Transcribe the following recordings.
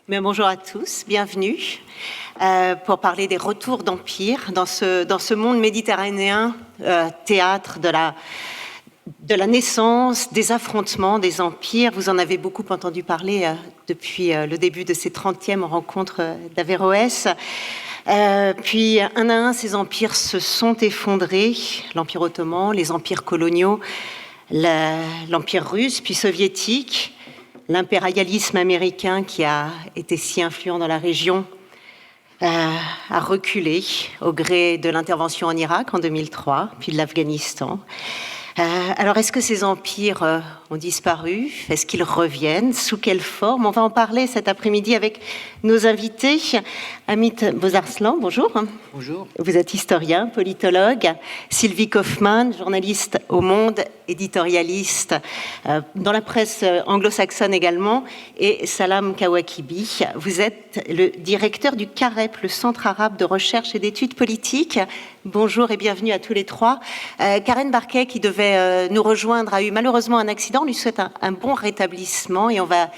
Bien, bonjour à tous, bienvenue pour parler des retours d'empire dans ce monde méditerranéen, théâtre de la naissance, des affrontements, des empires. Vous en avez beaucoup entendu parler depuis le début de ces 30e rencontres d'Averroès. Puis, un à un, ces empires se sont effondrés. L'Empire ottoman, les empires coloniaux, l'Empire russe, puis soviétique, l'impérialisme américain qui a été si influent dans la région a reculé au gré de l'intervention en Irak en 2003, puis de l'Afghanistan. Alors, est-ce que ces empires ont disparu? Est-ce qu'ils reviennent? Sous quelle forme? On va en parler cet après-midi avec nos invités. Amit Bozarslan, bonjour. Bonjour. Vous êtes historien, politologue. Sylvie Kaufmann, journaliste au Monde, éditorialiste dans la presse anglo-saxonne également. Et Salam Kawakibi, vous êtes le directeur du CAREP, le Centre arabe de recherche et d'études politiques. Bonjour et bienvenue à tous les trois. Karen Barquet, qui devait nous rejoindre, a eu malheureusement un accident. On lui souhaite un bon rétablissement et on va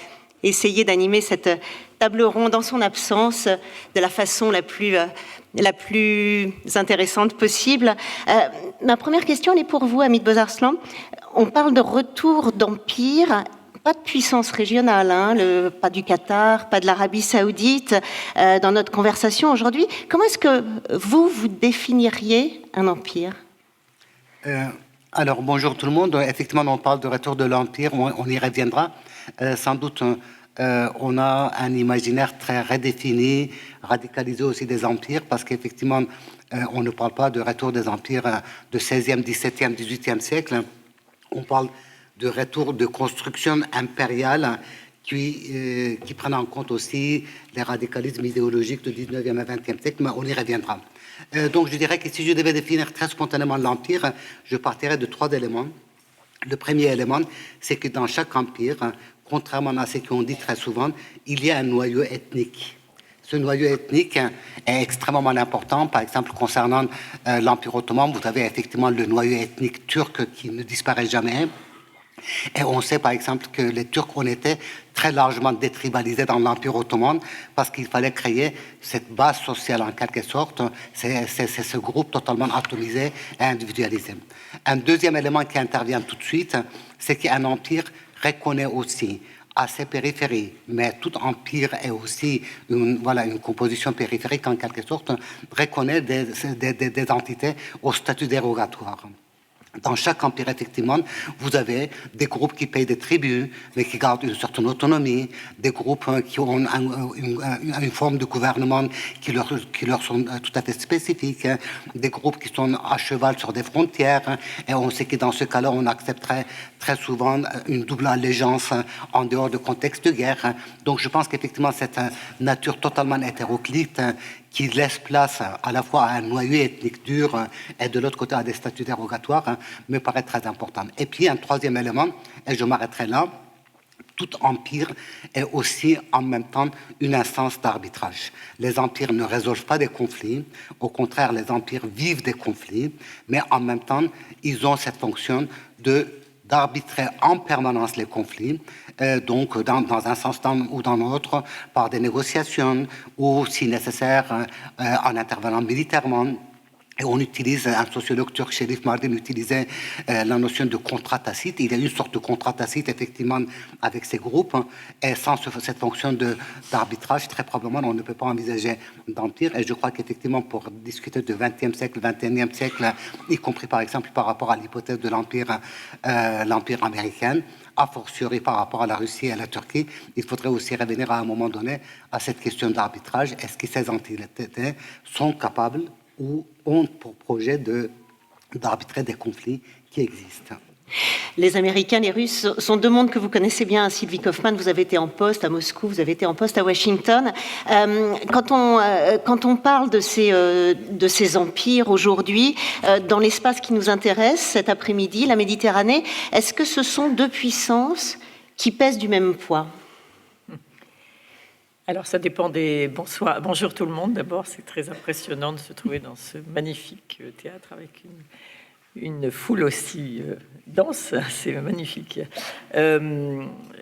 essayer d'animer cette table ronde en son absence de la façon la plus intéressante possible. Ma première question, elle est pour vous, Amit Bozarslan. On parle de retour d'empire, pas de puissance régionale, pas du Qatar, pas de l'Arabie Saoudite dans notre conversation aujourd'hui. Comment est-ce que vous définiriez un empire ? Alors, bonjour tout le monde. Effectivement, on parle de retour de l'empire, on y reviendra. Sans doute, on a un imaginaire très redéfini, radicalisé aussi des empires, parce qu'effectivement, on ne parle pas de retour des empires de 16e, 17e, 18e siècle. On parle de retour de construction impériale qui prennent en compte aussi les radicalismes idéologiques du 19e et 20e siècle, mais on y reviendra. Donc je dirais que si je devais définir très spontanément l'empire, je partirais de 3 éléments. Le premier élément, c'est que dans chaque empire, contrairement à ce qu'on dit très souvent, il y a un noyau ethnique. Ce noyau ethnique est extrêmement important. Par exemple, concernant l'Empire ottoman, vous avez effectivement le noyau ethnique turc qui ne disparaît jamais. Et on sait par exemple que les Turcs ont été très largement détribalisés dans l'Empire ottoman parce qu'il fallait créer cette base sociale en quelque sorte, c'est ce groupe totalement atomisé et individualisé. Un deuxième élément qui intervient tout de suite, c'est qu'un empire reconnaît aussi à ses périphéries, mais tout empire est aussi une composition périphérique en quelque sorte, reconnaît des entités au statut dérogatoire. Dans chaque empire, effectivement, vous avez des groupes qui payent des tributs, mais qui gardent une certaine autonomie, des groupes qui ont une forme de gouvernement qui leur sont tout à fait spécifiques, des groupes qui sont à cheval sur des frontières, et on sait que dans ce cas-là, on accepterait très souvent une double allégeance en dehors de contexte de guerre. Donc je pense qu'effectivement, cette nature totalement hétéroclite qui laisse place à la fois à un noyau ethnique dur et de l'autre côté à des statuts dérogatoires, me paraît très important. Et puis un troisième élément, et je m'arrêterai là, tout empire est aussi en même temps une instance d'arbitrage. Les empires ne résolvent pas des conflits, au contraire, les empires vivent des conflits, mais en même temps, ils ont cette fonction d'arbitrer en permanence les conflits, donc dans un sens ou dans l'autre, par des négociations ou, si nécessaire, en intervenant militairement. Et on utilise, un sociologue turc, Şerif Mardin, utilisait la notion de contrat tacite. Il y a une sorte de contrat tacite, effectivement, avec ces groupes. Et sans cette fonction d'arbitrage, très probablement, on ne peut pas envisager d'empire. Et je crois qu'effectivement, pour discuter du XXe siècle, XXIe siècle, y compris, par exemple, par rapport à l'hypothèse de l'empire américain, a fortiori par rapport à la Russie et à la Turquie, il faudrait aussi revenir à un moment donné à cette question d'arbitrage. Est-ce que ces entités sont capables ou ont pour projet d'arbitrer des conflits qui existent? Les Américains, les Russes sont deux mondes que vous connaissez bien. Sylvie Kaufmann, vous avez été en poste à Moscou, vous avez été en poste à Washington. Quand on parle de ces empires aujourd'hui, dans l'espace qui nous intéresse cet après-midi, la Méditerranée, est-ce que ce sont deux puissances qui pèsent du même poids ? Alors, ça dépend des... Bonjour tout le monde. D'abord, c'est très impressionnant de se trouver dans ce magnifique théâtre avec une foule aussi dense, c'est magnifique.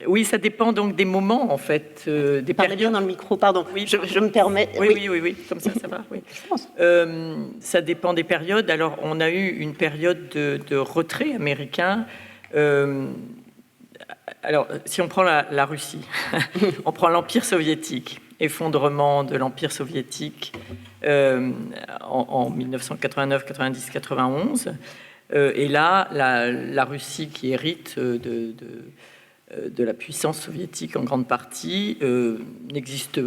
Oui, ça dépend donc des moments, en fait. Des Parlez bien dans le micro, pardon. Oui, je me permets. Oui, comme ça va. Oui. Je pense. Ça dépend des périodes. Alors, on a eu une période de retrait américain. Alors, si on prend la Russie, on prend l'Empire soviétique, effondrement de l'Empire soviétique en 1989, 90, 91. Et là, la Russie qui hérite de la puissance soviétique en grande partie n'existe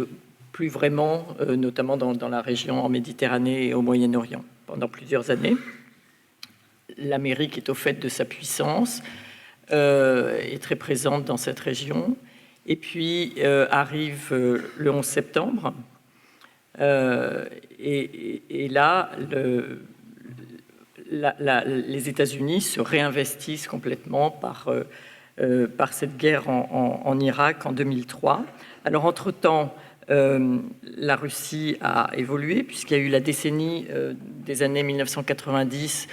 plus vraiment, notamment dans la région en Méditerranée et au Moyen-Orient, pendant plusieurs années. L'Amérique est au fait de sa puissance, est très présente dans cette région. Et puis arrive le 11 septembre. Et là, les États-Unis se réinvestissent complètement par cette guerre en Irak en 2003. Alors, entre-temps, la Russie a évolué, puisqu'il y a eu la décennie des années 1990,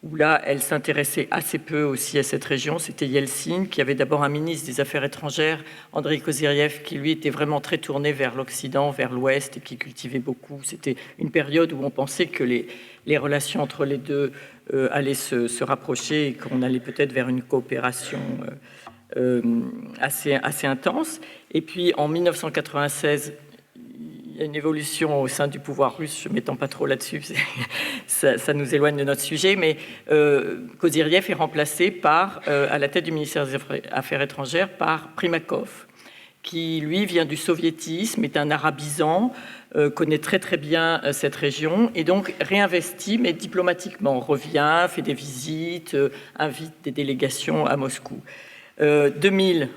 où là, elle s'intéressait assez peu aussi à cette région. C'était Yeltsin, qui avait d'abord un ministre des Affaires étrangères, Andrei Kozyriev, qui lui était vraiment très tourné vers l'Occident, vers l'Ouest, et qui cultivait beaucoup. C'était une période où on pensait que les relations entre les deux allaient se rapprocher et qu'on allait peut-être vers une coopération assez intense. Et puis, en 1996, il y a une évolution au sein du pouvoir russe, je ne m'étends pas trop là-dessus, ça nous éloigne de notre sujet, mais Kozyriev est remplacé à la tête du ministère des Affaires étrangères par Primakov, qui, lui, vient du soviétisme, est un arabisant, connaît très très bien cette région, et donc réinvestit, mais diplomatiquement, revient, fait des visites, invite des délégations à Moscou. 2000,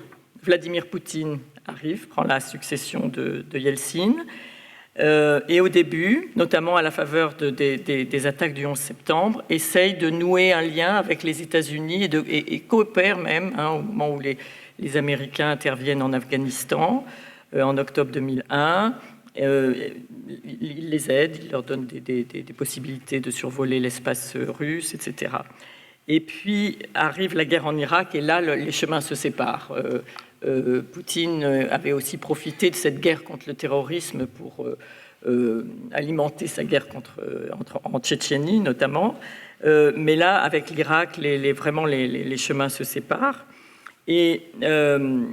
Vladimir Poutine arrive, prend la succession de Yeltsin, et au début, notamment à la faveur des attaques du 11 septembre, essaye de nouer un lien avec les États-Unis et coopère même, au moment où les Américains interviennent en Afghanistan, en octobre 2001. Il les aide, il leur donne des possibilités de survoler l'espace russe, etc. Et puis arrive la guerre en Irak, et là, les chemins se séparent. Poutine avait aussi profité de cette guerre contre le terrorisme pour alimenter sa guerre en Tchétchénie notamment. Mais là, avec l'Irak, vraiment les chemins se séparent. Et on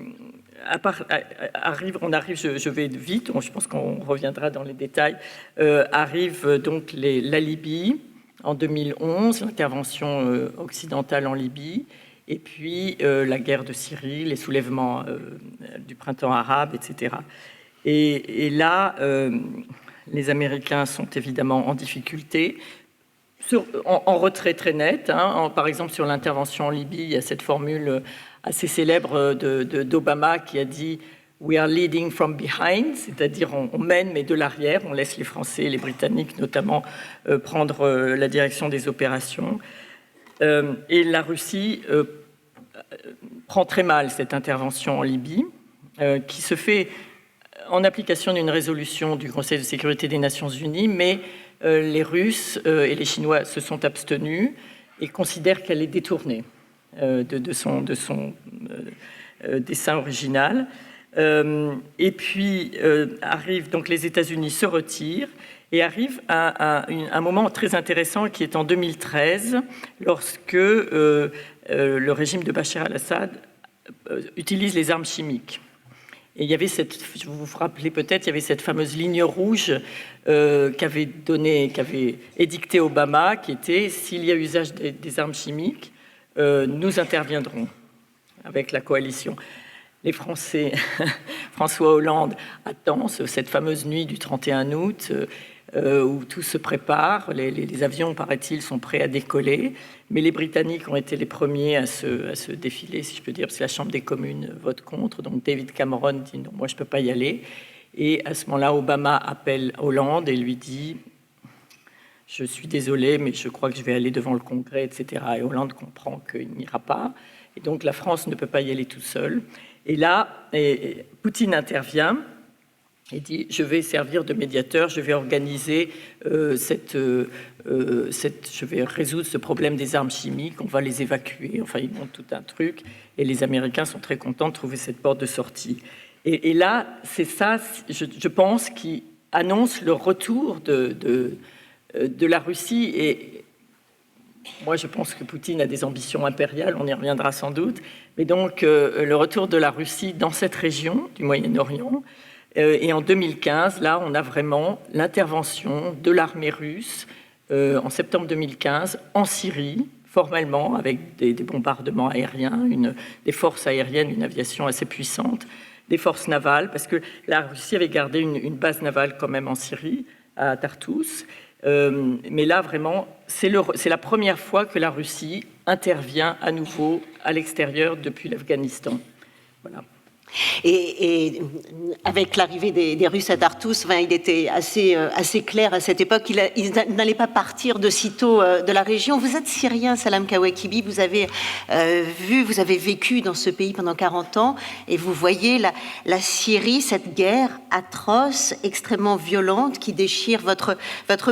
arrive, je vais vite, je pense qu'on reviendra dans les détails, arrive donc la Libye en 2011, l'intervention occidentale en Libye, et puis la guerre de Syrie, les soulèvements du printemps arabe, etc. Et là, les Américains sont évidemment en difficulté, en retrait très net. Par exemple, sur l'intervention en Libye, il y a cette formule assez célèbre d'Obama qui a dit « We are leading from behind », c'est-à-dire on mène mais de l'arrière, on laisse les Français et les Britanniques notamment prendre la direction des opérations. Et la Russie prend très mal cette intervention en Libye, qui se fait en application d'une résolution du Conseil de sécurité des Nations Unies, mais les Russes et les Chinois se sont abstenus et considèrent qu'elle est détournée de son dessein original. Et puis arrive, donc les États-Unis se retirent, et arrive à un moment très intéressant qui est en 2013, lorsque le régime de Bachar al-Assad utilise les armes chimiques. Et il y avait vous vous rappelez peut-être, il y avait cette fameuse ligne rouge qu'avait édictée Obama, qui était « s'il y a usage des armes chimiques, nous interviendrons avec la coalition ». Les Français, François Hollande attend cette fameuse nuit du 31 août où tout se prépare. Les avions, paraît-il, sont prêts à décoller. Mais les Britanniques ont été les premiers à se défiler, si je peux dire, parce que la Chambre des communes vote contre. Donc David Cameron dit non, moi je ne peux pas y aller. Et à ce moment-là, Obama appelle Hollande et lui dit « Je suis désolé, mais je crois que je vais aller devant le Congrès, etc. » Et Hollande comprend qu'il n'ira pas. Et donc la France ne peut pas y aller tout seul. Et là, Poutine intervient et dit « je vais servir de médiateur, je vais organiser je vais résoudre ce problème des armes chimiques, on va les évacuer ». Enfin, ils montent tout un truc, et les Américains sont très contents de trouver cette porte de sortie. Et là, c'est ça, je pense, qui annonce le retour de la Russie. Et moi, je pense que Poutine a des ambitions impériales, on y reviendra sans doute. Mais donc, le retour de la Russie dans cette région du Moyen-Orient. Et en 2015, là, on a vraiment l'intervention de l'armée russe en septembre 2015 en Syrie, formellement, avec des bombardements aériens, des forces aériennes, une aviation assez puissante, des forces navales, parce que la Russie avait gardé une base navale quand même en Syrie, à Tartous. Mais là, vraiment, c'est la première fois que la Russie intervient à nouveau à l'extérieur depuis l'Afghanistan. Voilà. Et avec l'arrivée des Russes à Tartous, il était assez clair à cette époque qu'ils n'allaient pas partir de sitôt de la région. Vous êtes syrien, Salam Kawakibi, vous avez vécu dans ce pays pendant 40 ans, et vous voyez la Syrie, cette guerre atroce, extrêmement violente, qui déchire votre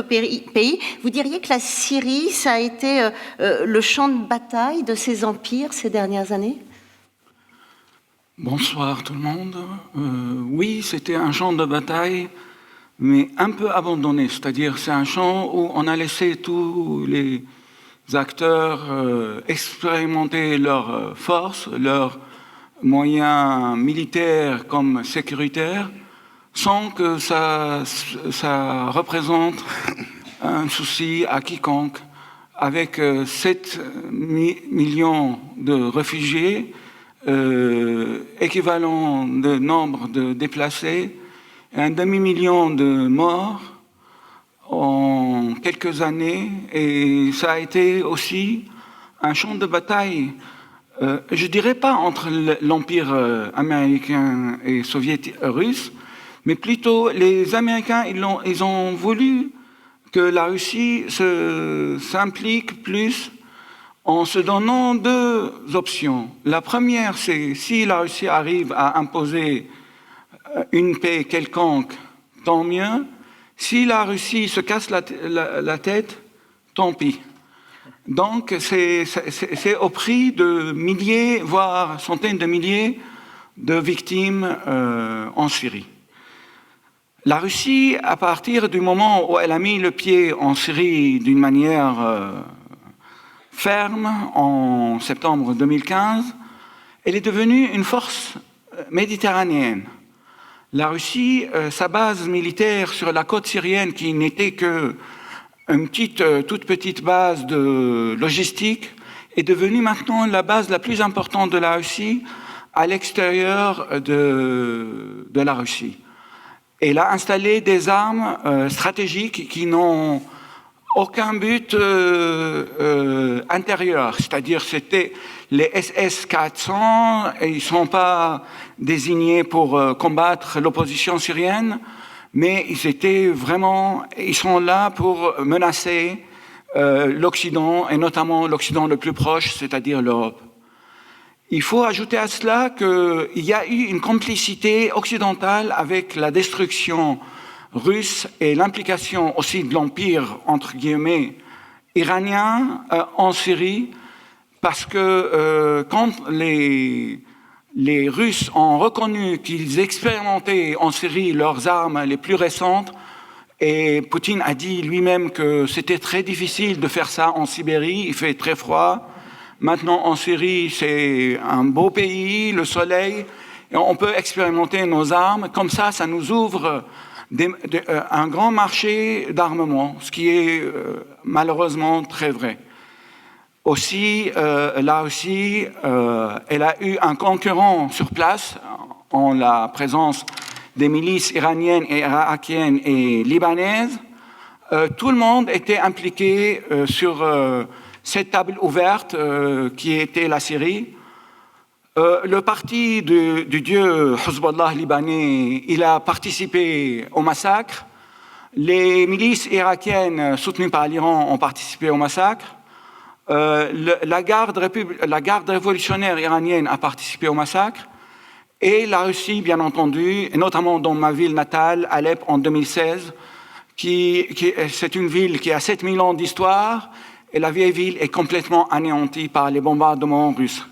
pays. Vous diriez que la Syrie, ça a été le champ de bataille de ces empires ces dernières années ? Bonsoir tout le monde. Oui, c'était un champ de bataille, mais un peu abandonné. C'est-à-dire, c'est un champ où on a laissé tous les acteurs expérimenter leurs forces, leurs moyens militaires comme sécuritaires, sans que ça représente un souci à quiconque. Avec 7 millions de réfugiés, équivalent de nombre de déplacés, un demi-million de morts en quelques années, et ça a été aussi un champ de bataille, je dirais pas entre l'Empire américain et soviétique russe, mais plutôt les Américains, ils ont voulu que la Russie s'implique plus en se donnant deux options. La première, c'est si la Russie arrive à imposer une paix quelconque, tant mieux. Si la Russie se casse la tête, tant pis. Donc, c'est au prix de milliers, voire centaines de milliers de victimes en Syrie. La Russie, à partir du moment où elle a mis le pied en Syrie d'une manière ferme, en septembre 2015, elle est devenue une force méditerranéenne. La Russie, sa base militaire sur la côte syrienne, qui n'était que une toute petite base de logistique, est devenue maintenant la base la plus importante de la Russie à l'extérieur de la Russie. Elle a installé des armes stratégiques qui n'ont aucun but intérieur, c'est-à-dire c'était les SS-400, et ils ne sont pas désignés pour combattre l'opposition syrienne, mais ils sont là pour menacer l'Occident, et notamment l'Occident le plus proche, c'est-à-dire l'Europe. Il faut ajouter à cela qu'il y a eu une complicité occidentale avec la destruction russe et l'implication aussi de l'empire, entre guillemets, iranien en Syrie, parce que quand les Russes ont reconnu qu'ils expérimentaient en Syrie leurs armes les plus récentes, et Poutine a dit lui-même que c'était très difficile de faire ça en Sibérie, il fait très froid. Maintenant en Syrie, c'est un beau pays, le soleil, et on peut expérimenter nos armes. Comme ça nous ouvre un grand marché d'armement, ce qui est malheureusement très vrai. Aussi, là aussi, elle a eu un concurrent sur place en la présence des milices iraniennes et irakiennes et libanaises. Tout le monde était impliqué sur cette table ouverte qui était la Syrie. Le parti du dieu Hezbollah libanais, il a participé au massacre. Les milices irakiennes soutenues par l'Iran ont participé au massacre. La garde révolutionnaire iranienne a participé au massacre. et la Russie, bien entendu, et notamment dans ma ville natale, Alep, en 2016, c'est une ville qui a 7000 ans d'histoire, et la vieille ville est complètement anéantie par les bombardements russes.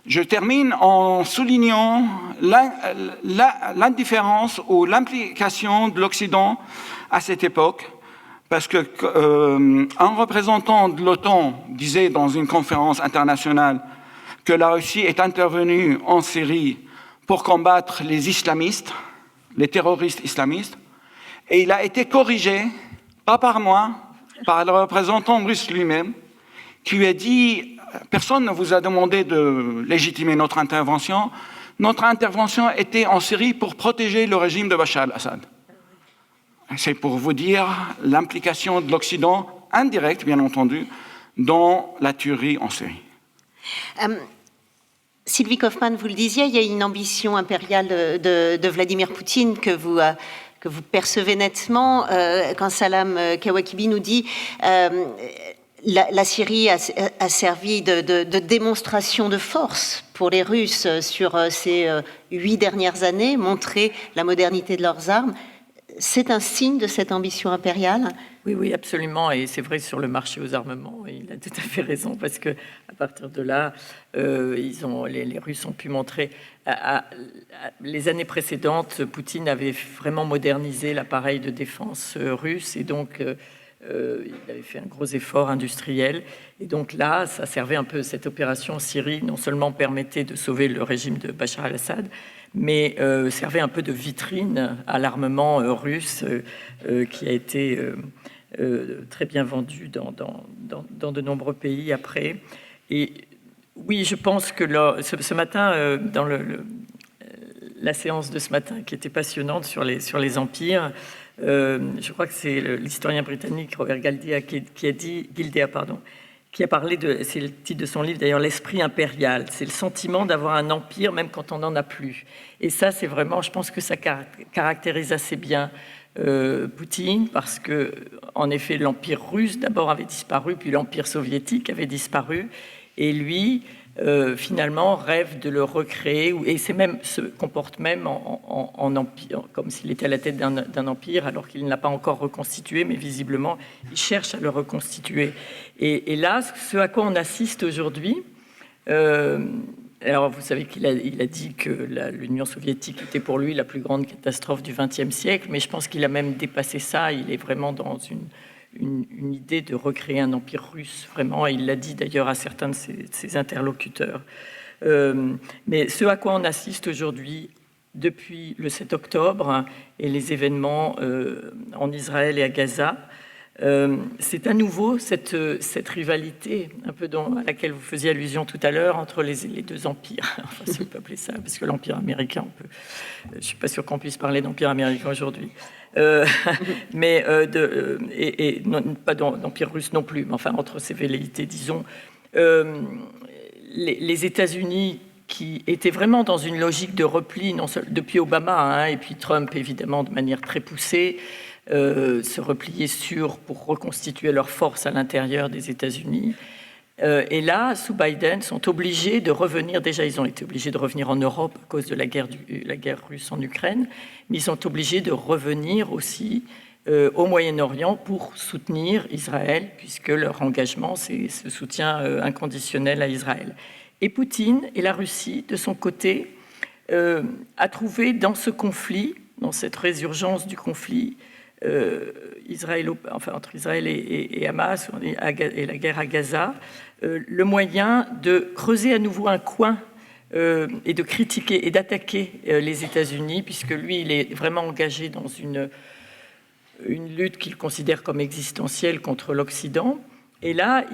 Je termine en soulignant l'indifférence ou l'implication de l'Occident à cette époque, parce que un représentant de l'OTAN disait dans une conférence internationale que la Russie est intervenue en Syrie pour combattre les islamistes, les terroristes islamistes, et il a été corrigé, pas par moi, par le représentant russe lui-même, qui lui a dit « Personne ne vous a demandé de légitimer notre intervention. Notre intervention était en Syrie pour protéger le régime de Bachar al-Assad. » C'est pour vous dire l'implication de l'Occident, indirecte bien entendu, dans la tuerie en Syrie. Sylvie Kaufmann, vous le disiez, il y a une ambition impériale de Vladimir Poutine que vous percevez nettement quand Salam Kawakibi nous dit la Syrie a servi de démonstration de force pour les Russes sur ces 8 dernières années, montrer la modernité de leurs armes. C'est un signe de cette ambition impériale? Oui, absolument. Et c'est vrai sur le marché aux armements, il a tout à fait raison, parce que à partir de là, les Russes ont pu montrer. Les années précédentes, Poutine avait vraiment modernisé l'appareil de défense russe, et donc il avait fait un gros effort industriel. Et donc là, ça servait un peu, cette opération en Syrie, non seulement permettait de sauver le régime de Bachar al-Assad, mais servait un peu de vitrine à l'armement russe qui a été très bien vendu dans de nombreux pays après. Et oui, je pense que ce matin, dans la séance de ce matin, qui était passionnante sur les empires, je crois que c'est l'historien britannique Robert Gildea qui a parlé c'est le titre de son livre d'ailleurs, l'esprit impérial. C'est le sentiment d'avoir un empire même quand on n'en a plus. Et ça, c'est vraiment, je pense que ça caractérise assez bien Poutine, parce que en effet, l'empire russe d'abord avait disparu, puis l'empire soviétique avait disparu, et lui, finalement, rêve de le recréer, et se comporte même en empire, comme s'il était à la tête d'un empire, alors qu'il ne l'a pas encore reconstitué, mais visiblement, il cherche à le reconstituer. Et là, ce à quoi on assiste aujourd'hui, alors vous savez qu'il a dit que l'Union soviétique était pour lui la plus grande catastrophe du XXe siècle, mais je pense qu'il a même dépassé ça. Il est vraiment dans une idée de recréer un empire russe, vraiment, et il l'a dit d'ailleurs à certains de ses interlocuteurs. Mais ce à quoi on assiste aujourd'hui, depuis le 7 octobre et les événements en Israël et à Gaza, c'est à nouveau cette rivalité un peu à laquelle vous faisiez allusion tout à l'heure entre les deux empires, enfin si on peut appeler ça, parce que l'empire américain, je ne suis pas sûr qu'on puisse parler d'empire américain aujourd'hui, mais non, pas d'empire russe non plus, mais enfin entre ces velléités, disons, les États-Unis qui étaient vraiment dans une logique de repli, non seulement depuis Obama, et puis Trump évidemment de manière très poussée, se replier pour reconstituer leurs forces à l'intérieur des États-Unis. Et là, sous Biden, sont obligés de revenir. Déjà, ils ont été obligés de revenir en Europe à cause de la guerre russe en Ukraine, mais ils sont obligés de revenir aussi au Moyen-Orient pour soutenir Israël, puisque leur engagement, c'est ce soutien inconditionnel à Israël. Et Poutine et la Russie, de son côté, a trouvé dans ce conflit, dans cette résurgence du conflit, entre Israël et Hamas et la guerre à Gaza, le moyen de creuser à nouveau un coin et de critiquer et d'attaquer les États-Unis, puisque lui, il est vraiment engagé dans une lutte qu'il considère comme existentielle contre l'Occident. Et là,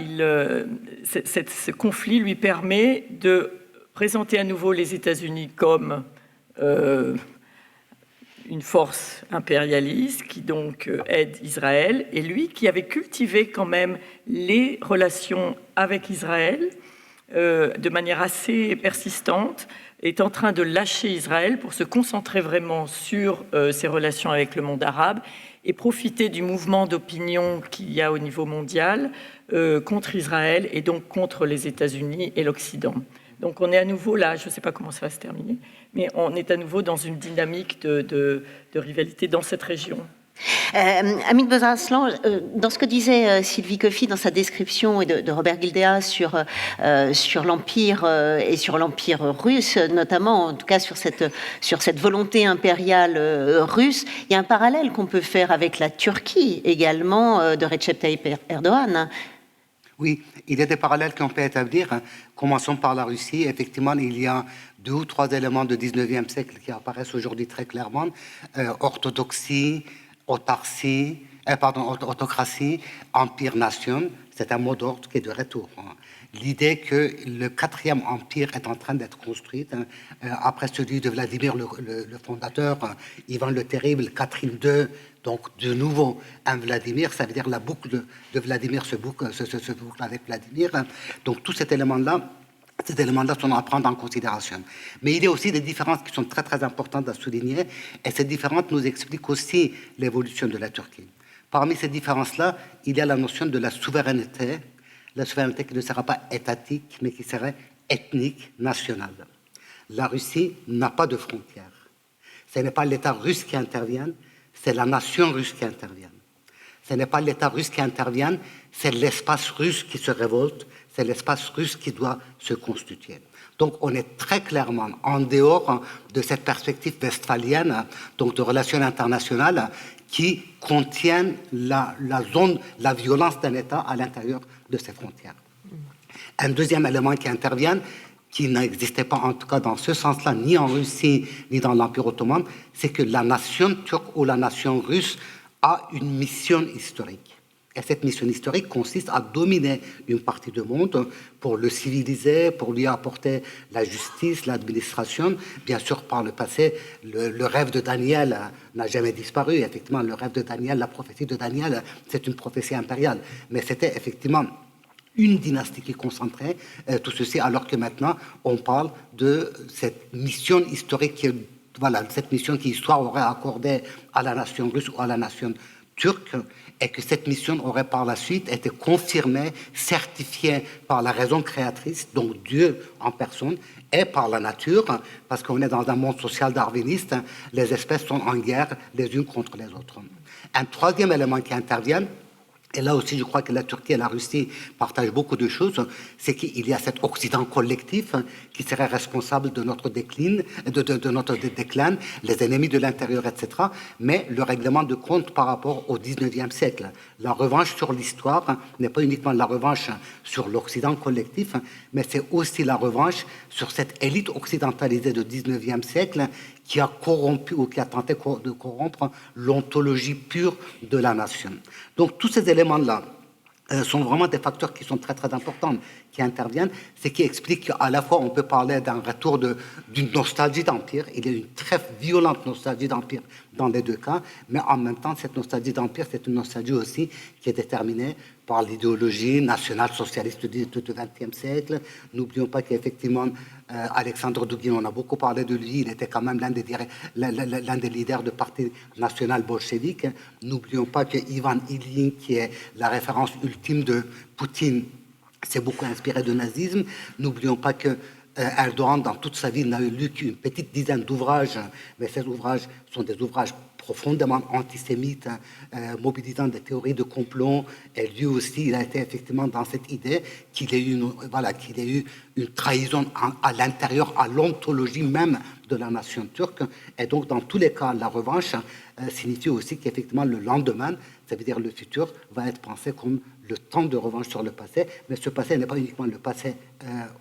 ce conflit lui permet de présenter à nouveau les États-Unis comme une force impérialiste qui donc aide Israël, et lui qui avait cultivé quand même les relations avec Israël de manière assez persistante, est en train de lâcher Israël pour se concentrer vraiment sur ses relations avec le monde arabe et profiter du mouvement d'opinion qu'il y a au niveau mondial contre Israël et donc contre les États-Unis et l'Occident. Donc on est à nouveau là, je ne sais pas comment ça va se terminer, mais on est à nouveau dans une dynamique de rivalité dans cette région. Amit Bozaraslan, dans ce que disait Sylvie Coffy dans sa description et de Robert Guildea sur l'Empire et sur l'Empire russe, notamment, en tout cas sur cette volonté impériale russe, il y a un parallèle qu'on peut faire avec la Turquie également de Recep Tayyip Erdogan. Oui, il y a des parallèles qu'on peut établir. Commençons par la Russie. Effectivement, il y a 2 ou 3 éléments du 19e siècle qui apparaissent aujourd'hui très clairement. Orthodoxie, autocratie, empire-nation, c'est un mot d'ordre qui est de retour. L'idée que le 4e empire est en train d'être construit, après celui de Vladimir le fondateur, Ivan le Terrible, Catherine II, donc de nouveau un Vladimir, ça veut dire la boucle de Vladimir se boucle avec Vladimir. Donc tous ces éléments-là sont à prendre en considération. Mais il y a aussi des différences qui sont très très importantes à souligner, et ces différences nous expliquent aussi l'évolution de la Turquie. Parmi ces différences-là, il y a la notion de la souveraineté qui ne sera pas étatique, mais qui serait ethnique, nationale. La Russie n'a pas de frontières. Ce n'est pas l'État russe qui intervient, c'est la nation russe qui intervient. Ce n'est pas l'État russe qui intervient, c'est l'espace russe qui se révolte, c'est l'espace russe qui doit se constituer. Donc on est très clairement en dehors de cette perspective westphalienne, donc de relations internationales, qui contiennent la violence d'un État à l'intérieur de ses frontières. Un deuxième élément qui intervient, qui n'existait pas en tout cas dans ce sens-là, ni en Russie, ni dans l'Empire ottoman, c'est que la nation turque ou la nation russe a une mission historique. Et cette mission historique consiste à dominer une partie du monde pour le civiliser, pour lui apporter la justice, l'administration. Bien sûr, par le passé, le rêve de Daniel n'a jamais disparu. Effectivement, le rêve de Daniel, la prophétie de Daniel, c'est une prophétie impériale. Mais c'était effectivement une dynastie qui concentrait tout ceci, alors que maintenant, on parle de cette mission historique, cette mission que l'histoire aurait accordée à la nation russe ou à la nation turque, et que cette mission aurait par la suite été confirmée, certifiée par la raison créatrice, donc Dieu en personne, et par la nature, parce qu'on est dans un monde social darwiniste, les espèces sont en guerre les unes contre les autres. Un troisième élément qui intervient, et là aussi je crois que la Turquie et la Russie partagent beaucoup de choses, c'est qu'il y a cet Occident collectif qui serait responsable de notre déclin, les ennemis de l'intérieur, etc. Mais le règlement de compte par rapport au 19e siècle. La revanche sur l'histoire n'est pas uniquement la revanche sur l'Occident collectif, mais c'est aussi la revanche sur cette élite occidentalisée du 19e siècle qui a corrompu ou qui a tenté de corrompre l'ontologie pure de la nation. Donc tous ces éléments-là sont vraiment des facteurs qui sont très très importants, qui interviennent, ce qui explique qu'à la fois on peut parler d'un retour d'une nostalgie d'empire, il y a une très violente nostalgie d'empire dans les deux cas, mais en même temps cette nostalgie d'empire, c'est une nostalgie aussi qui est déterminée par l'idéologie nationale-socialiste du XXe siècle. N'oublions pas qu'effectivement Alexandre Douguin, on a beaucoup parlé de lui, il était quand même l'un des leaders du parti national bolchevique. N'oublions pas que Ivan Ilyin, qui est la référence ultime de Poutine, s'est beaucoup inspiré du nazisme. N'oublions pas que Erdogan, dans toute sa vie, n'a lu qu'une petite dizaine d'ouvrages, mais ces ouvrages sont des ouvrages profondément antisémites, mobilisant des théories de complot. Et lui aussi, il a été effectivement dans cette idée qu'il y ait eu une trahison à l'intérieur, à l'ontologie même de la nation turque. Et donc, dans tous les cas, la revanche signifie aussi qu'effectivement, le lendemain, ça veut dire le futur, va être pensé comme le temps de revanche sur le passé. Mais ce passé n'est pas uniquement le passé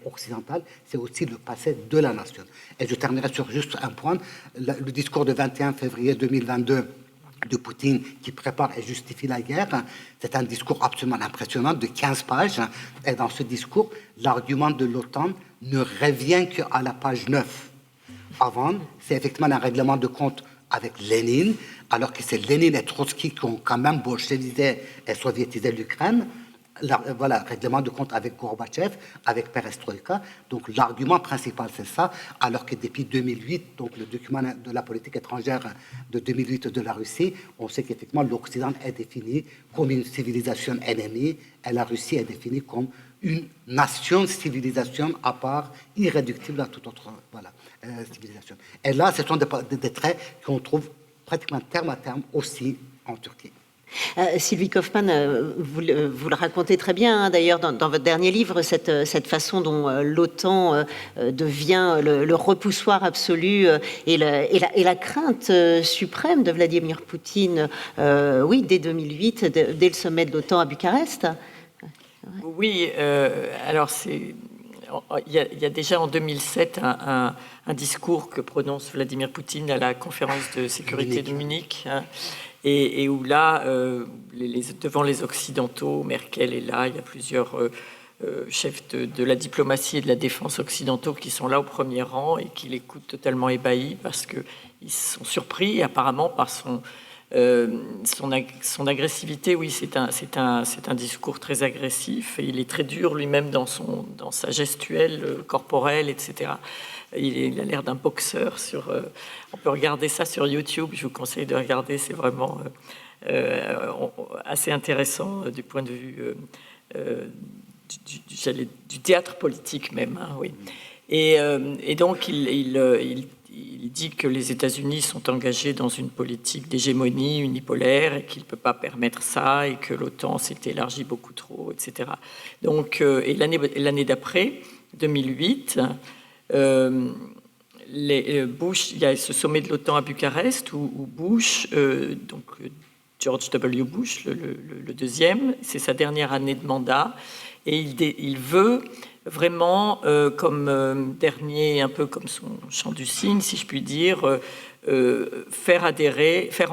occidental, c'est aussi le passé de la nation. Et je terminerai sur juste un point. Le discours de 21 février 2022 de Poutine qui prépare et justifie la guerre, c'est un discours absolument impressionnant de 15 pages. Et dans ce discours, l'argument de l'OTAN ne revient qu'à la page 9. Avant, c'est effectivement un règlement de compte avec Lénine, alors que c'est Lénine et Trotsky qui ont quand même bolchevisé et soviétisé l'Ukraine. voilà, règlement de compte avec Gorbatchev, avec Perestroïka. Donc l'argument principal, c'est ça, alors que depuis 2008, donc le document de la politique étrangère de 2008 de la Russie, on sait qu'effectivement l'Occident est défini comme une civilisation ennemie et la Russie est définie comme une nation-civilisation à part, irréductible à toute autre civilisation. Et là, ce sont des traits qu'on trouve pratiquement terme à terme aussi en Turquie. Sylvie Kaufmann, vous le racontez très bien, hein, d'ailleurs, dans votre dernier livre, cette façon dont l'OTAN devient le repoussoir absolu et la crainte suprême de Vladimir Poutine, oui, dès 2008, dès le sommet de l'OTAN à Bucarest. Oui, alors il y a déjà en 2007 un discours que prononce Vladimir Poutine à la conférence de sécurité de Munich, hein, et où là, devant les Occidentaux, Merkel est là, il y a plusieurs chefs de la diplomatie et de la défense occidentaux qui sont là au premier rang et qui l'écoutent totalement ébahis parce qu'ils sont surpris apparemment par son agressivité. Oui, c'est un discours très agressif et il est très dur lui-même dans sa gestuelle corporelle, etc. Il a l'air d'un boxeur. On peut regarder ça sur YouTube, je vous conseille de regarder, c'est vraiment assez intéressant du point de vue du théâtre politique même. Hein, oui. Et donc il dit que les États-Unis sont engagés dans une politique d'hégémonie unipolaire et qu'il ne peut pas permettre ça et que l'OTAN s'est élargie beaucoup trop, etc. Donc, et l'année d'après, 2008, Bush, il y a ce sommet de l'OTAN à Bucarest où Bush, donc George W. Bush, le deuxième, c'est sa dernière année de mandat, et il veut vraiment, comme dernier, un peu comme son chant du cygne, si je puis dire, faire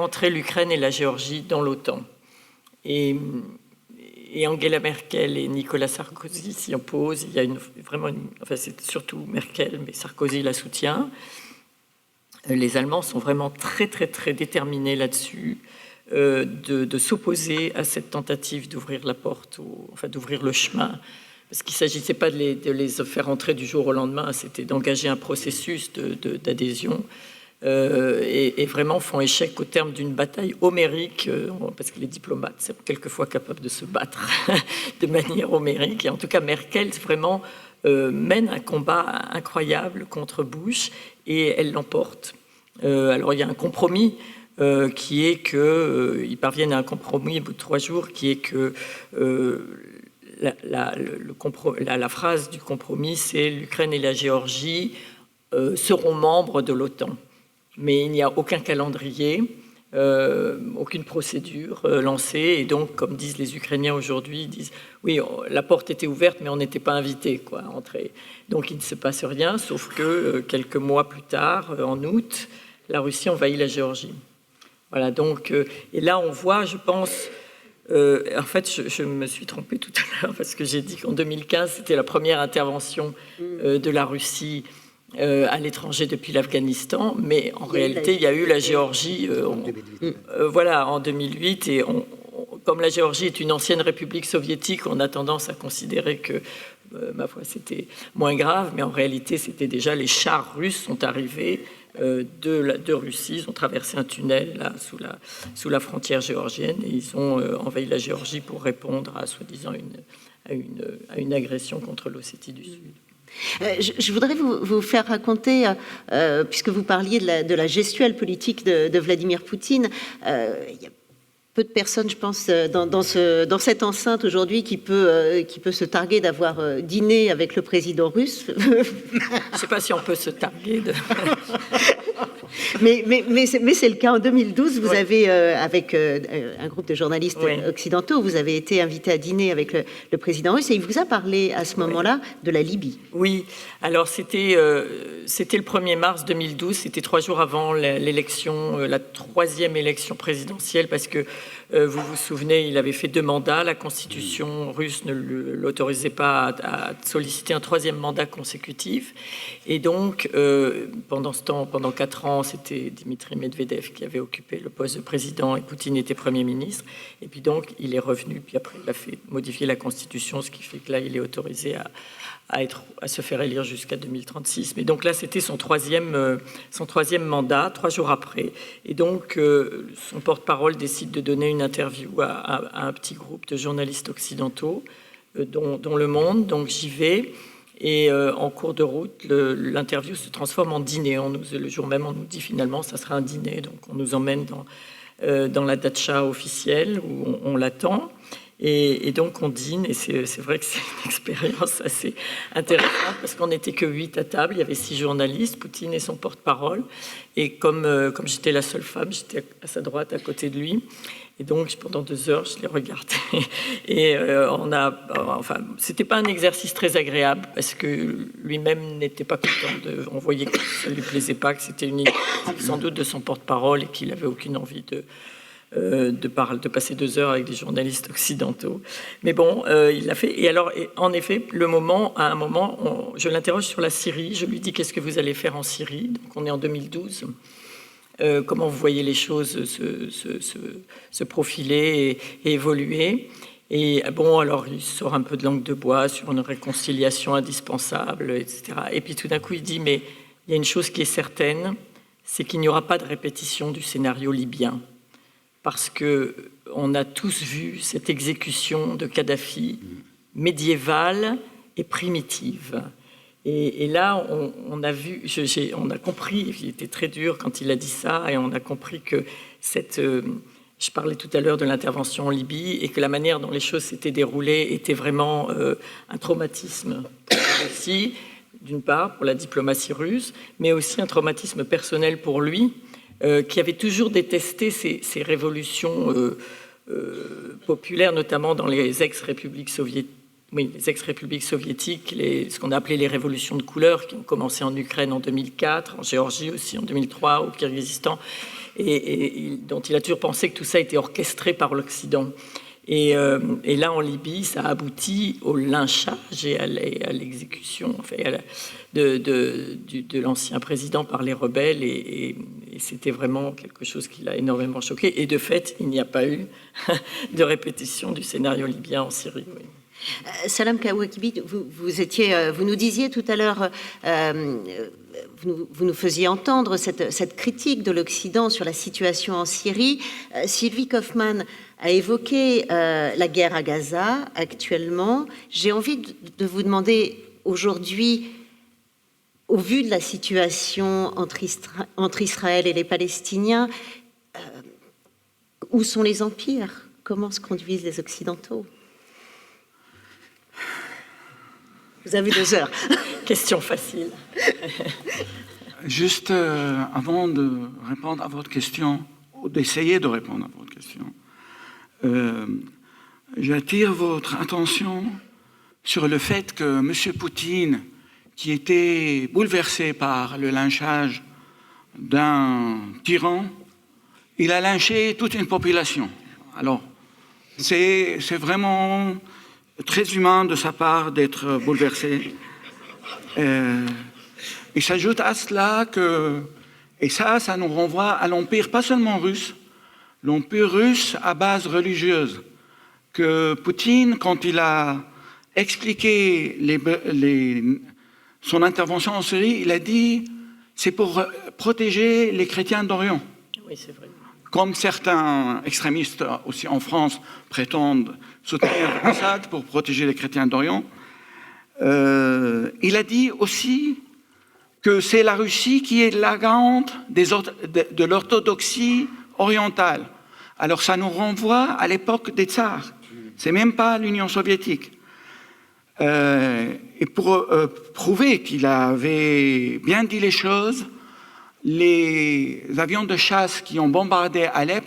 entrer l'Ukraine et la Géorgie dans l'OTAN. Et Angela Merkel et Nicolas Sarkozy s'y opposent. Il y a enfin c'est surtout Merkel, mais Sarkozy la soutient. Les Allemands sont vraiment très, très, très déterminés là-dessus, de s'opposer à cette tentative d'ouvrir la porte, d'ouvrir le chemin. Parce qu'il ne s'agissait pas de les faire entrer du jour au lendemain, c'était d'engager un processus d'adhésion. Et vraiment font échec au terme d'une bataille homérique, parce que les diplomates sont quelquefois capables de se battre de manière homérique. Et en tout cas, Merkel vraiment mène un combat incroyable contre Bush et elle l'emporte. Alors il y a un compromis qui est qu'ils parviennent à un compromis au bout de 3 jours, qui est que la phrase du compromis, c'est l'Ukraine et la Géorgie seront membres de l'OTAN. Mais il n'y a aucun calendrier, aucune procédure lancée. Et donc, comme disent les Ukrainiens aujourd'hui, ils disent « Oui, la porte était ouverte, mais on n'était pas invités à entrer. » Donc, il ne se passe rien, sauf que quelques mois plus tard, en août, la Russie envahit la Géorgie. Voilà, donc, et là, on voit, je pense... en fait, je me suis trompée tout à l'heure parce que j'ai dit qu'en 2015, c'était la première intervention de la Russie à l'étranger depuis l'Afghanistan, mais en réalité, il y a eu la Géorgie en 2008, et comme la Géorgie est une ancienne république soviétique, on a tendance à considérer que, ma foi, c'était moins grave, mais en réalité, c'était déjà les chars russes sont arrivés de Russie, ils ont traversé un tunnel là, sous la frontière géorgienne et ils ont envahi la Géorgie pour répondre à, soi-disant, à une agression contre l'Ossétie du Sud. Je voudrais vous faire raconter, puisque vous parliez de la gestuelle politique de Vladimir Poutine, il y a peu de personnes, je pense, dans cette enceinte aujourd'hui qui peut se targuer d'avoir dîné avec le président russe. Je ne sais pas si on peut se targuer de... Mais c'est le cas. En 2012, vous avez, avec un groupe de journalistes occidentaux, vous avez été invité à dîner avec le président russe et il vous a parlé à ce moment-là de la Libye. Oui, alors c'était le 1er mars 2012, c'était 3 jours avant l'élection, la 3e élection présidentielle, parce que Vous vous souvenez, il avait fait 2 mandats. La constitution russe ne l'autorisait pas à solliciter un 3e mandat consécutif. Et donc, pendant ce temps, pendant 4 ans, c'était Dmitri Medvedev qui avait occupé le poste de président et Poutine était Premier ministre. Et puis donc, il est revenu. Puis après, il a fait modifier la constitution, ce qui fait que là, il est autorisé à se faire élire jusqu'à 2036. Mais donc là, c'était son troisième mandat, 3 jours après. Et donc, son porte-parole décide de donner une interview à un petit groupe de journalistes occidentaux, dont Le Monde. Donc j'y vais. Et en cours de route, l'interview se transforme en dîner. Le jour même, on nous dit finalement, ça sera un dîner. Donc on nous emmène dans la datcha officielle où on l'attend. Et donc on dîne, et c'est vrai que c'est une expérience assez intéressante parce qu'on n'était que 8 à table, il y avait 6 journalistes, Poutine et son porte-parole, et comme j'étais la seule femme, j'étais à sa droite à côté de lui, et donc pendant 2 heures je l'ai regardé, et c'était pas un exercice très agréable parce que lui-même n'était pas content, on voyait que ça lui plaisait pas, que c'était une initiative sans doute de son porte-parole et qu'il avait aucune envie de passer 2 heures avec des journalistes occidentaux. Mais bon, il l'a fait. Et alors, en effet, à un moment, je l'interroge sur la Syrie. Je lui dis, qu'est-ce que vous allez faire en Syrie? Donc, on est en 2012. Comment vous voyez les choses se profiler et évoluer? Et bon, alors, il sort un peu de langue de bois sur une réconciliation indispensable, etc. Et puis, tout d'un coup, il dit, mais il y a une chose qui est certaine, c'est qu'il n'y aura pas de répétition du scénario libyen. Parce qu'on a tous vu cette exécution de Kadhafi médiévale et primitive. Et là, on a compris, il était très dur quand il a dit ça, et on a compris que je parlais tout à l'heure de l'intervention en Libye, et que la manière dont les choses s'étaient déroulées était vraiment un traumatisme pour la Russie, d'une part, pour la diplomatie russe, mais aussi un traumatisme personnel pour lui, qui avait toujours détesté ces révolutions populaires, notamment dans les ex-républiques soviétiques. Oui, les ex-républiques soviétiques, ce qu'on a appelé les révolutions de couleur, qui ont commencé en Ukraine en 2004, en Géorgie aussi en 2003, au Kirghizistan, et dont il a toujours pensé que tout ça était orchestré par l'Occident. Et là, en Libye, ça a abouti au lynchage et à l'exécution de l'ancien président par les rebelles. Et c'était vraiment quelque chose qui l'a énormément choqué. Et de fait, il n'y a pas eu de répétition du scénario libyen en Syrie. Oui. Salam Kawakibit, vous nous disiez tout à l'heure, vous nous faisiez entendre cette critique de l'Occident sur la situation en Syrie. Sylvie Kaufmann a évoqué la guerre à Gaza actuellement. J'ai envie de vous demander aujourd'hui, au vu de la situation entre Israël et les Palestiniens, où sont les empires? Comment se conduisent les Occidentaux? Vous avez 2 heures. Question facile. Juste avant de répondre à votre question, ou d'essayer de répondre à votre question, j'attire votre attention sur le fait que M. Poutine, qui était bouleversé par le lynchage d'un tyran, il a lynché toute une population. Alors, c'est vraiment très humain de sa part d'être bouleversé. Il s'ajoute à cela et ça nous renvoie à l'empire, pas seulement russe, l'empire russe à base religieuse, que Poutine, quand il a expliqué son intervention en Syrie, il a dit c'est pour protéger les chrétiens d'Orient. Oui, c'est vrai. Comme certains extrémistes aussi en France prétendent soutenir Assad pour protéger les chrétiens d'Orient. Il a dit aussi que c'est la Russie qui est la garante de l'orthodoxie orientale. Alors ça nous renvoie à l'époque des tsars. C'est même pas l'Union soviétique. Et pour prouver qu'il avait bien dit les choses, les avions de chasse qui ont bombardé Alep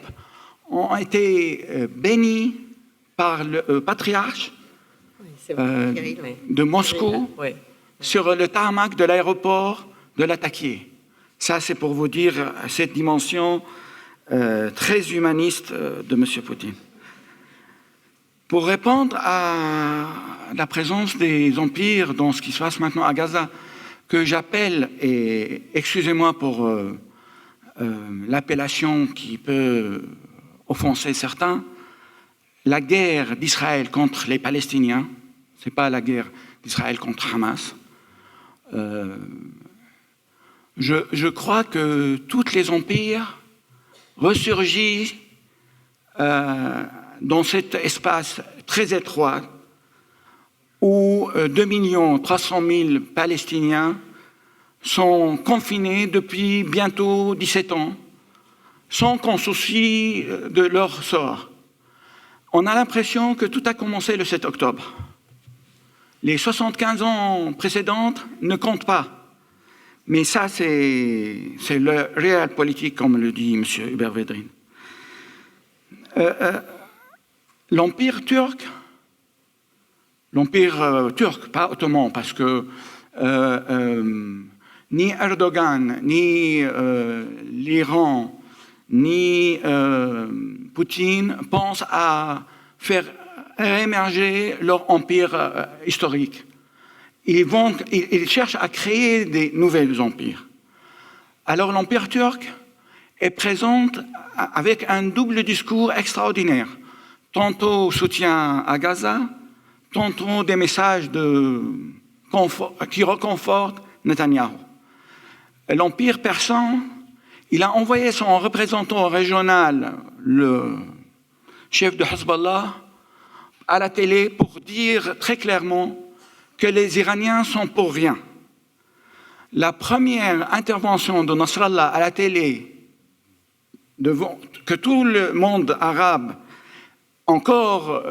ont été bénis par le patriarche de Moscou sur le tarmac de l'aéroport de Latakia. Ça, c'est pour vous dire cette dimension très humaniste de M. Poutine. Pour répondre à la présence des empires dans ce qui se passe maintenant à Gaza, que j'appelle, et excusez-moi pour l'appellation qui peut offenser certains, la guerre d'Israël contre les Palestiniens, ce n'est pas la guerre d'Israël contre Hamas. Je crois que tous les empires ressurgissent dans cet espace très étroit où 2 300 000 Palestiniens sont confinés depuis bientôt 17 ans, sans qu'on se soucie de leur sort. On a l'impression que tout a commencé le 7 octobre. Les 75 ans précédents ne comptent pas. Mais ça, c'est le réel politique, comme le dit M. Hubert Védrine. L'Empire turc, pas ottoman, parce que ni Erdogan, ni l'Iran, ni Poutine pensent à faire réémerger leur empire historique. Ils cherchent à créer des nouveaux empires. Alors l'Empire turc est présent avec un double discours extraordinaire. Tantôt soutien à Gaza, tantôt des messages qui réconfortent Netanyahou. L'Empire persan, il a envoyé son représentant régional, le chef de Hezbollah, à la télé pour dire très clairement que les Iraniens sont pour rien. La première intervention de Nasrallah à la télé, que tout le monde arabe, encore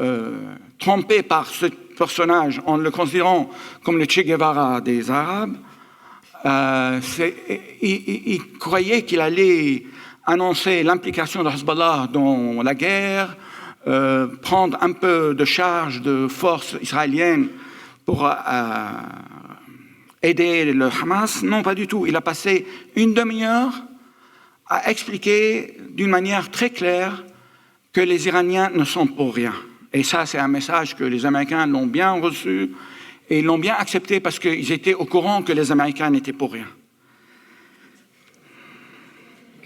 trompé par ce personnage en le considérant comme le Che Guevara des Arabes, il croyait qu'il allait annoncer l'implication de Hezbollah dans la guerre, prendre un peu de charge de forces israéliennes pour aider le Hamas. Non, pas du tout. Il a passé une demi-heure à expliquer d'une manière très claire que les Iraniens ne sont pour rien. Et ça, c'est un message que les Américains l'ont bien reçu et l'ont bien accepté parce qu'ils étaient au courant que les Américains n'étaient pour rien.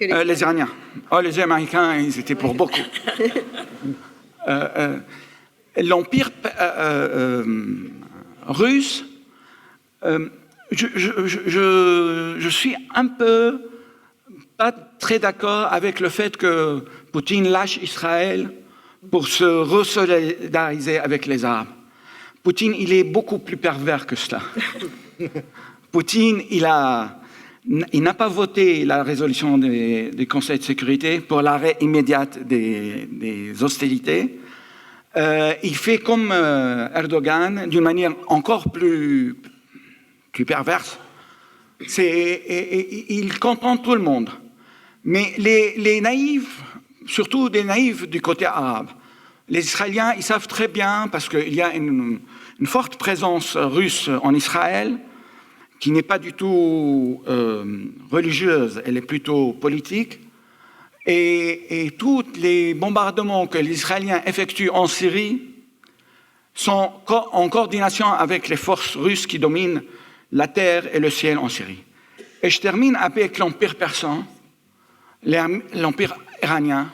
Les Iraniens. Oh, les Américains, ils étaient pour beaucoup. L'Empire russe, je suis un peu pas très d'accord avec le fait que Poutine lâche Israël pour se resolidariser avec les Arabes. Poutine, il est beaucoup plus pervers que cela. Poutine, il n'a pas voté la résolution du Conseil de sécurité pour l'arrêt immédiat des hostilités. Il fait comme Erdogan, d'une manière encore plus perverse. Il comprend tout le monde. Mais les naïfs, surtout des naïfs du côté arabe, les Israéliens, ils savent très bien, parce qu'il y a une forte présence russe en Israël, qui n'est pas du tout religieuse, elle est plutôt politique. Et tous les bombardements que les Israéliens effectuent en Syrie sont en coordination avec les forces russes qui dominent la terre et le ciel en Syrie. Et je termine avec l'Empire persan, l'Empire iranien.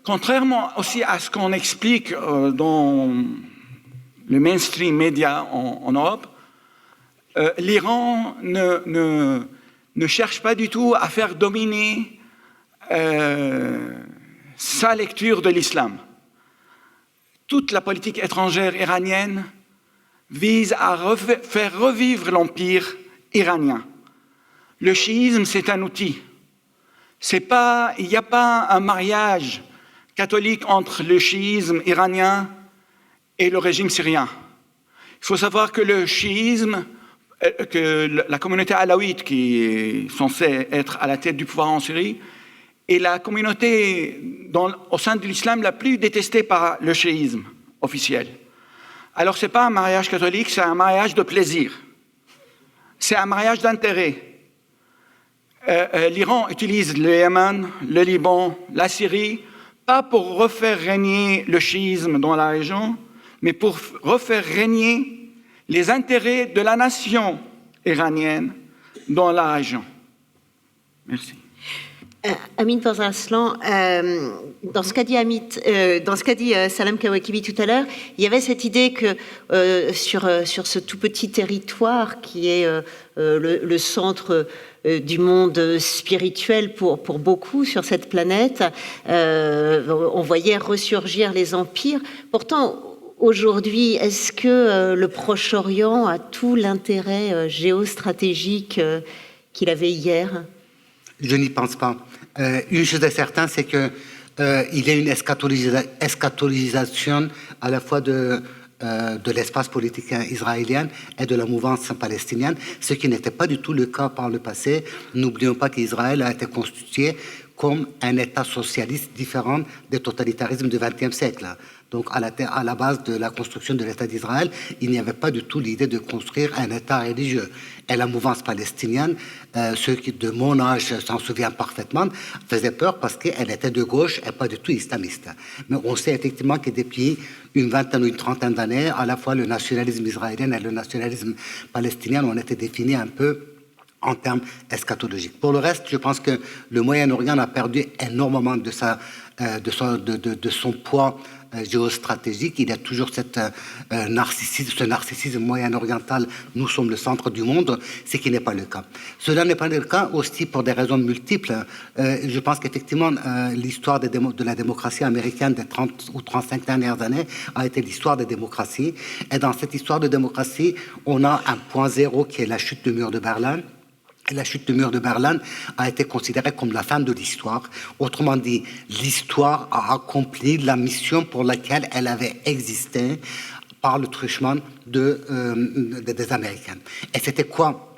Contrairement aussi à ce qu'on explique dans le mainstream média en Europe, l'Iran ne cherche pas du tout à faire dominer sa lecture de l'islam. Toute la politique étrangère iranienne vise à faire revivre l'empire iranien. Le chiisme, c'est un outil. Il n'y a pas un mariage catholique entre le chiisme iranien et le régime syrien. Il faut savoir que le chiisme, que la communauté alaouite qui est censée être à la tête du pouvoir en Syrie, est la communauté au sein de l'islam la plus détestée par le chiisme officiel. Alors ce n'est pas un mariage catholique, c'est un mariage de plaisir. C'est un mariage d'intérêt. l'Iran utilise le Yémen, le Liban, la Syrie, pas pour refaire régner le chiisme dans la région, mais pour refaire régner les intérêts de la nation iranienne dans la région. Merci. Amin Tarzaslan, dans ce qu'a dit Salam Kawakibi tout à l'heure, il y avait cette idée que sur ce tout petit territoire qui est le centre du monde spirituel pour beaucoup sur cette planète, on voyait ressurgir les empires. Pourtant, aujourd'hui, est-ce que le Proche-Orient a tout l'intérêt géostratégique qu'il avait hier ? Je n'y pense pas. Une chose est certaine, c'est qu'il y a une eschatologisation à la fois de l'espace politique israélien et de la mouvance palestinienne, ce qui n'était pas du tout le cas par le passé. N'oublions pas qu'Israël a été constitué comme un État socialiste différent des totalitarismes du XXe siècle. Donc, à la base de la construction de l'État d'Israël, il n'y avait pas du tout l'idée de construire un État religieux. Et la mouvance palestinienne, ceux qui de mon âge s'en souviennent parfaitement, faisait peur parce qu'elle était de gauche et pas du tout islamiste. Mais on sait effectivement que depuis une vingtaine ou une trentaine d'années, à la fois le nationalisme israélien et le nationalisme palestinien ont été définis un peu en termes eschatologiques. Pour le reste, je pense que le Moyen-Orient a perdu énormément de son poids géostratégique. Il y a toujours ce narcissisme moyen-oriental, nous sommes le centre du monde, ce qui n'est pas le cas. Cela n'est pas le cas aussi pour des raisons multiples. Je pense qu'effectivement, l'histoire de la démocratie américaine des 30 ou 35 dernières années a été l'histoire des démocraties. Et dans cette histoire de démocratie, on a un point zéro qui est la chute du mur de Berlin. Et la chute du mur de Berlin a été considérée comme la fin de l'histoire. Autrement dit, l'histoire a accompli la mission pour laquelle elle avait existé par le truchement des Américains. Et c'était quoi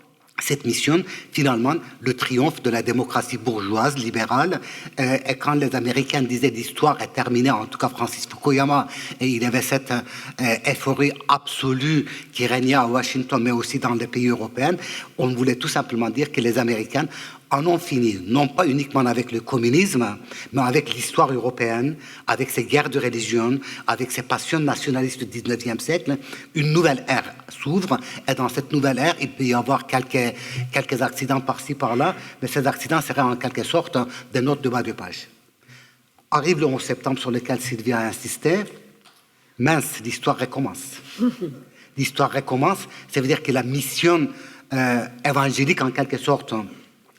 cette mission? Finalement, le triomphe de la démocratie bourgeoise, libérale. Et quand les Américains disaient l'histoire est terminée, en tout cas Francis Fukuyama, et il y avait cette euphorie absolue qui régnait à Washington, mais aussi dans les pays européens, on voulait tout simplement dire que les Américains en ont fini, non pas uniquement avec le communisme, mais avec l'histoire européenne, avec ses guerres de religion, avec ses passions nationalistes du XIXe siècle. Une nouvelle ère s'ouvre, et dans cette nouvelle ère, il peut y avoir quelques accidents par-ci, par-là, mais ces accidents seraient en quelque sorte des notes de bas de page. Arrive le 11 septembre sur lequel Sylvia a insisté, mince, l'histoire recommence. L'histoire recommence, ça veut dire que la mission évangélique, en quelque sorte,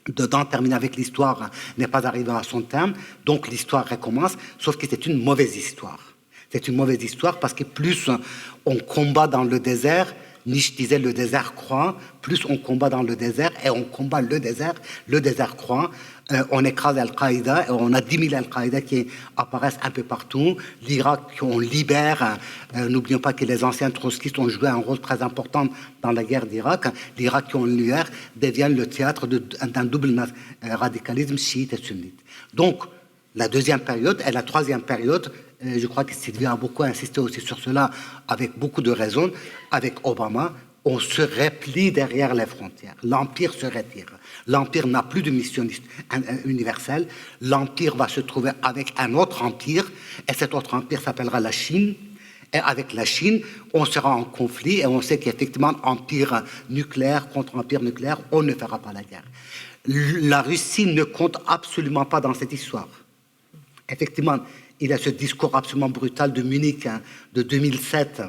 d'en terminer avec l'histoire n'est pas arrivé à son terme, donc l'histoire recommence, sauf que c'est une mauvaise histoire. C'est une mauvaise histoire parce que plus on combat dans le désert, Nietzsche disait le désert croît, plus on combat dans le désert et on combat le désert croît. On écrase Al-Qaïda et on a 10 000 Al-Qaïda qui apparaissent un peu partout. L'Irak qu'on libère, n'oublions pas que les anciens trotskistes ont joué un rôle très important dans la guerre d'Irak. L'Irak qu'on libère devient le théâtre d'un double radicalisme chiite et sunnite. Donc, la deuxième période et la troisième période, je crois que Sylvia a beaucoup insisté aussi sur cela avec beaucoup de raisons, avec Obama, on se replie derrière les frontières. L'Empire se retire. L'Empire n'a plus de mission universelle. L'Empire va se trouver avec un autre empire, et cet autre empire s'appellera la Chine. Et avec la Chine, on sera en conflit, et on sait qu'effectivement, empire nucléaire contre empire nucléaire, on ne fera pas la guerre. La Russie ne compte absolument pas dans cette histoire. Effectivement, il y a ce discours absolument brutal de Munich de 2007.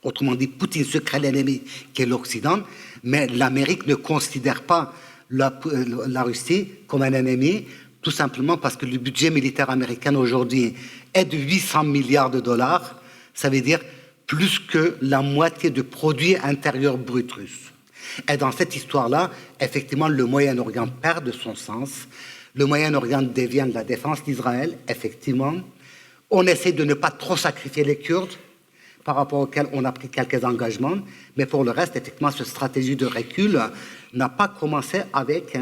Autrement dit, Poutine se crée l'ennemi qui est l'Occident, mais l'Amérique ne considère pas la Russie comme un ennemi, tout simplement parce que le budget militaire américain aujourd'hui est de 800 milliards de dollars, ça veut dire plus que la moitié du produit intérieur brut russe. Et dans cette histoire-là, effectivement, le Moyen-Orient perd de son sens. Le Moyen-Orient devient la défense d'Israël, effectivement. On essaie de ne pas trop sacrifier les Kurdes, par rapport auquel on a pris quelques engagements, mais pour le reste, effectivement, cette stratégie de recul n'a pas commencé avec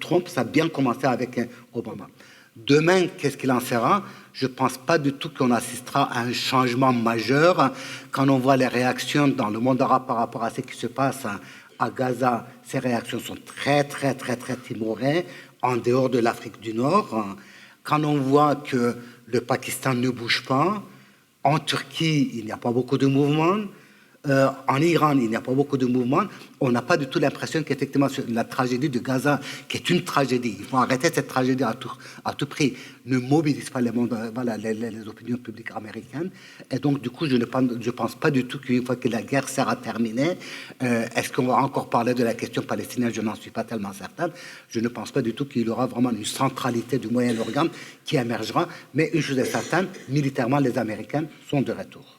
Trump, ça a bien commencé avec Obama. Demain, qu'est-ce qu'il en sera? Je ne pense pas du tout qu'on assistera à un changement majeur quand on voit les réactions dans le monde arabe par rapport à ce qui se passe à Gaza, ces réactions sont très timorées, en dehors de l'Afrique du Nord. Quand on voit que le Pakistan ne bouge pas, en Turquie, il n'y a pas beaucoup de mouvements, en Iran, il n'y a pas beaucoup de mouvements. On n'a pas du tout l'impression qu'effectivement la tragédie de Gaza, qui est une tragédie, il faut arrêter cette tragédie à tout prix, ne mobilise pas les opinions publiques américaines. Et donc, du coup, je pense pas du tout qu'une fois que la guerre sera terminée, est-ce qu'on va encore parler de la question palestinienne? Je n'en suis pas tellement certain. Je ne pense pas du tout qu'il y aura vraiment une centralité du Moyen-Orient qui émergera. Mais une chose est certaine, militairement, les Américains sont de retour.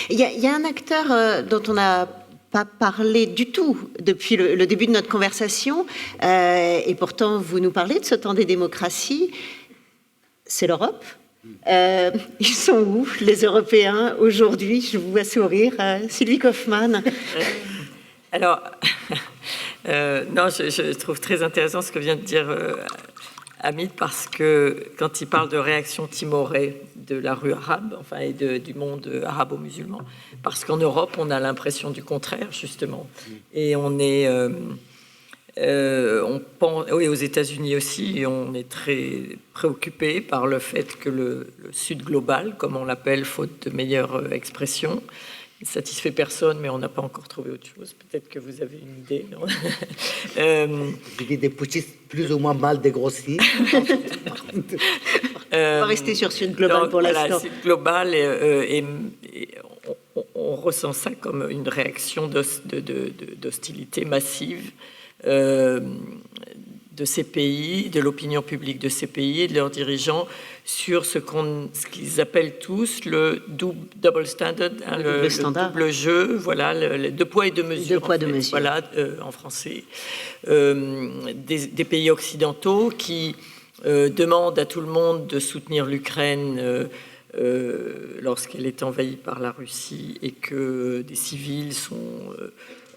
Il y a un acteur dont on n'a pas parlé du tout depuis le début de notre conversation, et pourtant vous nous parlez de ce temps des démocraties, c'est l'Europe. Ils sont où, les Européens, aujourd'hui? Je vous vois sourire. Sylvie Kaufmann. Alors, non, je trouve très intéressant ce que vient de dire Hamid, parce que quand il parle de réaction timorée de la rue arabe, enfin, et du monde arabo-musulman, parce qu'en Europe, on a l'impression du contraire, justement. Et on est... on pense, oui, aux États-Unis aussi, on est très préoccupé par le fait que le Sud global, comme on l'appelle, faute de meilleure expression, ne satisfait personne, mais on n'a pas encore trouvé autre chose. Peut-être que vous avez une idée. Des putschistes plus ou moins mal dégrossis. On va rester sur Sud global pour l'instant. Voilà, Sud global, et on ressent ça comme une réaction d'hostilité massive de ces pays, de l'opinion publique de ces pays et de leurs dirigeants sur ce qu'ils appellent tous le double standard, hein, le double jeu, voilà, les deux poids et deux mesures. Voilà, en français. Des pays occidentaux qui demandent à tout le monde de soutenir l'Ukraine lorsqu'elle est envahie par la Russie et que des civils sont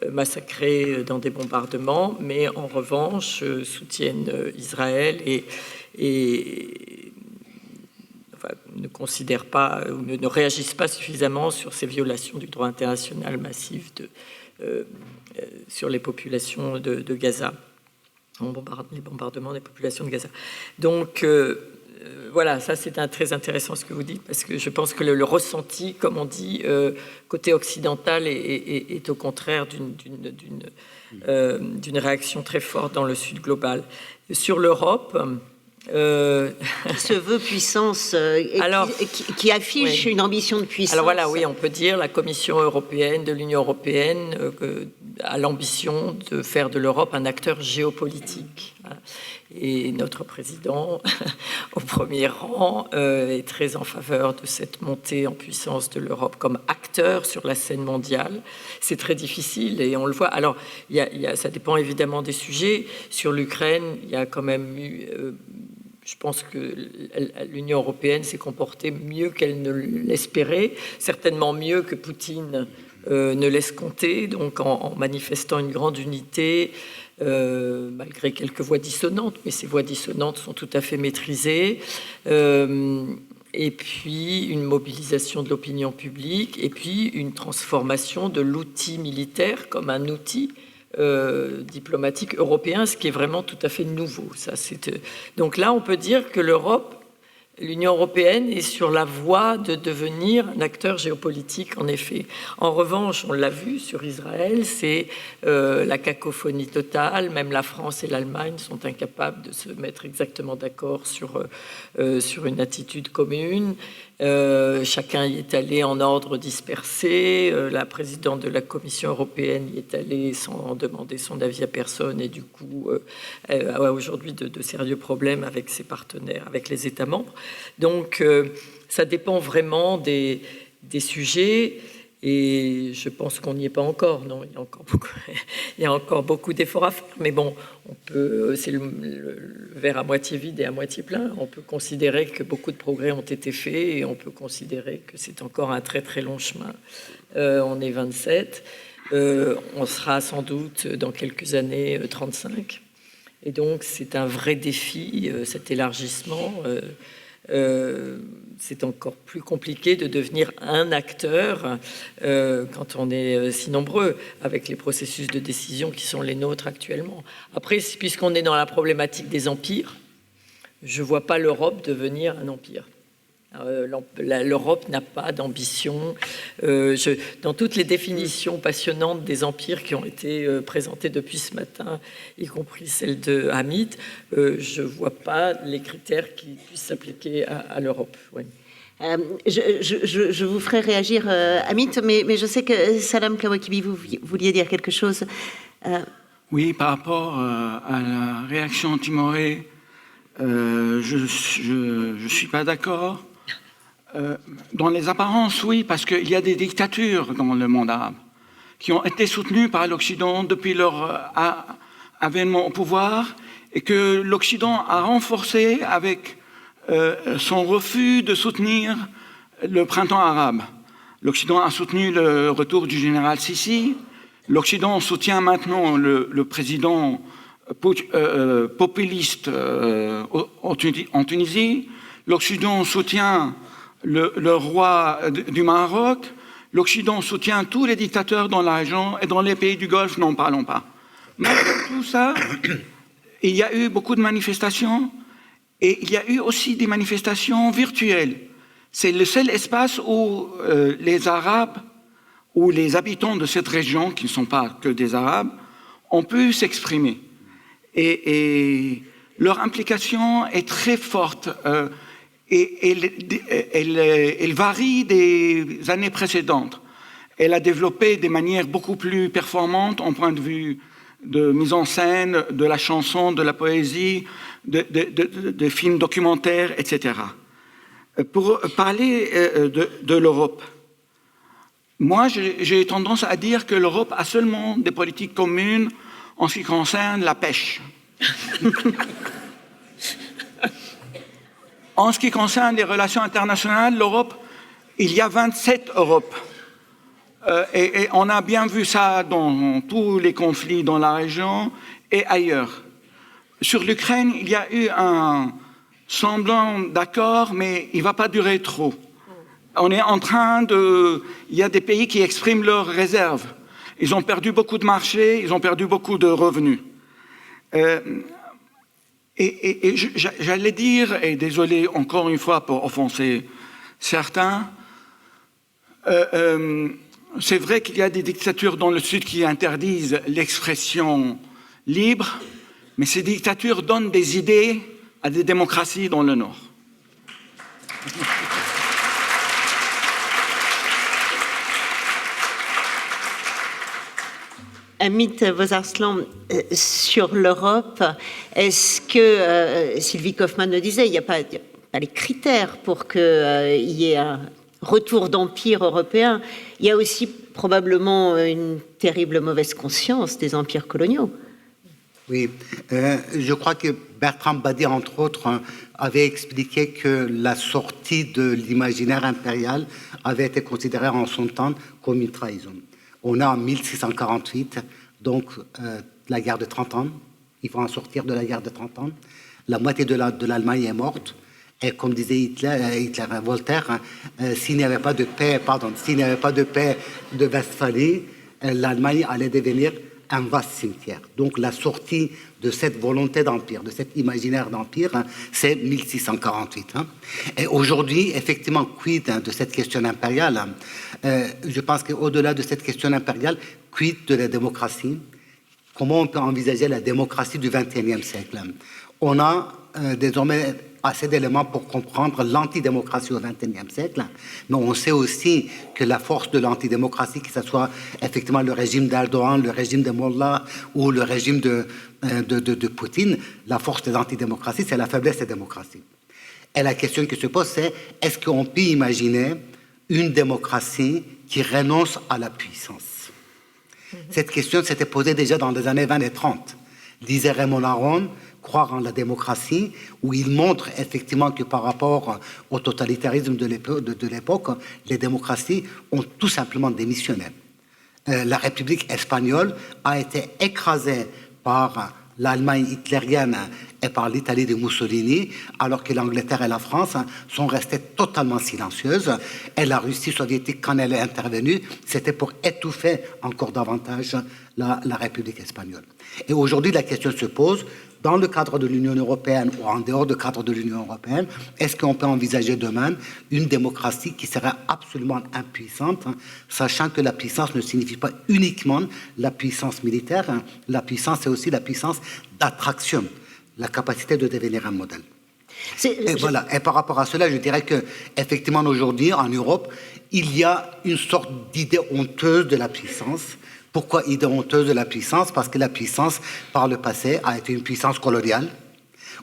massacrés dans des bombardements, mais en revanche soutiennent Israël et enfin, ne considèrent pas ou ne réagissent pas suffisamment sur ces violations du droit international massif sur les populations de Gaza, les bombardements des populations de Gaza. Donc voilà, ça c'est très intéressant ce que vous dites, parce que je pense que le ressenti, comme on dit, côté occidental est au contraire d'une réaction très forte dans le Sud global. Sur l'Europe... qui se veut puissance, qui affiche une ambition de puissance. Alors voilà, oui, on peut dire la Commission européenne, de l'Union européenne, a l'ambition de faire de l'Europe un acteur géopolitique. Et notre président, au premier rang, est très en faveur de cette montée en puissance de l'Europe comme acteur sur la scène mondiale. C'est très difficile et on le voit. Alors, ça dépend évidemment des sujets. Sur l'Ukraine, il y a quand même eu... je pense que l'Union européenne s'est comportée mieux qu'elle ne l'espérait, certainement mieux que Poutine ne laisse compter, donc en manifestant une grande unité, malgré quelques voix dissonantes, mais ces voix dissonantes sont tout à fait maîtrisées, et puis une mobilisation de l'opinion publique, et puis une transformation de l'outil militaire comme un outil diplomatique européen, ce qui est vraiment tout à fait nouveau. Donc là, on peut dire que l'Union européenne est sur la voie de devenir un acteur géopolitique, en effet. En revanche, on l'a vu sur Israël, c'est la cacophonie totale. Même la France et l'Allemagne sont incapables de se mettre exactement d'accord sur une attitude commune. Chacun y est allé en ordre dispersé. La présidente de la Commission européenne y est allée sans demander son avis à personne et du coup a aujourd'hui de sérieux problèmes avec ses partenaires, avec les États membres. Donc ça dépend vraiment des sujets et je pense qu'on n'y est pas encore. Non, il y a encore beaucoup d'efforts à faire. Mais bon, c'est le verre à moitié vide et à moitié plein. On peut considérer que beaucoup de progrès ont été faits et on peut considérer que c'est encore un très très long chemin. On est 27. On sera sans doute dans quelques années 35. Et donc c'est un vrai défi, cet élargissement. c'est encore plus compliqué de devenir un acteur quand on est si nombreux avec les processus de décision qui sont les nôtres actuellement. Après, puisqu'on est dans la problématique des empires, je ne vois pas l'Europe devenir un empire. L'Europe n'a pas d'ambition. Dans toutes les définitions passionnantes des empires qui ont été présentées depuis ce matin, y compris celle de Hamid, je ne vois pas les critères qui puissent s'appliquer à l'Europe. Oui. Je vous ferai réagir, Hamid, mais je sais que Salam Kawakibi, vous vouliez dire quelque chose. Oui, par rapport à la réaction timorée, je ne suis pas d'accord. Dans les apparences, oui, parce qu'il y a des dictatures dans le monde arabe qui ont été soutenues par l'Occident depuis leur avènement au pouvoir et que l'Occident a renforcé avec son refus de soutenir le printemps arabe. L'Occident a soutenu le retour du général Sissi. L'Occident soutient maintenant le président populiste en Tunisie. L'Occident soutient le roi du Maroc. L'Occident soutient tous les dictateurs dans la région et dans les pays du Golfe, n'en parlons pas. Malgré tout ça, il y a eu beaucoup de manifestations et il y a eu aussi des manifestations virtuelles. C'est le seul espace où les Arabes ou les habitants de cette région, qui ne sont pas que des Arabes, ont pu s'exprimer. Et leur implication est très forte. Et elle varie des années précédentes. Elle a développé des manières beaucoup plus performantes en point de vue de mise en scène, de la chanson, de la poésie, de films documentaires, etc. Pour parler de l'Europe, moi j'ai tendance à dire que l'Europe a seulement des politiques communes en ce qui concerne la pêche. En ce qui concerne les relations internationales, l'Europe, il y a 27 Europes. Et on a bien vu ça dans tous les conflits dans la région et ailleurs. Sur l'Ukraine, il y a eu un semblant d'accord, mais il ne va pas durer trop. On est en train de... Il y a des pays qui expriment leurs réserves. Ils ont perdu beaucoup de marchés, ils ont perdu beaucoup de revenus. Et j'allais dire, et désolé encore une fois pour offenser certains, c'est vrai qu'il y a des dictatures dans le Sud qui interdisent l'expression libre, mais ces dictatures donnent des idées à des démocraties dans le Nord. Hamid Bouzarslan, sur l'Europe, est-ce que, Sylvie Kaufmann le disait, il n'y a pas les critères pour qu'il y ait un retour d'empire européen, il y a aussi probablement une terrible mauvaise conscience des empires coloniaux. Oui, je crois que Bertrand Badi, entre autres, avait expliqué que la sortie de l'imaginaire impérial avait été considérée en son temps comme une trahison. On est en 1648, donc la guerre de 30 ans. Il faut en sortir de la guerre de 30 ans. La moitié de l'Allemagne est morte. Et comme disait Voltaire, s'il n'y avait pas de paix, de Westphalie, l'Allemagne allait devenir un vaste cimetière. Donc la sortie de cette volonté d'empire, de cet imaginaire d'empire, c'est 1648. Et aujourd'hui, effectivement, quid de cette question impériale? Je pense qu'au-delà de cette question impériale, quid de la démocratie? Comment on peut envisager la démocratie du XXIe siècle? On a désormais assez d'éléments pour comprendre l'antidémocratie au XXIe siècle, mais on sait aussi que la force de l'antidémocratie, que ce soit effectivement le régime d'Erdogan, le régime de Mollah ou le régime de Poutine, la force de l'antidémocratie, c'est la faiblesse des démocraties. Et la question qui se pose, c'est est-ce qu'on peut imaginer une démocratie qui renonce à la puissance? Cette question s'était posée déjà dans les années 20 et 30. Disait Raymond Aron, croire en la démocratie, où il montre effectivement que par rapport au totalitarisme de l'époque, les démocraties ont tout simplement démissionné. La République espagnole a été écrasée par l'Allemagne hitlérienne et par l'Italie de Mussolini, alors que l'Angleterre et la France sont restées totalement silencieuses. Et la Russie soviétique, quand elle est intervenue, c'était pour étouffer encore davantage la République espagnole. Et aujourd'hui, la question se pose, dans le cadre de l'Union européenne ou en dehors du cadre de l'Union européenne, est-ce qu'on peut envisager demain une démocratie qui serait absolument impuissante, sachant que la puissance ne signifie pas uniquement la puissance militaire, la puissance, c'est aussi la puissance d'attraction, la capacité de devenir un modèle. Et voilà. Et par rapport à cela, je dirais que effectivement aujourd'hui en Europe, il y a une sorte d'idée honteuse de la puissance. Pourquoi idée honteuse de la puissance? Parce que la puissance, par le passé, a été une puissance coloniale.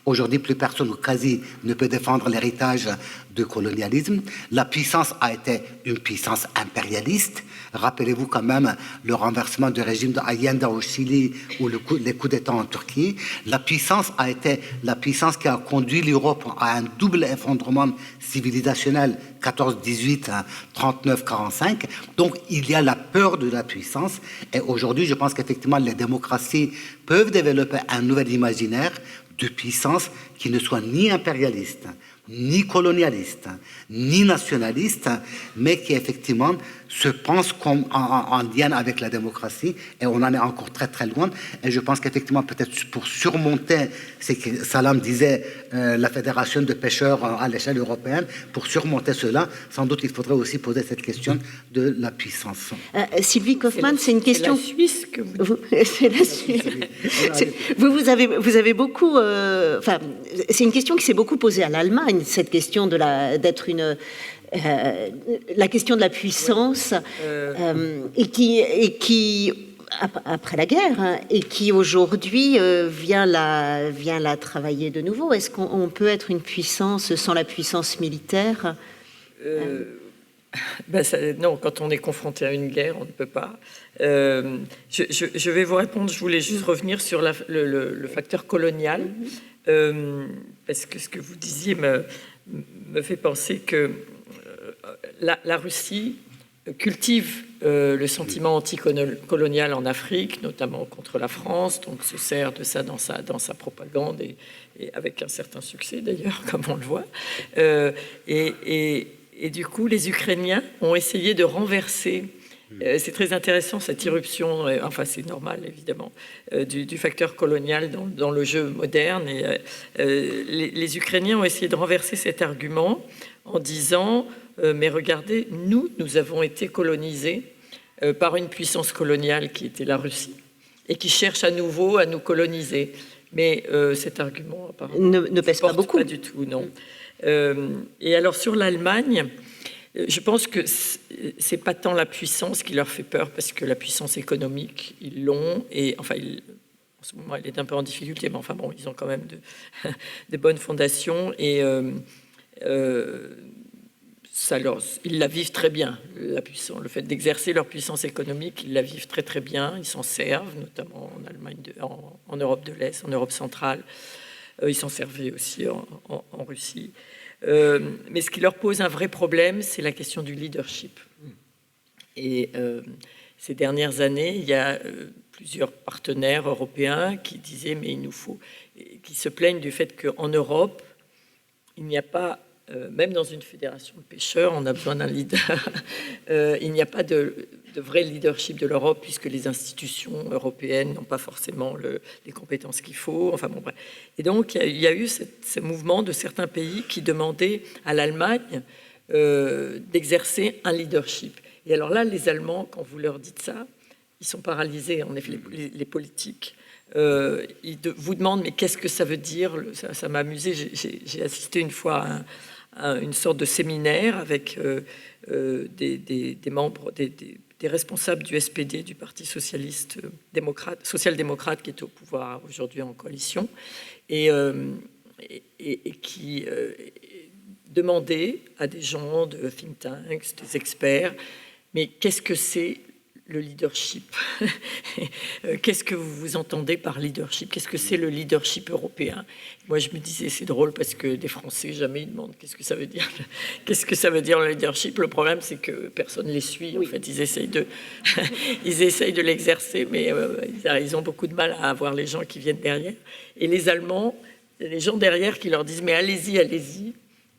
Aujourd'hui, plus personne ou quasi ne peut défendre l'héritage du colonialisme. La puissance a été une puissance impérialiste. Rappelez-vous quand même le renversement du régime de Allende au Chili ou les coups d'État en Turquie. La puissance a été la puissance qui a conduit l'Europe à un double effondrement civilisationnel 14-18, 39-45. Donc il y a la peur de la puissance. Et aujourd'hui, je pense qu'effectivement, les démocraties peuvent développer un nouvel imaginaire de puissance qui ne soit ni impérialiste, ni colonialiste, ni nationaliste, mais qui effectivement se pense comme en lien avec la démocratie, et on en est encore très très loin. Et je pense qu'effectivement, peut-être pour surmonter, c'est que Salam disait, la fédération de pêcheurs à l'échelle européenne, pour surmonter cela, sans doute il faudrait aussi poser cette question de la puissance. Sylvie Kaufmann, c'est une question... C'est la Suisse que vous... C'est la Suisse. Vous avez beaucoup... Enfin, c'est une question qui s'est beaucoup posée à l'Allemagne, cette question d'être une... la question de la puissance, et qui après la guerre, hein, et qui aujourd'hui vient la travailler de nouveau. Est-ce qu'on peut être une puissance sans la puissance militaire? Non, quand on est confronté à une guerre, on ne peut pas. Je vais vous répondre, je voulais juste revenir sur le facteur colonial, parce que ce que vous disiez me fait penser que la Russie cultive le sentiment anticolonial en Afrique, notamment contre la France, donc se sert de ça dans sa propagande, et avec un certain succès d'ailleurs, comme on le voit. Et du coup, les Ukrainiens ont essayé de renverser, c'est très intéressant cette irruption, enfin c'est normal évidemment, du facteur colonial dans le jeu moderne. Et les Ukrainiens ont essayé de renverser cet argument en disant mais regardez, nous avons été colonisés par une puissance coloniale qui était la Russie et qui cherche à nouveau à nous coloniser. Mais cet argument apparemment ne pèse pas beaucoup. Pas du tout, non. Et alors sur l'Allemagne, je pense que c'est pas tant la puissance qui leur fait peur, parce que la puissance économique, ils l'ont, et enfin, en ce moment, elle est un peu en difficulté, mais enfin bon, ils ont quand même de bonnes fondations, et ils la vivent très bien, la puissance. Le fait d'exercer leur puissance économique, ils la vivent très très bien, ils s'en servent, notamment en Allemagne, en Europe de l'Est, en Europe centrale. Ils s'en servaient aussi en Russie. Mais ce qui leur pose un vrai problème, c'est la question du leadership. Et ces dernières années, il y a plusieurs partenaires européens qui disaient, mais il nous faut, qui se plaignent du fait qu'en Europe, il n'y a pas, même dans une fédération de pêcheurs, on a besoin d'un leader. Il n'y a pas de vrai leadership de l'Europe, puisque les institutions européennes n'ont pas forcément les compétences qu'il faut. Enfin bon, bref. Et donc, il y a eu ce mouvement de certains pays qui demandaient à l'Allemagne d'exercer un leadership. Et alors là, les Allemands, quand vous leur dites ça, ils sont paralysés, en effet, les politiques. Ils vous demandent, mais qu'est-ce que ça veut dire? Ça m'a amusé. J'ai assisté une fois à une sorte de séminaire avec des membres, des responsables du SPD, du Parti social-démocrate, qui est au pouvoir aujourd'hui en coalition, et qui demandaient à des gens de think tanks, des experts, mais qu'est-ce que c'est le leadership? Qu'est-ce que vous entendez par leadership? Qu'est-ce que c'est le leadership européen? Moi, je me disais, c'est drôle parce que des Français, jamais ils demandent qu'est-ce que ça veut dire. Qu'est-ce que ça veut dire le leadership? Le problème, c'est que personne ne les suit. En fait, ils essayent de l'exercer, mais ils ont beaucoup de mal à avoir les gens qui viennent derrière. Et les Allemands Il y a des gens derrière qui leur disent « mais allez-y, allez-y ».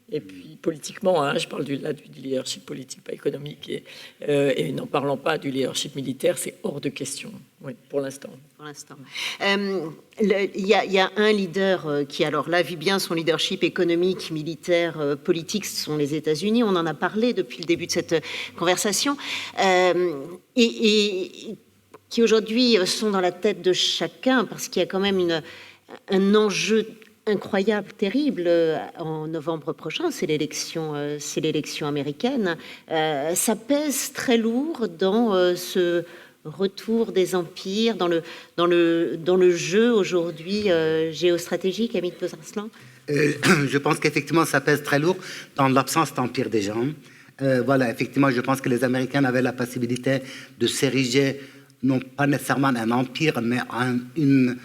Et puis politiquement, hein, je parle du leadership politique, pas économique, et n'en parlant pas du leadership militaire, c'est hors de question, oui, pour l'instant. Pour l'instant. Il y a un leader qui, alors là, vit bien son leadership économique, militaire, politique, ce sont les États-Unis. On en a parlé depuis le début de cette conversation. Et qui aujourd'hui sont dans la tête de chacun, parce qu'il y a quand même un enjeu incroyable, terrible, en novembre prochain, c'est l'élection américaine. Ça pèse très lourd dans ce retour des empires, dans le jeu aujourd'hui géostratégique, Amit Besarslan. Je pense qu'effectivement, ça pèse très lourd dans l'absence d'empire des gens. Voilà, effectivement, je pense que les Américains avaient la possibilité de s'ériger, non pas nécessairement un empire, mais une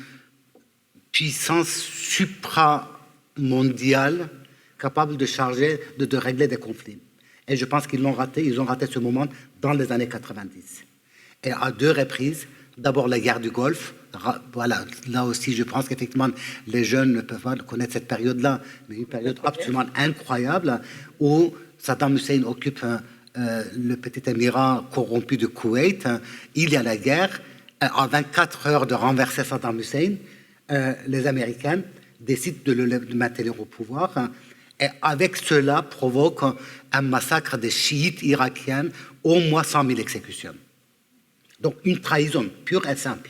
puissance supramondiale capable de régler des conflits. Et je pense qu'ils l'ont raté, ils ont raté ce moment dans les années 90. Et à deux reprises, d'abord la guerre du Golfe, voilà, là aussi je pense qu'effectivement les jeunes ne peuvent pas connaître cette période-là, mais une période absolument incroyable où Saddam Hussein occupe le petit émirat corrompu de Koweït, il y a la guerre, à 24 heures de renverser Saddam Hussein, les Américains décident de le maintenir au pouvoir et avec cela provoquent un massacre des chiites irakiens, au moins 100 000 exécutions. Donc une trahison pure et simple.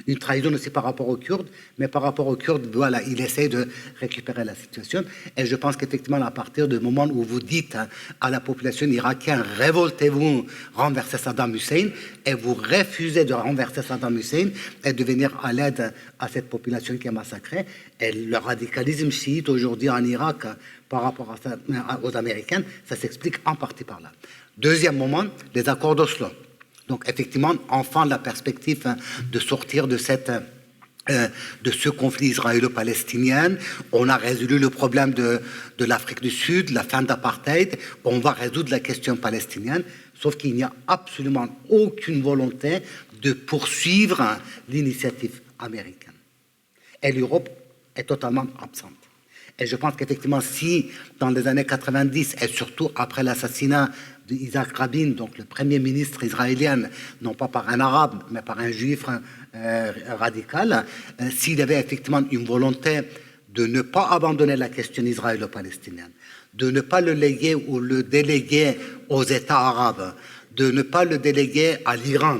Une trahison aussi par rapport aux Kurdes, mais par rapport aux Kurdes, voilà, il essaie de récupérer la situation. Et je pense qu'effectivement, à partir du moment où vous dites à la population irakienne, révoltez-vous, renversez Saddam Hussein, et vous refusez de renverser Saddam Hussein et de venir à l'aide à cette population qui est massacrée. Et le radicalisme chiite aujourd'hui en Irak par rapport aux Américains, ça s'explique en partie par là. Deuxième moment, les accords d'Oslo. Donc, effectivement, enfin, la perspective de sortir de ce conflit israélo-palestinien. On a résolu le problème de l'Afrique du Sud, la fin d'apartheid. On va résoudre la question palestinienne, sauf qu'il n'y a absolument aucune volonté de poursuivre l'initiative américaine. Et l'Europe est totalement absente. Et je pense qu'effectivement, si dans les années 90, et surtout après l'assassinat d'Isaac Rabin, donc le premier ministre israélien, non pas par un arabe, mais par un juif radical, s'il y avait effectivement une volonté de ne pas abandonner la question israélo-palestinienne, de ne pas le léguer ou le déléguer aux États arabes, de ne pas le déléguer à l'Iran,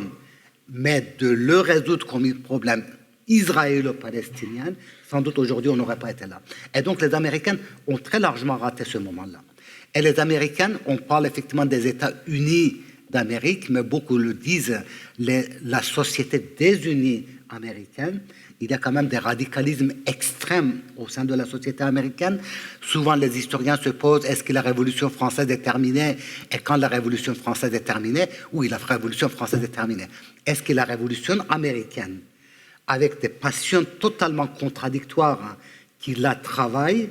mais de le résoudre comme un problème israélo-palestinien, sans doute aujourd'hui on n'aurait pas été là. Et donc les Américains ont très largement raté ce moment-là. Et les Américains, on parle effectivement des États-Unis d'Amérique, mais beaucoup le disent, la société des unis américaine. Il y a quand même des radicalismes extrêmes au sein de la société américaine. Souvent, les historiens se posent, est-ce que la Révolution française est terminée? Et quand la Révolution française est terminée, oui, la Révolution française est terminée. Est-ce que la Révolution américaine, avec des passions totalement contradictoires qui la travaillent,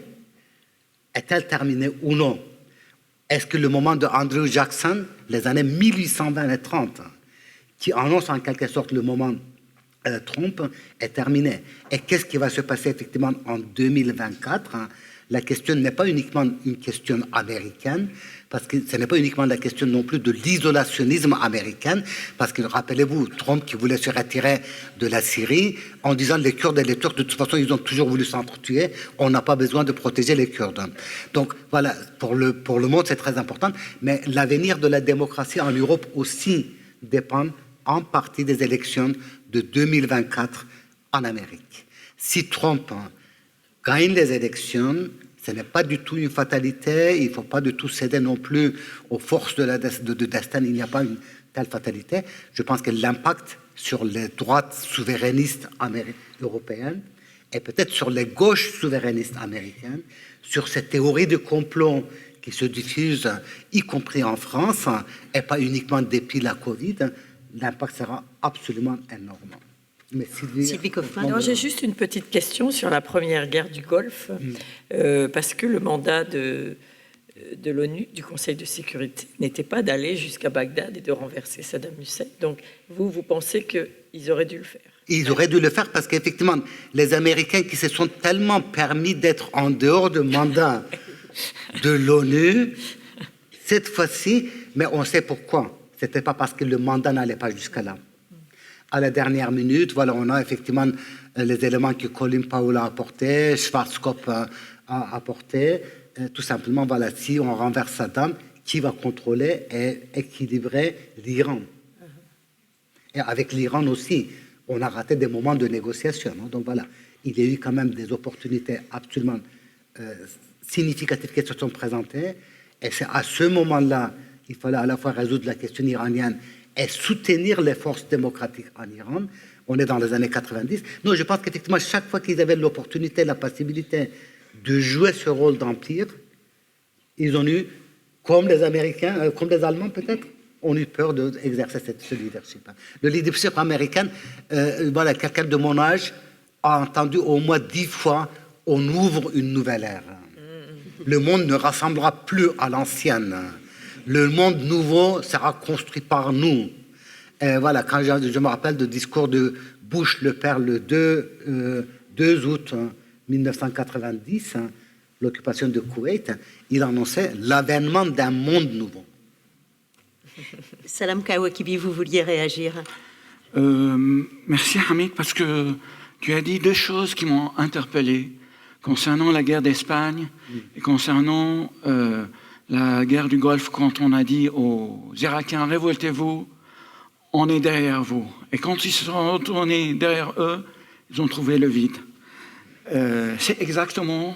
est-elle terminée ou non? Est-ce que le moment de Andrew Jackson, les années 1820 et 30, qui annonce en quelque sorte le moment Trump, est terminé? Et qu'est-ce qui va se passer effectivement en 2024? La question n'est pas uniquement une question américaine, parce que ce n'est pas uniquement la question non plus de l'isolationnisme américain, parce que rappelez-vous, Trump qui voulait se retirer de la Syrie en disant les Kurdes et les Turcs, de toute façon, ils ont toujours voulu s'entretuer, on n'a pas besoin de protéger les Kurdes. Donc voilà, pour le monde, c'est très important, mais l'avenir de la démocratie en Europe aussi dépend en partie des élections de 2024 en Amérique. Si Trump gagne les élections, ce n'est pas du tout une fatalité, il ne faut pas du tout céder non plus aux forces de destin, il n'y a pas une telle fatalité. Je pense que l'impact sur les droites souverainistes européennes et peut-être sur les gauches souverainistes américaines, sur ces théories de complot qui se diffusent, y compris en France, et pas uniquement depuis la Covid, l'impact sera absolument énorme. Mais Sylvie Kaufmann. Alors, j'ai juste une petite question sur la première guerre du Golfe, parce que le mandat de l'ONU, du Conseil de sécurité, n'était pas d'aller jusqu'à Bagdad et de renverser Saddam Hussein. Donc, vous pensez qu'ils auraient dû le faire? Ils auraient dû le faire parce qu'effectivement, les Américains qui se sont tellement permis d'être en dehors du mandat de l'ONU, cette fois-ci, mais on sait pourquoi. C'était pas parce que le mandat n'allait pas jusqu'à là. À la dernière minute, voilà, on a effectivement les éléments que Colin Powell a apportés, Schwarzkopf a apporté. Tout simplement, voilà, si on renverse Saddam, qui va contrôler et équilibrer l'Iran? Et avec l'Iran aussi, on a raté des moments de négociation. Hein. Donc voilà, il y a eu quand même des opportunités absolument significatives qui se sont présentées. Et c'est à ce moment-là qu'il fallait à la fois résoudre la question iranienne et soutenir les forces démocratiques en Iran. On est dans les années 90. Non, je pense qu'effectivement, chaque fois qu'ils avaient l'opportunité, la possibilité de jouer ce rôle d'empire, ils ont eu, comme les Américains, comme les Allemands peut-être, ont eu peur d'exercer ce leadership. Le leadership américain, voilà, quelqu'un de mon âge a entendu au moins 10 fois « on ouvre une nouvelle ère ». Le monde ne rassemblera plus à l'ancienne. Le monde nouveau sera construit par nous. Et voilà, quand je me rappelle du discours de Bush le père le 2 août 1990, l'occupation de Koweït, il annonçait l'avènement d'un monde nouveau. Salam Kawakibi, vous vouliez réagir? Merci Hamid, parce que tu as dit deux choses qui m'ont interpellé concernant la guerre d'Espagne et concernant la guerre du Golfe, quand on a dit aux Irakiens, révoltez-vous, on est derrière vous. Et quand ils se sont retournés derrière eux, ils ont trouvé le vide. C'est exactement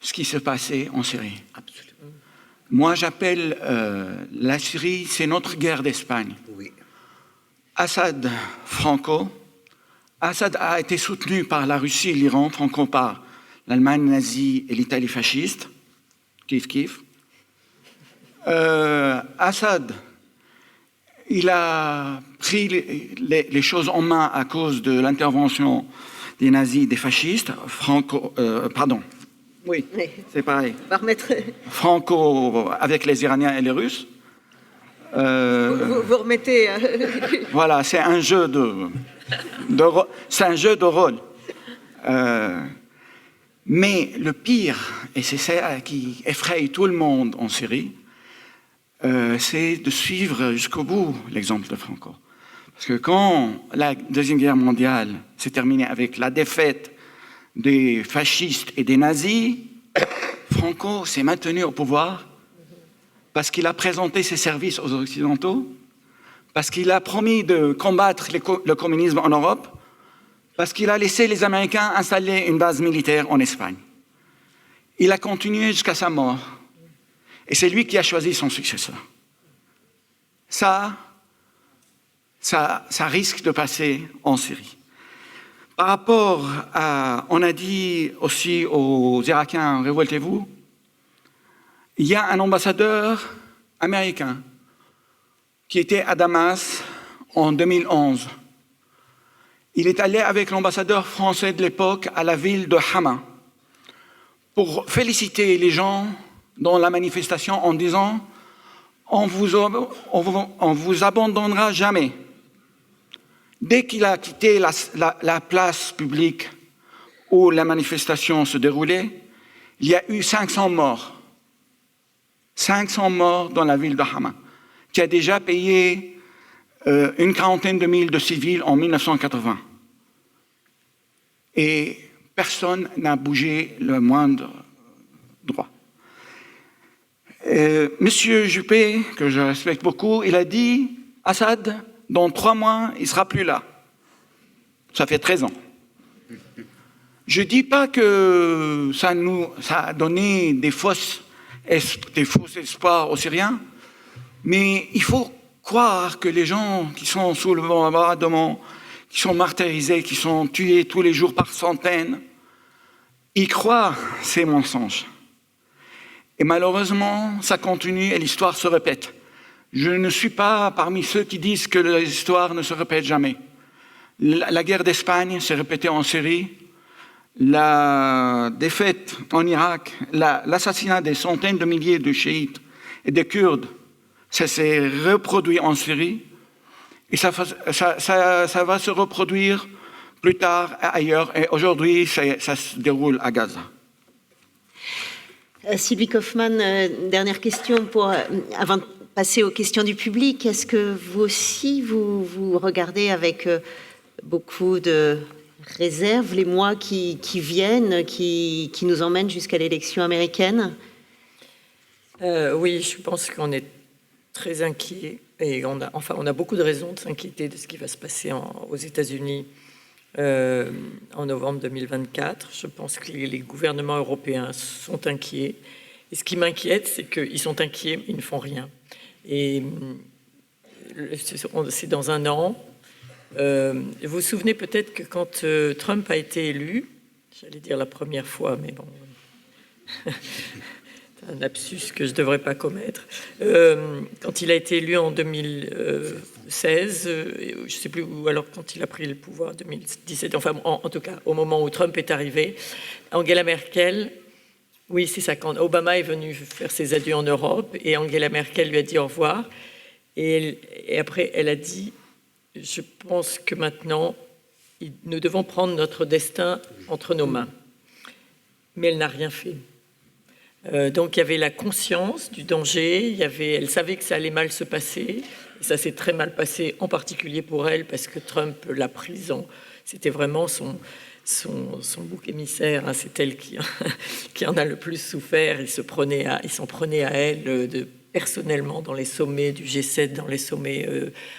ce qui s'est passé en Syrie. Absolument. Moi, j'appelle la Syrie, c'est notre guerre d'Espagne. Oui. Assad, Franco. Assad a été soutenu par la Russie et l'Iran, Franco par l'Allemagne nazie et l'Italie fasciste. Kiff, kiff. Assad, il a pris les choses en main à cause de l'intervention des nazis, des fascistes. Oui, c'est pareil. On va remettre... Franco avec les Iraniens et les Russes. Vous remettez... Voilà, c'est un jeu c'est un jeu de rôle. Mais le pire, et c'est ça qui effraie tout le monde en Syrie, c'est de suivre jusqu'au bout l'exemple de Franco. Parce que quand la Deuxième Guerre mondiale s'est terminée avec la défaite des fascistes et des nazis, Franco s'est maintenu au pouvoir parce qu'il a présenté ses services aux Occidentaux, parce qu'il a promis de combattre le communisme en Europe, parce qu'il a laissé les Américains installer une base militaire en Espagne. Il a continué jusqu'à sa mort. Et c'est lui qui a choisi son successeur. Ça risque de passer en Syrie. Par rapport à... On a dit aussi aux Irakiens, révoltez-vous. Il y a un ambassadeur américain qui était à Damas en 2011. Il est allé avec l'ambassadeur français de l'époque à la ville de Hama pour féliciter les gens dans la manifestation en disant « on vous abandonnera jamais ». Dès qu'il a quitté la place publique où la manifestation se déroulait, il y a eu 500 morts. 500 morts dans la ville de Hama, qui a déjà payé une quarantaine de mille de civils en 1980. Et personne n'a bougé le moindre droit. Monsieur Juppé, que je respecte beaucoup, il a dit « Assad, dans 3 mois, il ne sera plus là. » Ça fait 13 ans. Je ne dis pas que ça a donné des faux espoirs aux Syriens, mais il faut croire que les gens qui sont sous le bombardement, qui sont martyrisés, qui sont tués tous les jours par centaines, ils croient ces mensonges. Et malheureusement, ça continue et l'histoire se répète. Je ne suis pas parmi ceux qui disent que l'histoire ne se répète jamais. La guerre d'Espagne s'est répétée en Syrie, la défaite en Irak, l'assassinat des centaines de milliers de chiites et de Kurdes, ça s'est reproduit en Syrie. Et ça va se reproduire plus tard ailleurs. Et aujourd'hui, ça se déroule à Gaza. Sylvie Kaufmann, dernière question avant de passer aux questions du public. Est-ce que vous aussi, vous regardez avec beaucoup de réserve les mois qui viennent, qui nous emmènent jusqu'à l'élection américaine? Oui, je pense qu'on est très inquiet et on a beaucoup de raisons de s'inquiéter de ce qui va se passer aux États-Unis en novembre 2024. Je pense que les gouvernements européens sont inquiets. Et ce qui m'inquiète, c'est qu'ils sont inquiets, ils ne font rien. Et c'est dans un an. Vous vous souvenez peut-être que quand Trump a été élu, j'allais dire la première fois, mais bon, c'est un lapsus que je ne devrais pas commettre. Quand il a été élu en 2016, je ne sais plus, ou alors quand il a pris le pouvoir en 2017, enfin en tout cas au moment où Trump est arrivé, Angela Merkel, oui c'est ça, quand Obama est venu faire ses adieux en Europe et Angela Merkel lui a dit au revoir, et après elle a dit: je pense que maintenant, nous devons prendre notre destin entre nos mains. Mais elle n'a rien fait. Donc il y avait la conscience du danger, elle savait que ça allait mal se passer. Et ça s'est très mal passé, en particulier pour elle, parce que Trump l'a prise c'était vraiment son bouc émissaire. Hein, c'est elle qui en a le plus souffert. Il s'en prenait à elle personnellement dans les sommets du G7, dans les sommets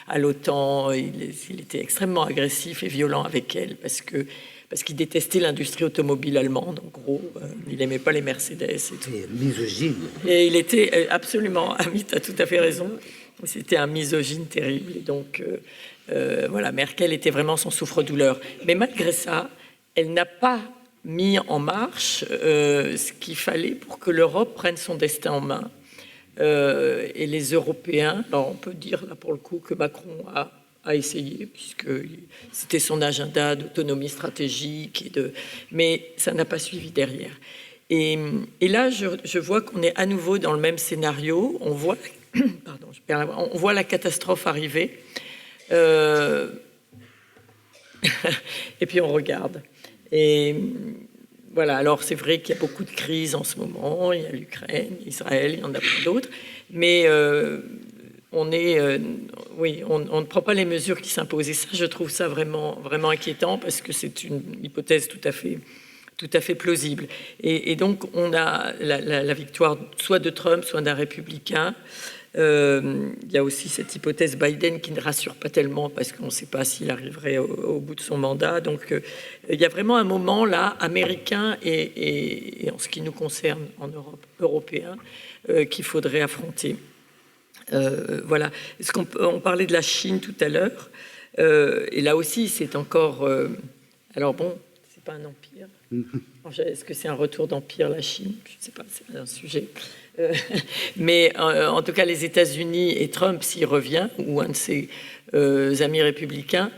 à l'OTAN. Il était extrêmement agressif et violent avec elle parce qu'il détestait l'industrie automobile allemande, en gros. Il n'aimait pas les Mercedes et tout. Et misogyne. Et il était absolument, Amit a tout à fait raison, c'était un misogyne terrible. Et donc, voilà, Merkel était vraiment son souffre-douleur. Mais malgré ça, elle n'a pas mis en marche ce qu'il fallait pour que l'Europe prenne son destin en main. Et les Européens, alors on peut dire là pour le coup que Macron a essayé, puisque c'était son agenda d'autonomie stratégique, mais ça n'a pas suivi derrière. Et là, je vois qu'on est à nouveau dans le même scénario. On voit, on voit la catastrophe arriver, et puis on regarde. Et voilà, alors c'est vrai qu'il y a beaucoup de crises en ce moment, il y a l'Ukraine, Israël, il y en a plein d'autres, mais on ne prend pas les mesures qui s'imposent. Et ça, je trouve ça vraiment, vraiment inquiétant, parce que c'est une hypothèse tout à fait plausible. Et donc, on a la victoire soit de Trump, soit d'un républicain. Il y a aussi cette hypothèse Biden qui ne rassure pas tellement, parce qu'on ne sait pas s'il arriverait au bout de son mandat. Donc il y a vraiment un moment là, américain et en ce qui nous concerne en Europe, européen, qu'il faudrait affronter. Voilà. On parlait de la Chine tout à l'heure, et là aussi c'est encore... alors bon, c'est pas un empire. Est-ce que c'est un retour d'empire, la Chine? Je ne sais pas, c'est un sujet. Mais en tout cas, les États-Unis et Trump, s'il revient, ou un de ses amis républicains,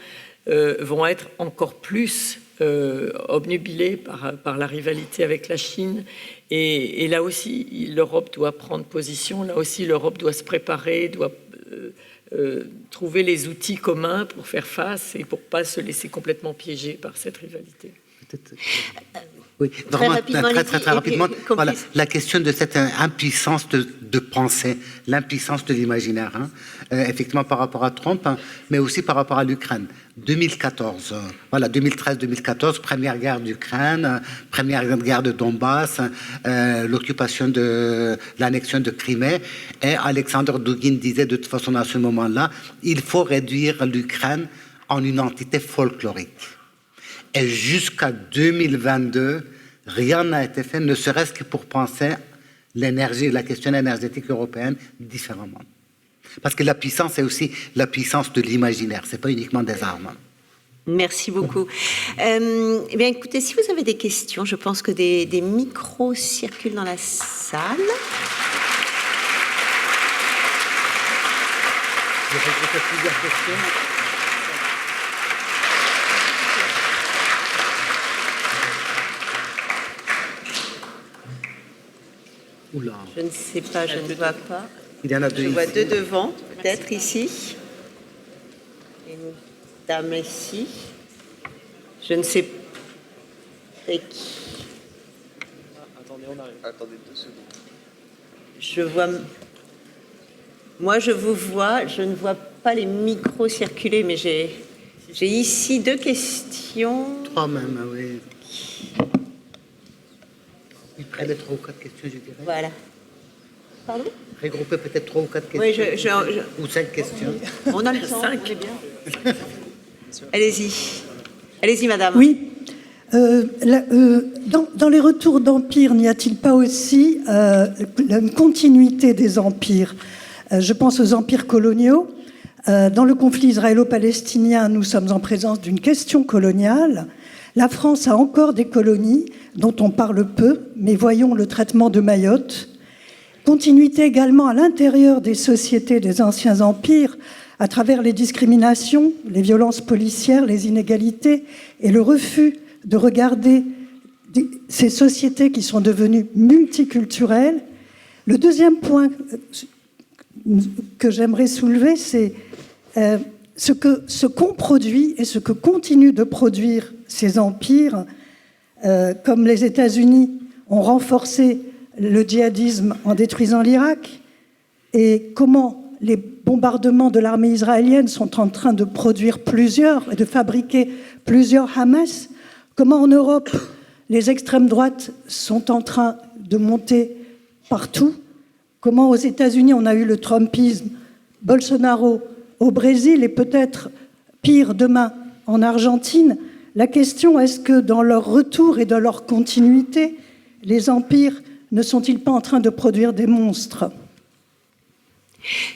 vont être encore plus obnubilés par la rivalité avec la Chine. Et là aussi, l'Europe doit prendre position. Là aussi, l'Europe doit se préparer, doit trouver les outils communs pour faire face et pour ne pas se laisser complètement piéger par cette rivalité. Oui, vraiment, très rapidement. Voilà, la question de cette impuissance de pensée, l'impuissance de l'imaginaire, hein, effectivement par rapport à Trump, hein, mais aussi par rapport à l'Ukraine. 2014, voilà, 2013-2014, première guerre d'Ukraine, première guerre de Donbass, l'occupation de l'annexion de Crimée, et Alexandre Dugin disait de toute façon à ce moment-là, il faut réduire l'Ukraine en une entité folklorique. Et jusqu'à 2022, rien n'a été fait, ne serait-ce que pour penser l'énergie, la question énergétique européenne différemment. Parce que la puissance, c'est aussi la puissance de l'imaginaire, c'est pas uniquement des armes. Merci beaucoup. Eh bien, écoutez, si vous avez des questions, je pense que des micros circulent dans la salle. Je vais plusieurs questions. Oula. Je ne sais pas, je ne vois pas. Il y en a deux. Je vois deux devant, peut-être ici. Une dame ici. Je ne sais pas qui. Attendez, on arrive. Attendez 2 secondes. Je vois. Moi, je vous vois. Je ne vois pas les micros circuler, mais j'ai ici 2 questions. 3 même, oui. Près de 3 ou 4 questions, je dirais. Voilà. Pardon? Regrouper peut-être 3 ou 4 questions. Oui, ou 5 questions. On a le temps. 5. On est bien. Allez-y. Allez-y, madame. Oui. Dans les retours d'empire, n'y a-t-il pas aussi une continuité des empires? Je pense aux empires coloniaux. Dans le conflit israélo-palestinien, nous sommes en présence d'une question coloniale. La France a encore des colonies dont on parle peu, mais voyons le traitement de Mayotte. Continuité également à l'intérieur des sociétés des anciens empires, à travers les discriminations, les violences policières, les inégalités et le refus de regarder ces sociétés qui sont devenues multiculturelles. Le deuxième point que j'aimerais soulever, c'est ce qu'ont produit et ce que continuent de produire ces empires, comme les États-Unis ont renforcé le djihadisme en détruisant l'Irak, et comment les bombardements de l'armée israélienne sont en train de produire plusieurs et de fabriquer plusieurs Hamas, comment en Europe les extrêmes droites sont en train de monter partout, comment aux États-Unis on a eu le Trumpisme, Bolsonaro au Brésil et peut-être pire demain en Argentine. La question, est-ce que dans leur retour et dans leur continuité, les empires ne sont-ils pas en train de produire des monstres?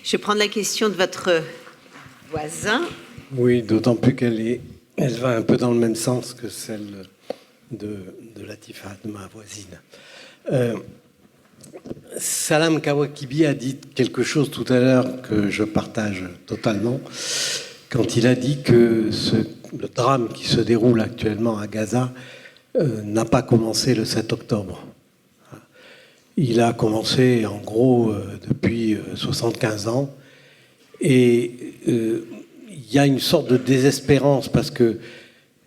Je vais prendre la question de votre voisin. Oui, d'autant plus elle va un peu dans le même sens que celle de Latifa, de ma voisine. Salam Kawakibi a dit quelque chose tout à l'heure que je partage totalement, quand il a dit que le drame qui se déroule actuellement à Gaza n'a pas commencé le 7 octobre. Il a commencé en gros depuis 75 ans et il y a une sorte de désespérance parce que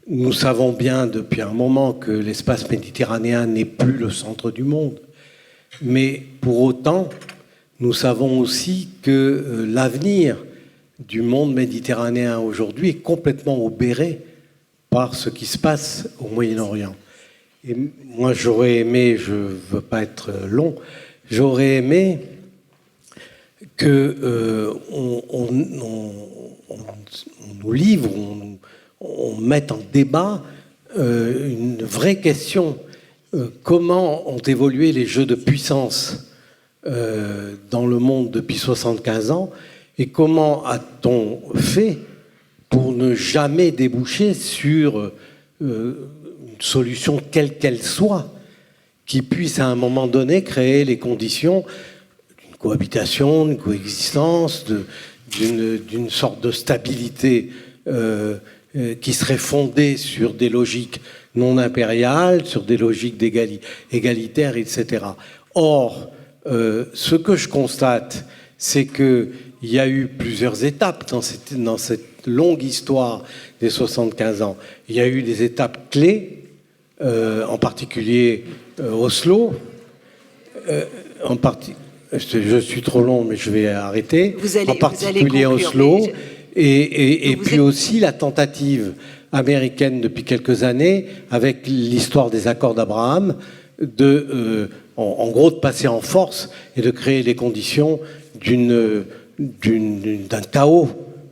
nous savons bien depuis un moment que l'espace méditerranéen n'est plus le centre du monde. Mais pour autant, nous savons aussi que l'avenir du monde méditerranéen aujourd'hui est complètement obéré par ce qui se passe au Moyen-Orient. Et moi, j'aurais aimé, je ne veux pas être long, j'aurais aimé que on nous livre, on mette en débat une vraie question. Comment ont évolué les jeux de puissance dans le monde depuis 75 ans et comment a-t-on fait pour ne jamais déboucher sur une solution quelle qu'elle soit qui puisse à un moment donné créer les conditions d'une cohabitation, d'une coexistence, d'une sorte de stabilité qui serait fondée sur des logiques non impériales, sur des logiques égalitaires, etc. Or, ce que je constate, c'est qu'il y a eu plusieurs étapes dans cette longue histoire des 75 ans. Il y a eu des étapes clés, en particulier Oslo. Je suis trop long, mais je vais arrêter. En particulier Oslo. Et puis aussi la tentative américaine depuis quelques années, avec l'histoire des accords d'Abraham, en gros de passer en force et de créer les conditions d'un chaos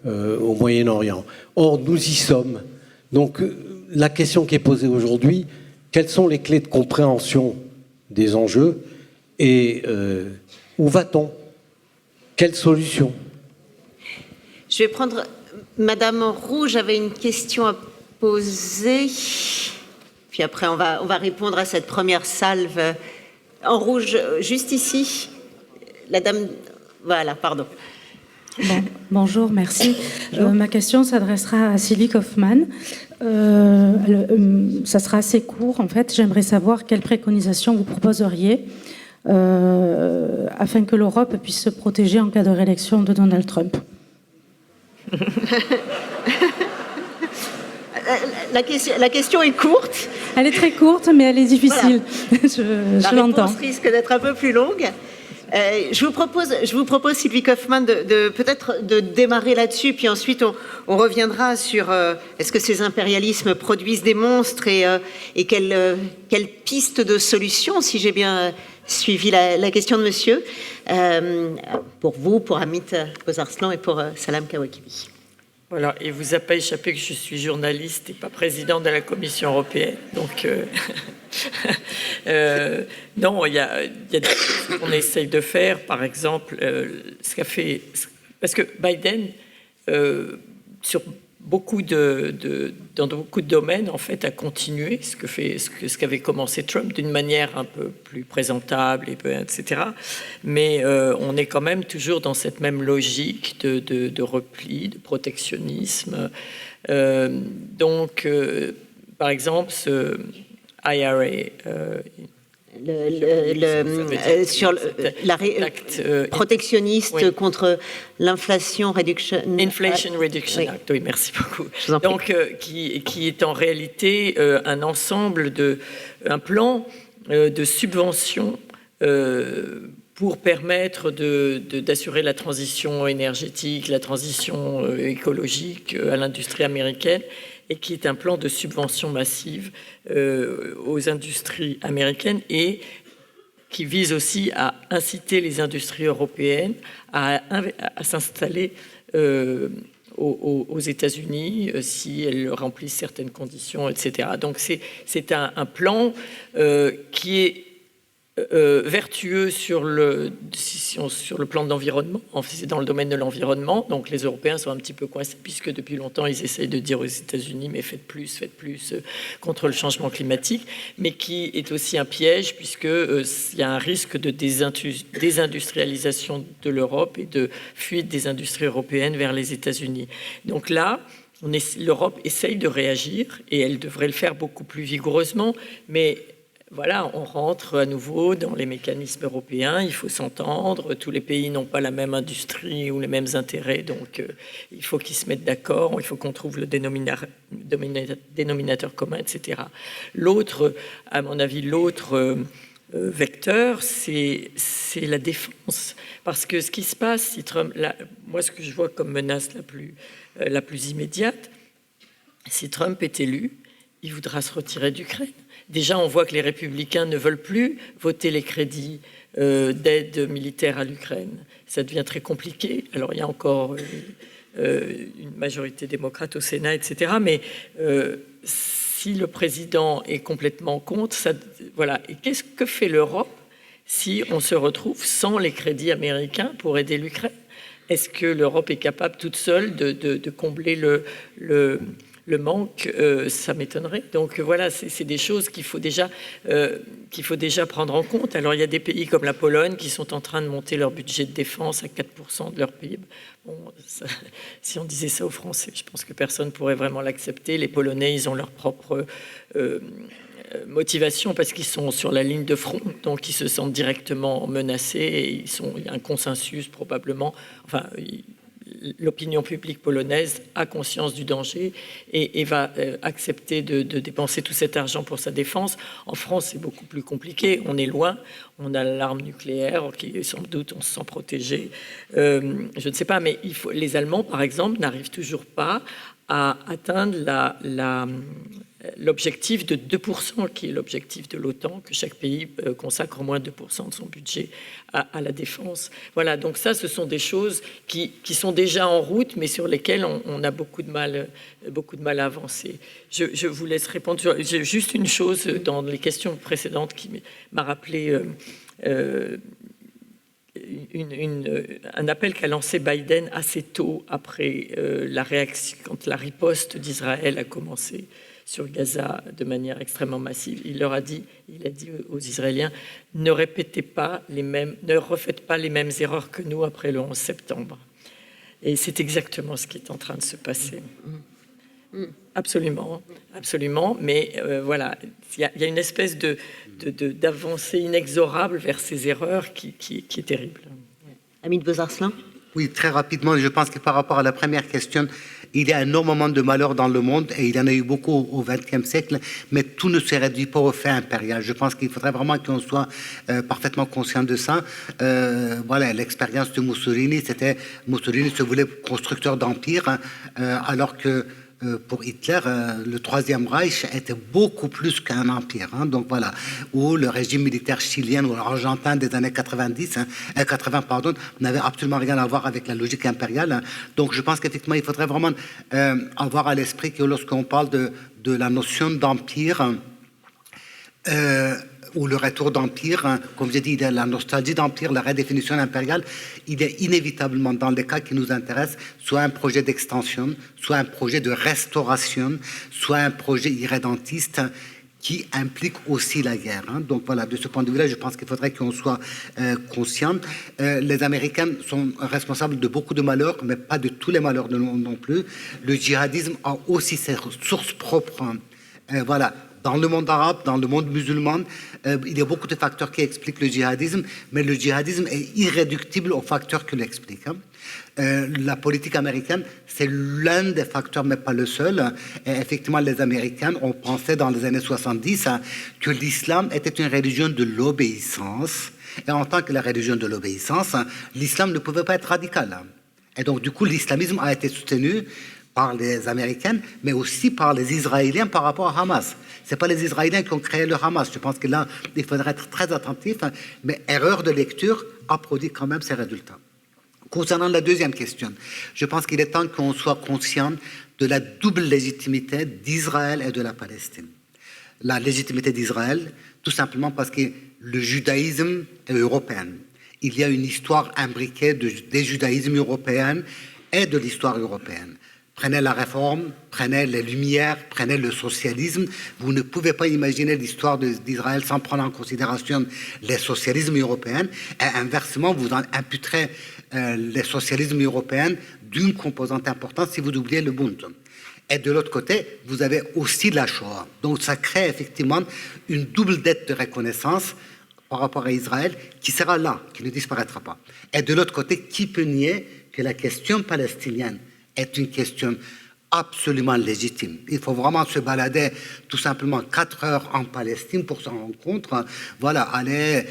au Moyen-Orient. Or, nous y sommes. Donc, la question qui est posée aujourd'hui, quelles sont les clés de compréhension des enjeux et où va-t-on? Quelle solution? Je vais prendre Madame Roux, j'avais une question à poser. Puis après, on va répondre à cette première salve. En rouge, juste ici. La dame... Voilà, pardon. Bon, bonjour, merci. Ma question s'adressera à Sylvie Kaufmann. Ça sera assez court, en fait. J'aimerais savoir quelles préconisations vous proposeriez afin que l'Europe puisse se protéger en cas de réélection de Donald Trump. La question est courte. Elle est très courte, mais elle est difficile. Voilà. La je l'entends. réponse risque d'être un peu plus longue. Je vous propose, Sylvie Kaufmann, peut-être de démarrer là-dessus, puis ensuite on reviendra sur est-ce que ces impérialismes produisent des monstres et quelles pistes de solutions, si j'ai bien suivi la question de monsieur, pour vous, pour Amit Bozarslan et pour Salam Kawakibi. Voilà, et vous a pas échappé que je suis journaliste et pas président de la Commission européenne. Donc, non, il y a des choses qu'on essaye de faire. Par exemple, ce qu'a fait... Parce que Biden, dans beaucoup de domaines, en fait, a continué ce qu'avait commencé Trump d'une manière un peu plus présentable, etc. Mais on est quand même toujours dans cette même logique de repli, de protectionnisme. Donc, par exemple, ce IRA... sur protectionniste oui. contre l'Inflation Reduction Reduction Act, oui, merci beaucoup. Donc, qui est en réalité un ensemble un plan de subventions pour permettre d'assurer la transition énergétique, la transition écologique à l'industrie américaine, et qui est un plan de subvention massive aux industries américaines et qui vise aussi à inciter les industries européennes à s'installer aux États-Unis si elles remplissent certaines conditions, etc. Donc c'est un plan qui est vertueux sur le plan de l'environnement. En fait, c'est dans le domaine de l'environnement. Donc les Européens sont un petit peu coincés puisque depuis longtemps ils essayent de dire aux États-Unis mais faites plus contre le changement climatique, mais qui est aussi un piège puisque il y a un risque de désindustrialisation de l'Europe et de fuite des industries européennes vers les États-Unis. Donc là, l'Europe essaye de réagir et elle devrait le faire beaucoup plus vigoureusement, mais voilà, on rentre à nouveau dans les mécanismes européens, il faut s'entendre, tous les pays n'ont pas la même industrie ou les mêmes intérêts, donc il faut qu'ils se mettent d'accord, il faut qu'on trouve le dénominateur commun, etc. L'autre, à mon avis, vecteur, c'est la défense. Parce que ce qui se passe, si Trump, moi ce que je vois comme menace la plus immédiate, si Trump est élu, il voudra se retirer d'Ukraine. Déjà, on voit que les républicains ne veulent plus voter les crédits d'aide militaire à l'Ukraine. Ça devient très compliqué. Alors, il y a encore une majorité démocrate au Sénat, etc. Mais si le président est complètement contre, voilà. Et qu'est-ce que fait l'Europe si on se retrouve sans les crédits américains pour aider l'Ukraine? Est-ce que l'Europe est capable toute seule de combler le manque, ça m'étonnerait. Donc voilà, c'est des choses qu'il faut déjà prendre en compte. Alors il y a des pays comme la Pologne qui sont en train de monter leur budget de défense à 4% de leur PIB. Bon, si on disait ça aux Français, je pense que personne ne pourrait vraiment l'accepter. Les Polonais, ils ont leur propre motivation parce qu'ils sont sur la ligne de front, donc ils se sentent directement menacés et il y a un consensus probablement. Enfin, l'opinion publique polonaise a conscience du danger et va accepter de dépenser tout cet argent pour sa défense. En France, c'est beaucoup plus compliqué. On est loin. On a l'arme nucléaire qui, sans doute, on se sent protégé. Je ne sais pas, mais les Allemands, par exemple, n'arrivent toujours pas à atteindre l'objectif de 2%, qui est l'objectif de l'OTAN, que chaque pays consacre au moins 2% de son budget à la défense. Voilà, donc ça, ce sont des choses qui sont déjà en route, mais sur lesquelles on a beaucoup de mal à avancer. Je vous laisse répondre sur juste une chose dans les questions précédentes qui m'a rappelé un appel qu'a lancé Biden assez tôt après la réaction, quand la riposte d'Israël a commencé sur Gaza de manière extrêmement massive. Il a dit aux Israéliens, ne refaites pas les mêmes erreurs que nous après le 11 septembre. Et c'est exactement ce qui est en train de se passer. Absolument, absolument. Mais voilà, il y a une espèce d'avancée inexorable vers ces erreurs qui est terrible. Amit Bozarslan. Oui, très rapidement, je pense que par rapport à la première question, il y a énormément de malheurs dans le monde et il y en a eu beaucoup au XXe siècle, mais tout ne se réduit pas au fait impérial. Je pense qu'il faudrait vraiment qu'on soit parfaitement conscient de ça. Voilà, l'expérience de Mussolini, Mussolini se voulait constructeur d'empire, hein, alors que pour Hitler, le Troisième Reich était beaucoup plus qu'un empire. Hein, donc voilà, où le régime militaire chilien ou argentin des années 80 pardon, n'avait absolument rien à voir avec la logique impériale. Hein. Donc je pense qu'effectivement, il faudrait vraiment avoir à l'esprit que lorsqu'on parle de la notion d'empire, ou le retour d'empire, hein, comme j'ai dit, il y a la nostalgie d'empire, la redéfinition impériale, il est inévitablement, dans les cas qui nous intéressent, soit un projet d'extension, soit un projet de restauration, soit un projet irrédentiste qui implique aussi la guerre. Hein. Donc voilà, de ce point de vue-là, je pense qu'il faudrait qu'on soit conscient. Les Américains sont responsables de beaucoup de malheurs, mais pas de tous les malheurs non plus. Le djihadisme a aussi ses sources propres. Hein. Voilà. Dans le monde arabe, dans le monde musulman, il y a beaucoup de facteurs qui expliquent le djihadisme, mais le djihadisme est irréductible aux facteurs qui l'expliquent. La politique américaine, c'est l'un des facteurs, mais pas le seul. Et effectivement, les Américains ont pensé dans les années 70 hein, que l'islam était une religion de l'obéissance. Et en tant que la religion de l'obéissance, hein, l'islam ne pouvait pas être radical. Hein. Et donc, du coup, l'islamisme a été soutenu par les Américains, mais aussi par les Israéliens par rapport à Hamas. Ce n'est pas les Israéliens qui ont créé le Hamas. Je pense que là, il faudrait être très attentif, hein, mais erreur de lecture a produit quand même ses résultats. Concernant la deuxième question, je pense qu'il est temps qu'on soit conscient de la double légitimité d'Israël et de la Palestine. La légitimité d'Israël, tout simplement parce que le judaïsme est européen. Il y a une histoire imbriquée des judaïsmes européens et de l'histoire européenne. Prenez la Réforme, prenez les Lumières, prenez le socialisme. Vous ne pouvez pas imaginer l'histoire d'Israël sans prendre en considération les socialismes européens. Et inversement, vous en imputerez les socialismes européens d'une composante importante si vous oubliez le Bund. Et de l'autre côté, vous avez aussi la Shoah. Donc ça crée effectivement une double dette de reconnaissance par rapport à Israël qui sera là, qui ne disparaîtra pas. Et de l'autre côté, qui peut nier que la question palestinienne est une question absolument légitime. Il faut vraiment se balader tout simplement 4 heures en Palestine pour s'en rendre compte. Voilà, aller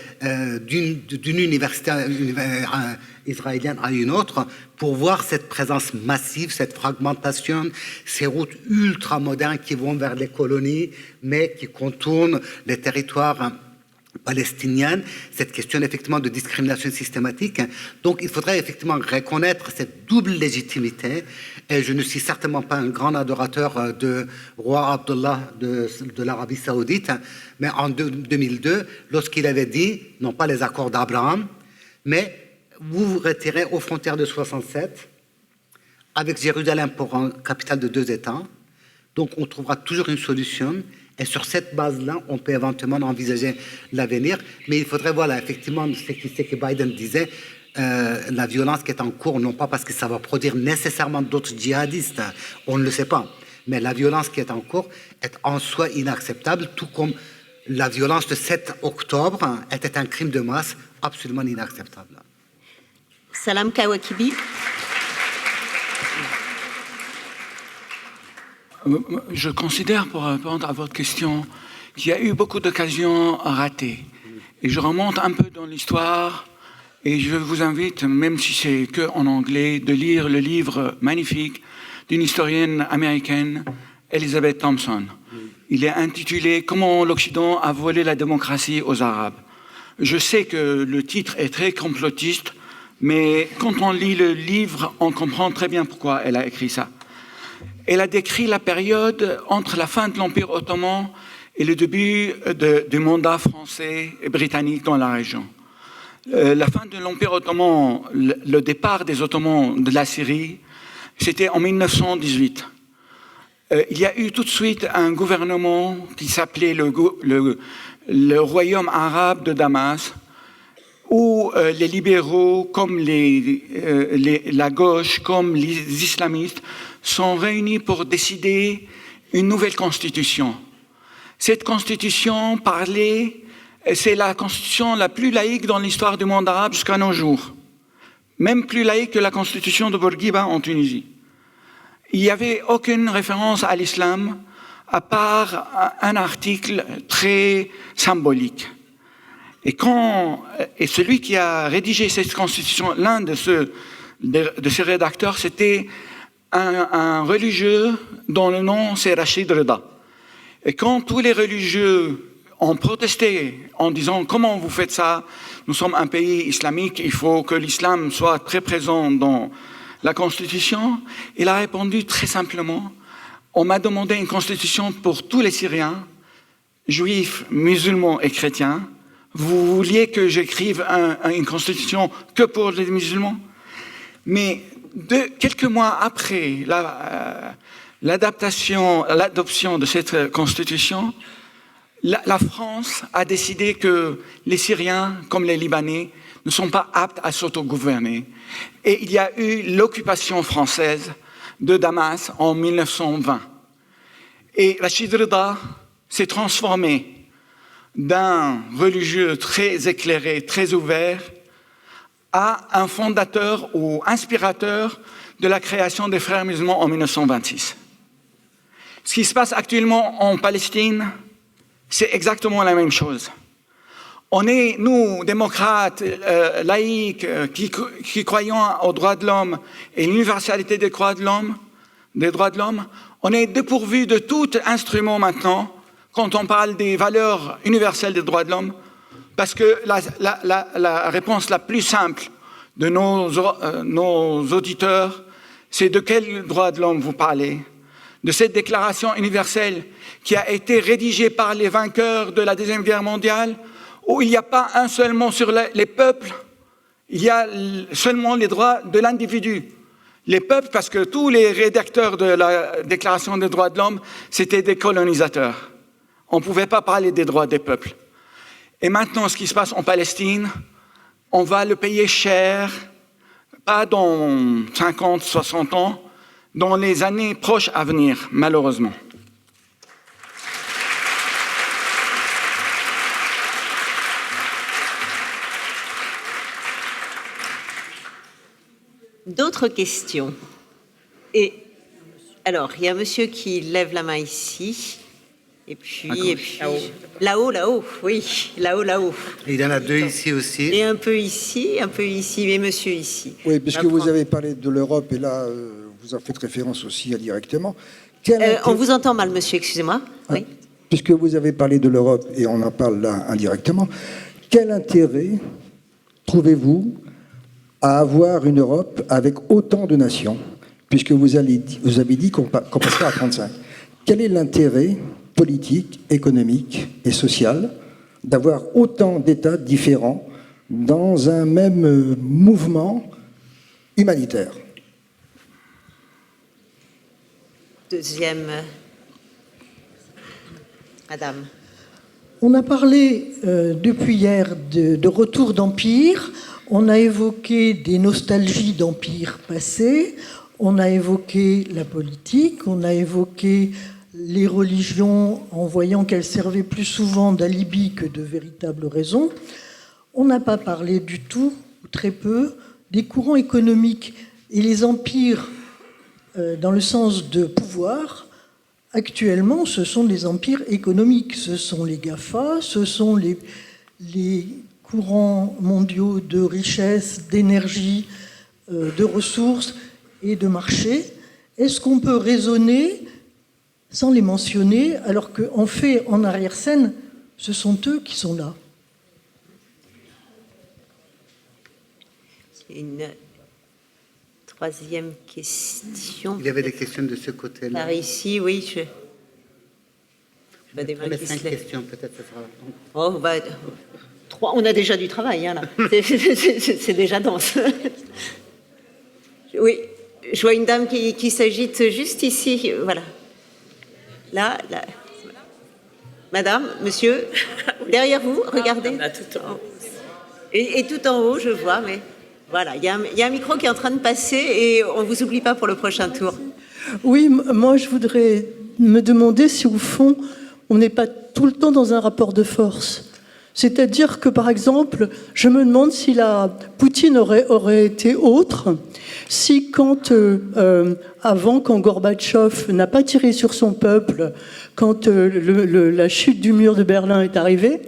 d'une université israélienne à une autre pour voir cette présence massive, cette fragmentation, ces routes ultra modernes qui vont vers les colonies, mais qui contournent les territoires palestinienne, cette question effectivement de discrimination systématique. Donc il faudrait effectivement reconnaître cette double légitimité. Et je ne suis certainement pas un grand adorateur de roi Abdullah de l'Arabie Saoudite, mais en 2002, lorsqu'il avait dit, non pas les accords d'Abraham, mais vous vous retirez aux frontières de 67, avec Jérusalem pour un capitale de 2 États. Donc on trouvera toujours une solution. Et sur cette base-là, on peut éventuellement envisager l'avenir. Mais il faudrait, voilà, effectivement, ce que Biden disait, la violence qui est en cours, non pas parce que ça va produire nécessairement d'autres djihadistes, on ne le sait pas, mais la violence qui est en cours est en soi inacceptable, tout comme la violence de 7 octobre était un crime de masse absolument inacceptable. Salam Kawakibi. Je considère, pour répondre à votre question, qu'il y a eu beaucoup d'occasions ratées. Et je remonte un peu dans l'histoire et je vous invite, même si c'est qu'en anglais, de lire le livre magnifique d'une historienne américaine, Elizabeth Thompson. Il est intitulé « Comment l'Occident a volé la démocratie aux Arabes ». Je sais que le titre est très complotiste, mais quand on lit le livre, on comprend très bien pourquoi elle a écrit ça. Elle a décrit la période entre la fin de l'Empire ottoman et le début du mandat français et britannique dans la région. La fin de l'Empire ottoman, le départ des Ottomans de la Syrie, c'était en 1918. Il y a eu tout de suite un gouvernement qui s'appelait le Royaume arabe de Damas, où les libéraux, comme la gauche, comme les islamistes, sont réunis pour décider une nouvelle constitution. Cette constitution c'est la constitution la plus laïque dans l'histoire du monde arabe jusqu'à nos jours. même plus laïque que la constitution de Bourguiba en Tunisie. Il n'y avait aucune référence à l'islam, à part un article très symbolique. Et celui qui a rédigé cette constitution, l'un de ses rédacteurs, c'était un religieux dont le nom c'est Rachid Reda. Et quand tous les religieux ont protesté en disant « Comment vous faites ça? Nous sommes un pays islamique, il faut que l'islam soit très présent dans la constitution », il a répondu très simplement « On m'a demandé une constitution pour tous les Syriens, juifs, musulmans et chrétiens. Vous vouliez que j'écrive une constitution que pour les musulmans ?» Mais quelques mois après l'adoption de cette constitution, la France a décidé que les Syriens, comme les Libanais, ne sont pas aptes à s'autogouverner. Et il y a eu l'occupation française de Damas en 1920. Et Rachid Reda s'est transformé d'un religieux très éclairé, très ouvert, à un fondateur ou inspirateur de la création des Frères musulmans en 1926. Ce qui se passe actuellement en Palestine, c'est exactement la même chose. On est, nous, démocrates, laïcs, qui croyons aux droits de l'homme et l'universalité des droits de l'homme, on est dépourvus de tout instrument maintenant quand on parle des valeurs universelles des droits de l'homme, parce que la réponse la plus simple de nos auditeurs, c'est de quel droit de l'homme vous parlez? De cette déclaration universelle qui a été rédigée par les vainqueurs de la Deuxième Guerre mondiale, où il n'y a pas un seul mot sur les peuples, il y a seulement les droits de l'individu. Les peuples, parce que tous les rédacteurs de la Déclaration des droits de l'homme, c'était des colonisateurs. On ne pouvait pas parler des droits des peuples. Et maintenant, ce qui se passe en Palestine, on va le payer cher, pas dans 50, 60 ans, dans les années proches à venir, malheureusement. D'autres questions? Et alors, il y a un monsieur qui lève la main ici, et puis là-haut, oui, là-haut. Il y en a deux ici aussi. Et un peu ici, mais monsieur ici. Oui, puisque vous avez parlé de l'Europe, et là, vous en faites référence aussi indirectement. On vous entend mal, monsieur, excusez-moi. Oui. Puisque vous avez parlé de l'Europe, et on en parle là indirectement, quel intérêt trouvez-vous à avoir une Europe avec autant de nations, puisque vous avez dit qu'on passerait à 35. Quel est l'intérêt politique, économique et social d'avoir autant d'États différents dans un même mouvement humanitaire? Deuxième, madame. On a parlé depuis hier de retour d'empire. On a évoqué des nostalgies d'empires passés, on a évoqué la politique, on a évoqué les religions en voyant qu'elles servaient plus souvent d'alibi que de véritables raisons. On n'a pas parlé du tout, ou très peu, des courants économiques et les empires dans le sens de pouvoir. Actuellement, ce sont des empires économiques, ce sont les GAFA, ce sont les courants mondiaux de richesse, d'énergie, de ressources et de marché. Est-ce qu'on peut raisonner sans les mentionner, alors qu'en fait, en arrière-scène, ce sont eux qui sont là? Une troisième question. Il y avait des questions de ce côté-là. Par ici, oui. Je des mains les qui 5 se lèvent. questions, peut-être ce sera... Oh, bah, 3, on a déjà du travail, hein, là. C'est déjà dense. Oui, je vois une dame qui s'agite juste ici, voilà. Là. Madame, monsieur, derrière vous, regardez. On a tout en haut. Et tout en haut, je vois, mais voilà, il y a un micro qui est en train de passer et on ne vous oublie pas pour le prochain tour. Oui, moi je voudrais me demander si au fond, on n'est pas tout le temps dans un rapport de force. C'est-à-dire que, par exemple, je me demande si la Poutine aurait été autre, si avant, quand Gorbatchev n'a pas tiré sur son peuple, quand la chute du mur de Berlin est arrivée,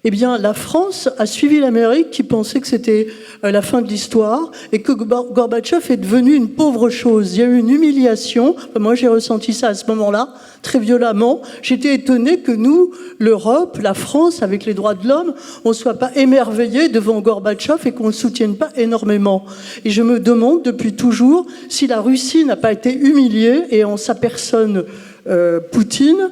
eh bien, la France a suivi l'Amérique qui pensait que c'était la fin de l'histoire et que Gorbatchev est devenu une pauvre chose. Il y a eu une humiliation. Moi, j'ai ressenti ça à ce moment-là, très violemment. J'étais étonnée que nous, l'Europe, la France, avec les droits de l'homme, on ne soit pas émerveillés devant Gorbatchev et qu'on ne le soutienne pas énormément. Et je me demande depuis toujours si la Russie n'a pas été humiliée, et en sa personne, Poutine,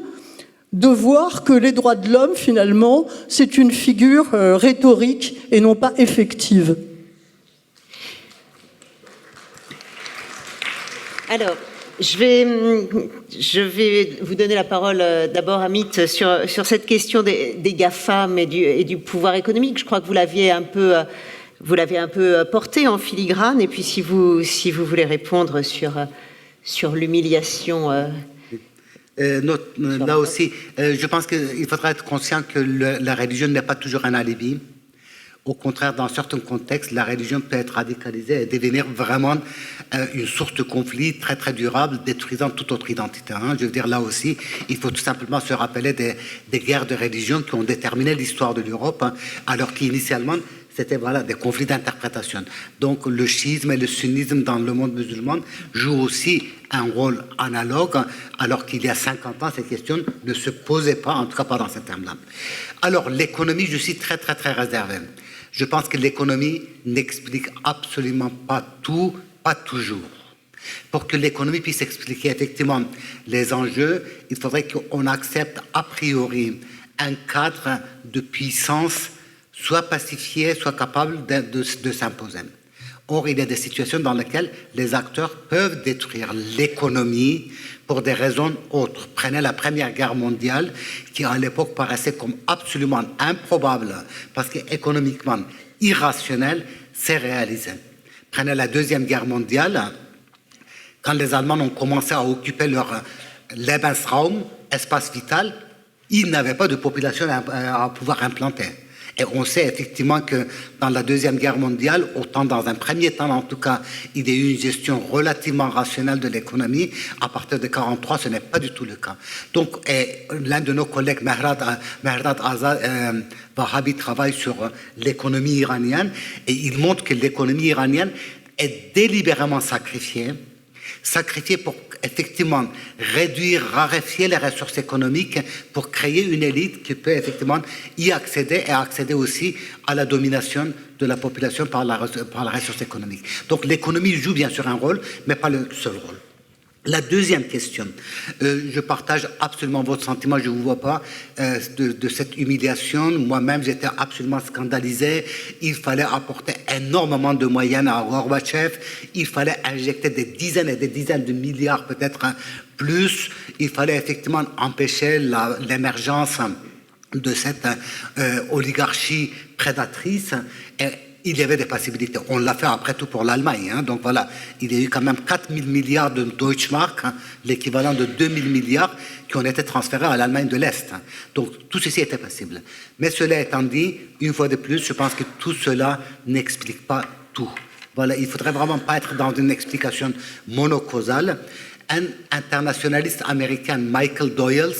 de voir que les droits de l'homme, finalement, c'est une figure rhétorique et non pas effective. Alors, je vais vous donner la parole d'abord, Amit, sur cette question des GAFAM et du pouvoir économique. Je crois que vous l'avez un peu porté en filigrane, et puis si vous voulez répondre sur l'humiliation... là aussi, je pense qu'il faudra être conscient que la religion n'est pas toujours un alibi. Au contraire, dans certains contextes, la religion peut être radicalisée et devenir vraiment une source de conflit très très durable, détruisant toute autre identité. Je veux dire, là aussi, il faut tout simplement se rappeler des guerres de religion qui ont déterminé l'histoire de l'Europe, alors qu'initialement, c'était des conflits d'interprétation. Donc le chiisme et le sunnisme dans le monde musulman jouent aussi un rôle analogue, alors qu'il y a 50 ans, ces questions ne se posaient pas, en tout cas pas dans ces termes-là. Alors l'économie, je suis très très très réservé. Je pense que l'économie n'explique absolument pas tout, pas toujours. Pour que l'économie puisse expliquer effectivement les enjeux, il faudrait qu'on accepte a priori un cadre de puissance soit pacifié, soit capable de s'imposer. Or, il y a des situations dans lesquelles les acteurs peuvent détruire l'économie pour des raisons autres. Prenez la Première Guerre mondiale, qui à l'époque paraissait comme absolument improbable, parce qu'économiquement irrationnel, s'est réalisé. Prenez la Deuxième Guerre mondiale, quand les Allemands ont commencé à occuper leur Lebensraum, espace vital, ils n'avaient pas de population à pouvoir implanter. Et on sait effectivement que dans la Deuxième Guerre mondiale, autant dans un premier temps en tout cas, il y a eu une gestion relativement rationnelle de l'économie. À partir de 1943, ce n'est pas du tout le cas. Donc, l'un de nos collègues, Mehrad Vahabi, travaille sur l'économie iranienne, et il montre que l'économie iranienne est délibérément sacrifiée pour effectivement réduire, raréfier les ressources économiques pour créer une élite qui peut effectivement y accéder et accéder aussi à la domination de la population par la ressource économique. Donc l'économie joue bien sûr un rôle, mais pas le seul rôle. La deuxième question, je partage absolument votre sentiment, je ne vous vois pas, de cette humiliation. Moi-même, j'étais absolument scandalisé. Il fallait apporter énormément de moyens à Gorbatchev. Il fallait injecter des dizaines et des dizaines de milliards, peut-être plus. Il fallait effectivement empêcher l'émergence de cette oligarchie prédatrice. Et il y avait des possibilités. On l'a fait après tout pour l'Allemagne. Donc voilà, il y a eu quand même 4 000 milliards de Deutschmark, l'équivalent de 2 000 milliards, qui ont été transférés à l'Allemagne de l'Est. Donc tout ceci était possible. Mais cela étant dit, une fois de plus, je pense que tout cela n'explique pas tout. Voilà, il ne faudrait vraiment pas être dans une explication monocausale. Un internationaliste américain, Michael Doyles,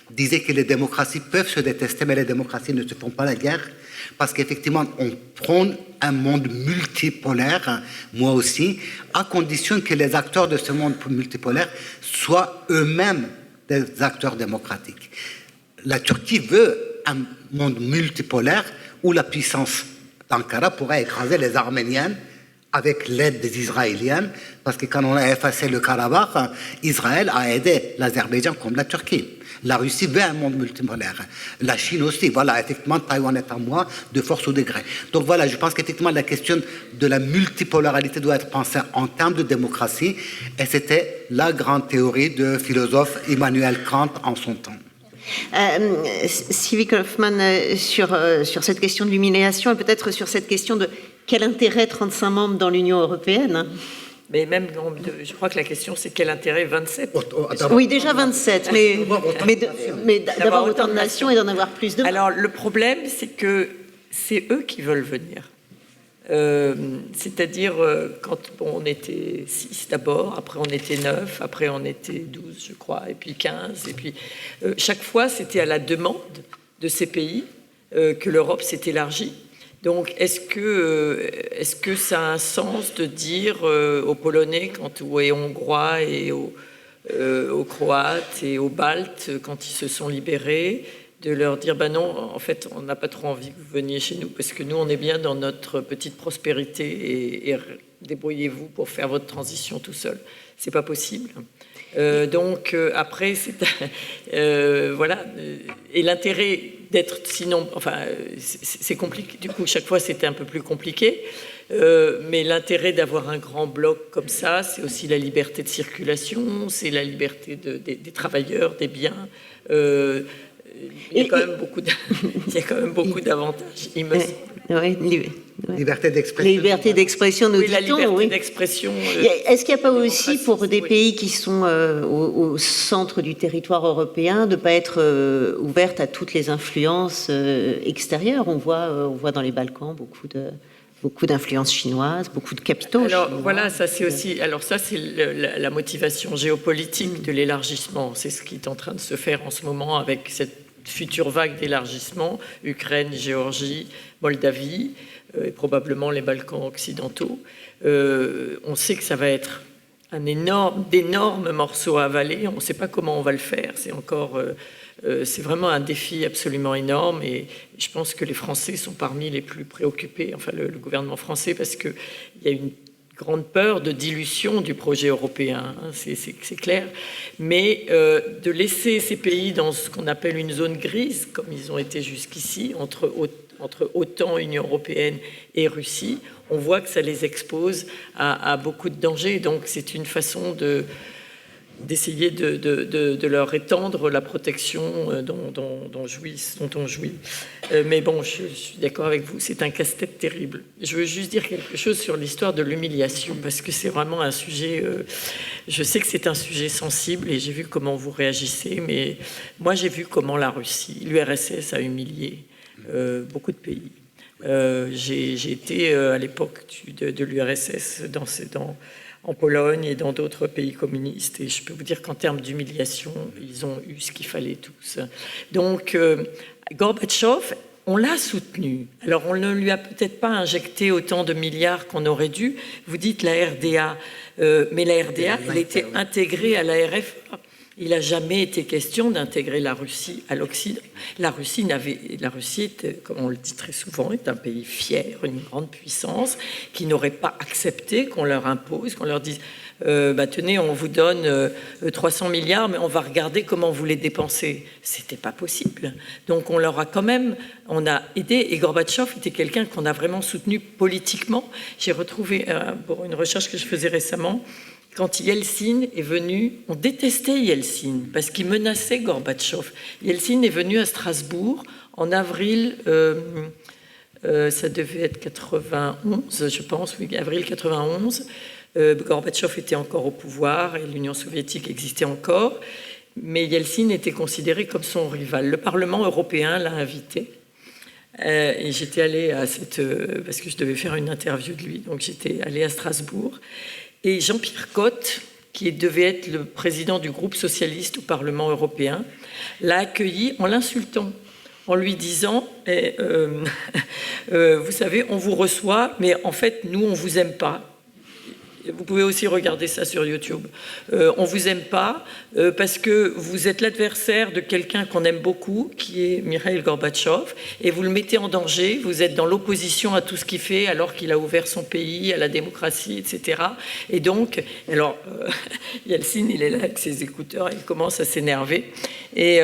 disait que les démocraties peuvent se détester, mais les démocraties ne se font pas la guerre. Parce qu'effectivement, on prône un monde multipolaire, moi aussi, à condition que les acteurs de ce monde multipolaire soient eux-mêmes des acteurs démocratiques. La Turquie veut un monde multipolaire où la puissance d'Ankara pourrait écraser les Arméniens avec l'aide des Israéliens, parce que quand on a effacé le Karabakh, Israël a aidé l'Azerbaïdjan comme la Turquie. La Russie veut un monde multipolaire. La Chine aussi. Voilà, effectivement, Taïwan est à moi de force ou de gré. Donc voilà, je pense qu'effectivement, la question de la multipolarité doit être pensée en termes de démocratie. Et c'était la grande théorie de philosophe Immanuel Kant en son temps. Sylvie Kaufmann, sur cette question de l'humiliation et peut-être sur cette question de quel intérêt 35 membres dans l'Union européenne. Mais même, je crois que la question, c'est quel intérêt 27 ? Oui, déjà 27, mais d'avoir autant de nations et d'en avoir plus de... Alors, le problème, c'est que c'est eux qui veulent venir. C'est-à-dire, quand on était 6 d'abord, après on était 9, après on était 12, je crois, et puis 15, et puis chaque fois, c'était à la demande de ces pays que l'Europe s'est élargie. Donc, est-ce que ça a un sens de dire aux Polonais, aux Hongrois et aux Croates et aux Baltes, quand ils se sont libérés, de leur dire, ben non, en fait, on n'a pas trop envie que vous veniez chez nous, parce que nous, on est bien dans notre petite prospérité et débrouillez-vous pour faire votre transition tout seul. C'est pas possible. Donc, après, voilà. Et l'intérêt d'être, sinon, enfin, c'est compliqué. Du coup, chaque fois, c'était un peu plus compliqué. Mais l'intérêt d'avoir un grand bloc comme ça, c'est aussi la liberté de circulation, c'est la liberté des travailleurs, des biens. Il y a quand même beaucoup d'avantages, il me semble. Oui, liberté d'expression. Liberté d'expression, nous la dit-on. liberté Oui. d'expression. Est-ce qu'il n'y a pas aussi, pour des pays qui sont au centre du territoire européen, de ne pas être ouverte à toutes les influences extérieures ? On voit dans les Balkans beaucoup d'influences chinoises, beaucoup de capitaux. Alors chinois. voilà, ça c'est aussi. Alors ça c'est la motivation géopolitique de l'élargissement. C'est ce qui est en train de se faire en ce moment avec cette future vague d'élargissement, Ukraine, Géorgie, Moldavie, et probablement les Balkans occidentaux. On sait que ça va être d'énormes morceaux à avaler. On ne sait pas comment on va le faire. C'est vraiment un défi absolument énorme et je pense que les Français sont parmi les plus préoccupés, enfin le gouvernement français, parce qu'il y a une grande peur de dilution du projet européen, hein, c'est clair, mais de laisser ces pays dans ce qu'on appelle une zone grise, comme ils ont été jusqu'ici, entre OTAN, Union européenne et Russie, on voit que ça les expose à beaucoup de dangers, donc c'est une façon d'essayer de leur étendre la protection dont on jouit. Mais bon, je suis d'accord avec vous, c'est un casse-tête terrible. Je veux juste dire quelque chose sur l'histoire de l'humiliation, parce que c'est vraiment un sujet... je sais que c'est un sujet sensible et j'ai vu comment vous réagissez, mais moi j'ai vu comment la Russie, l'URSS a humilié beaucoup de pays. J'ai été à l'époque de l'URSS en Pologne et dans d'autres pays communistes. Et je peux vous dire qu'en termes d'humiliation, ils ont eu ce qu'il fallait tous. Donc, Gorbatchev, on l'a soutenu. Alors, on ne lui a peut-être pas injecté autant de milliards qu'on aurait dû. Vous dites la RDA, mais la RDA, elle était intégrée à la RFA. Il n'a jamais été question d'intégrer la Russie à l'Occident. La Russie, comme on le dit très souvent, est un pays fier, une grande puissance, qui n'aurait pas accepté qu'on leur impose, qu'on leur dise tenez, on vous donne 300 milliards, mais on va regarder comment vous les dépensez. C'était pas possible. Donc on leur a quand même, on a aidé, et Gorbatchev était quelqu'un qu'on a vraiment soutenu politiquement. J'ai retrouvé, pour une recherche que je faisais récemment, quand Yeltsin est venu, on détestait Yeltsin parce qu'il menaçait Gorbatchev. Yeltsin est venu à Strasbourg en avril, ça devait être 91, je pense, oui, avril 91. Gorbatchev était encore au pouvoir et l'Union soviétique existait encore, mais Yeltsin était considéré comme son rival. Le Parlement européen l'a invité. Et j'étais allée à parce que je devais faire une interview de lui, donc j'étais allée à Strasbourg. Et Jean-Pierre Cotte, qui devait être le président du groupe socialiste au Parlement européen, l'a accueilli en l'insultant, en lui disant vous savez, on vous reçoit, mais en fait, nous, on ne vous aime pas. Vous pouvez aussi regarder ça sur YouTube. On ne vous aime pas parce que vous êtes l'adversaire de quelqu'un qu'on aime beaucoup, qui est Mikhaïl Gorbatchev, et vous le mettez en danger. Vous êtes dans l'opposition à tout ce qu'il fait, alors qu'il a ouvert son pays à la démocratie, etc. Et donc, alors, Yeltsin, il est là avec ses écouteurs, il commence à s'énerver. Et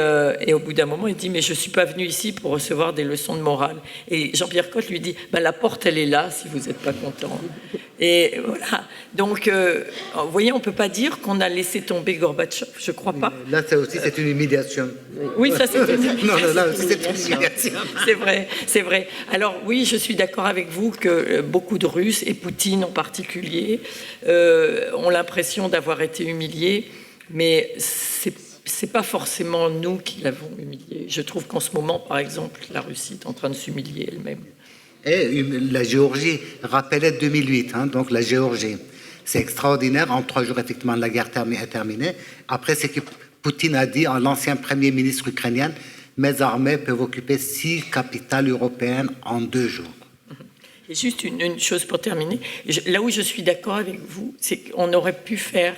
au bout d'un moment, il dit « Mais je ne suis pas venu ici pour recevoir des leçons de morale. » Et Jean-Pierre Cotte lui dit « La porte, elle est là, si vous n'êtes pas content. » Et voilà. Donc, vous voyez, on ne peut pas dire qu'on a laissé tomber Gorbatchev, je ne crois pas. Là, c'est une humiliation. Oui, ça c'est une humiliation. Non, là aussi, c'est une humiliation. C'est vrai. Alors oui, je suis d'accord avec vous que beaucoup de Russes, et Poutine en particulier, ont l'impression d'avoir été humiliés, mais c'est pas forcément nous qui l'avons humilié. Je trouve qu'en ce moment, par exemple, la Russie est en train de s'humilier elle-même. Et la Géorgie, rappelez 2008, donc la Géorgie. C'est extraordinaire. En 3 jours, effectivement, la guerre est terminée. Après, c'est que Poutine a dit à l'ancien Premier ministre ukrainien, mes armées peuvent occuper 6 capitales européennes en 2 jours. Et juste une chose pour terminer. Là où je suis d'accord avec vous, c'est qu'on aurait pu faire,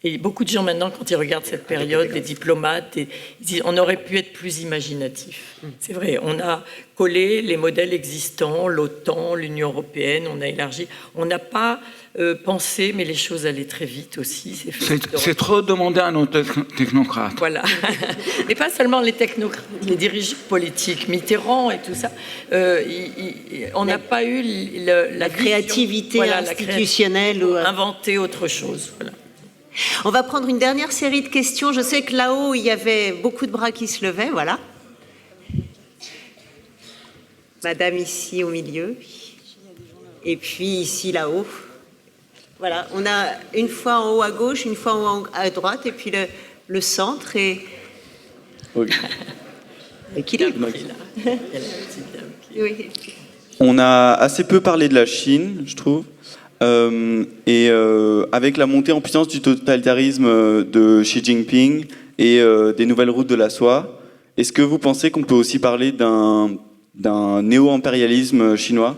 et beaucoup de gens maintenant, quand ils regardent cette période, les diplomates, ils disent on aurait pu être plus imaginatif. C'est vrai, on a collé les modèles existants, l'OTAN, l'Union européenne, on a élargi. On n'a pas pensé, mais les choses allaient très vite aussi. C'est trop demandé à nos technocrates. Voilà. Mais pas seulement les technocrates, les dirigeants politiques, Mitterrand et tout ça. On n'a pas eu la créativité institutionnelle. Ou inventer autre chose. Voilà. On va prendre une dernière série de questions. Je sais que là-haut, il y avait beaucoup de bras qui se levaient. Voilà. Madame ici au milieu. Et puis ici là-haut. Voilà. On a une fois en haut à gauche, une fois en haut à droite, et puis le centre. Et... Oui. Équilibre. Oui. On a assez peu parlé de la Chine, je trouve. Avec la montée en puissance du totalitarisme de Xi Jinping et des nouvelles routes de la soie, est-ce que vous pensez qu'on peut aussi parler d'un néo-impérialisme chinois ?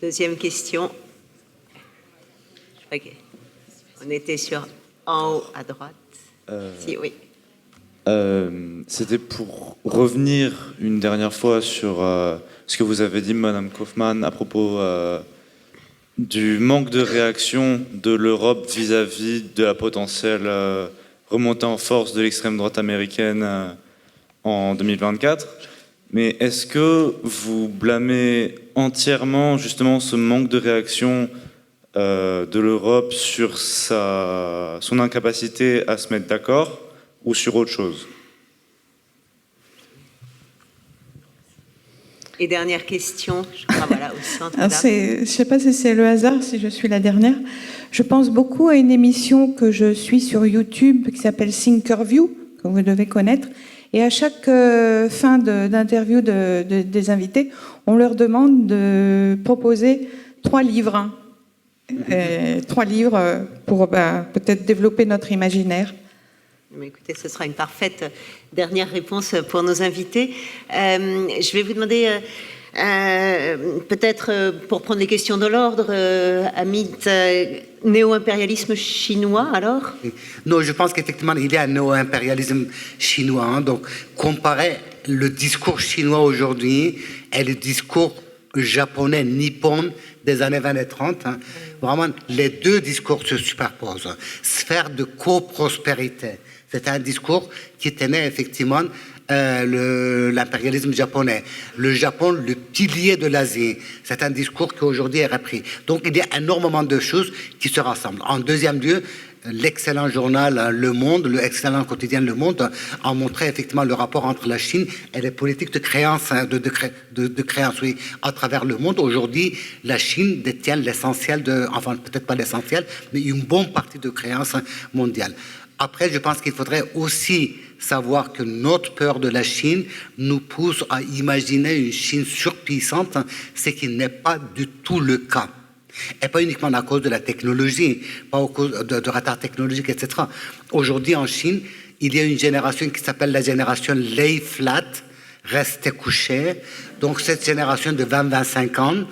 Deuxième question. Ok. On était sur en haut à droite. Si, oui. C'était pour revenir une dernière fois sur ce que vous avez dit, Madame Kaufmann, à propos du manque de réaction de l'Europe vis-à-vis de la potentielle remontée en force de l'extrême droite américaine en 2024. Mais est-ce que vous blâmez entièrement justement ce manque de réaction de l'Europe sur son incapacité à se mettre d'accord ou sur autre chose? Et dernière question, je crois, voilà, au centre. Je ne sais pas si c'est le hasard, si je suis la dernière. Je pense beaucoup à une émission que je suis sur YouTube qui s'appelle Thinkerview, que vous devez connaître. Et à chaque fin d'interview des invités, on leur demande de proposer 3 livres. 3 livres pour peut-être développer notre imaginaire. Mais écoutez, ce sera une parfaite dernière réponse pour nos invités. Je vais vous demander, peut-être pour prendre les questions de l'ordre, Amit, néo-impérialisme chinois alors ? Non, je pense qu'effectivement, il y a un néo-impérialisme chinois. Donc, comparer le discours chinois aujourd'hui et le discours japonais, nippon des années 20 et 30, vraiment, les 2 discours se superposent. Sphère de coprospérité. C'est un discours qui tenait effectivement l'impérialisme japonais. Le Japon, le pilier de l'Asie. C'est un discours qui aujourd'hui est repris. Donc il y a énormément de choses qui se rassemblent. En deuxième lieu, l'excellent journal Le Monde, l'excellent quotidien Le Monde a montré effectivement le rapport entre la Chine et les politiques de créance, de créance, oui, à travers le monde. Aujourd'hui, la Chine détient l'essentiel enfin peut-être pas l'essentiel, mais une bonne partie de créance mondiale. Après, je pense qu'il faudrait aussi savoir que notre peur de la Chine nous pousse à imaginer une Chine surpuissante, ce qui n'est pas du tout le cas. Et pas uniquement à cause de la technologie, pas à cause de retard technologique, etc. Aujourd'hui, en Chine, il y a une génération qui s'appelle la génération lay flat, restez couché. Donc, cette génération de 20-25 ans,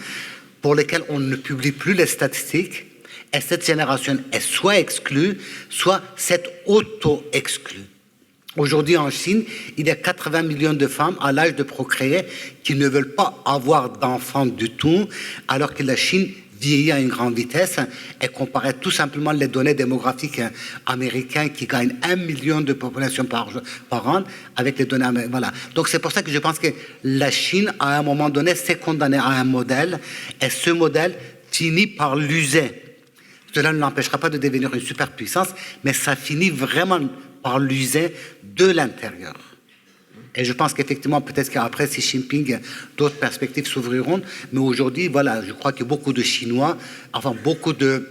pour lesquels on ne publie plus les statistiques, et cette génération est soit exclue, soit c'est auto-exclue. Aujourd'hui, en Chine, il y a 80 millions de femmes à l'âge de procréer qui ne veulent pas avoir d'enfants du tout, alors que la Chine vieillit à une grande vitesse et comparer tout simplement les données démographiques américaines qui gagnent 1 million de population par an avec les données américaines. Voilà. Donc c'est pour ça que je pense que la Chine, à un moment donné, s'est condamnée à un modèle et ce modèle finit par l'user. Cela ne l'empêchera pas de devenir une superpuissance, mais ça finit vraiment par l'user de l'intérieur. Et je pense qu'effectivement, peut-être qu'après, Xi Jinping, d'autres perspectives s'ouvriront. Mais aujourd'hui, voilà, je crois que beaucoup de Chinois, enfin beaucoup de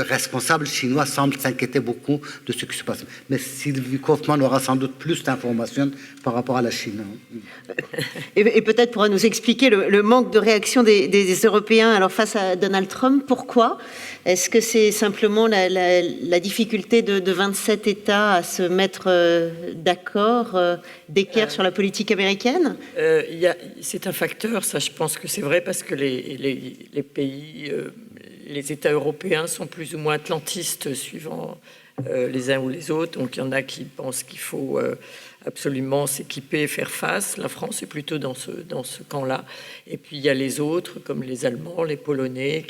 responsables chinois semblent s'inquiéter beaucoup de ce qui se passe. Mais Sylvie Kaufmann aura sans doute plus d'informations par rapport à la Chine. Et peut-être pourra nous expliquer le manque de réaction des Européens alors face à Donald Trump. Pourquoi? Est-ce que c'est simplement la difficulté de 27 États à se mettre d'accord, d'équerre sur la politique américaine? C'est un facteur, ça je pense que c'est vrai, parce que les pays... les États européens sont plus ou moins atlantistes suivant les uns ou les autres. Donc il y en a qui pensent qu'il faut absolument s'équiper et faire face. La France est plutôt dans ce camp-là. Et puis il y a les autres, comme les Allemands, les Polonais,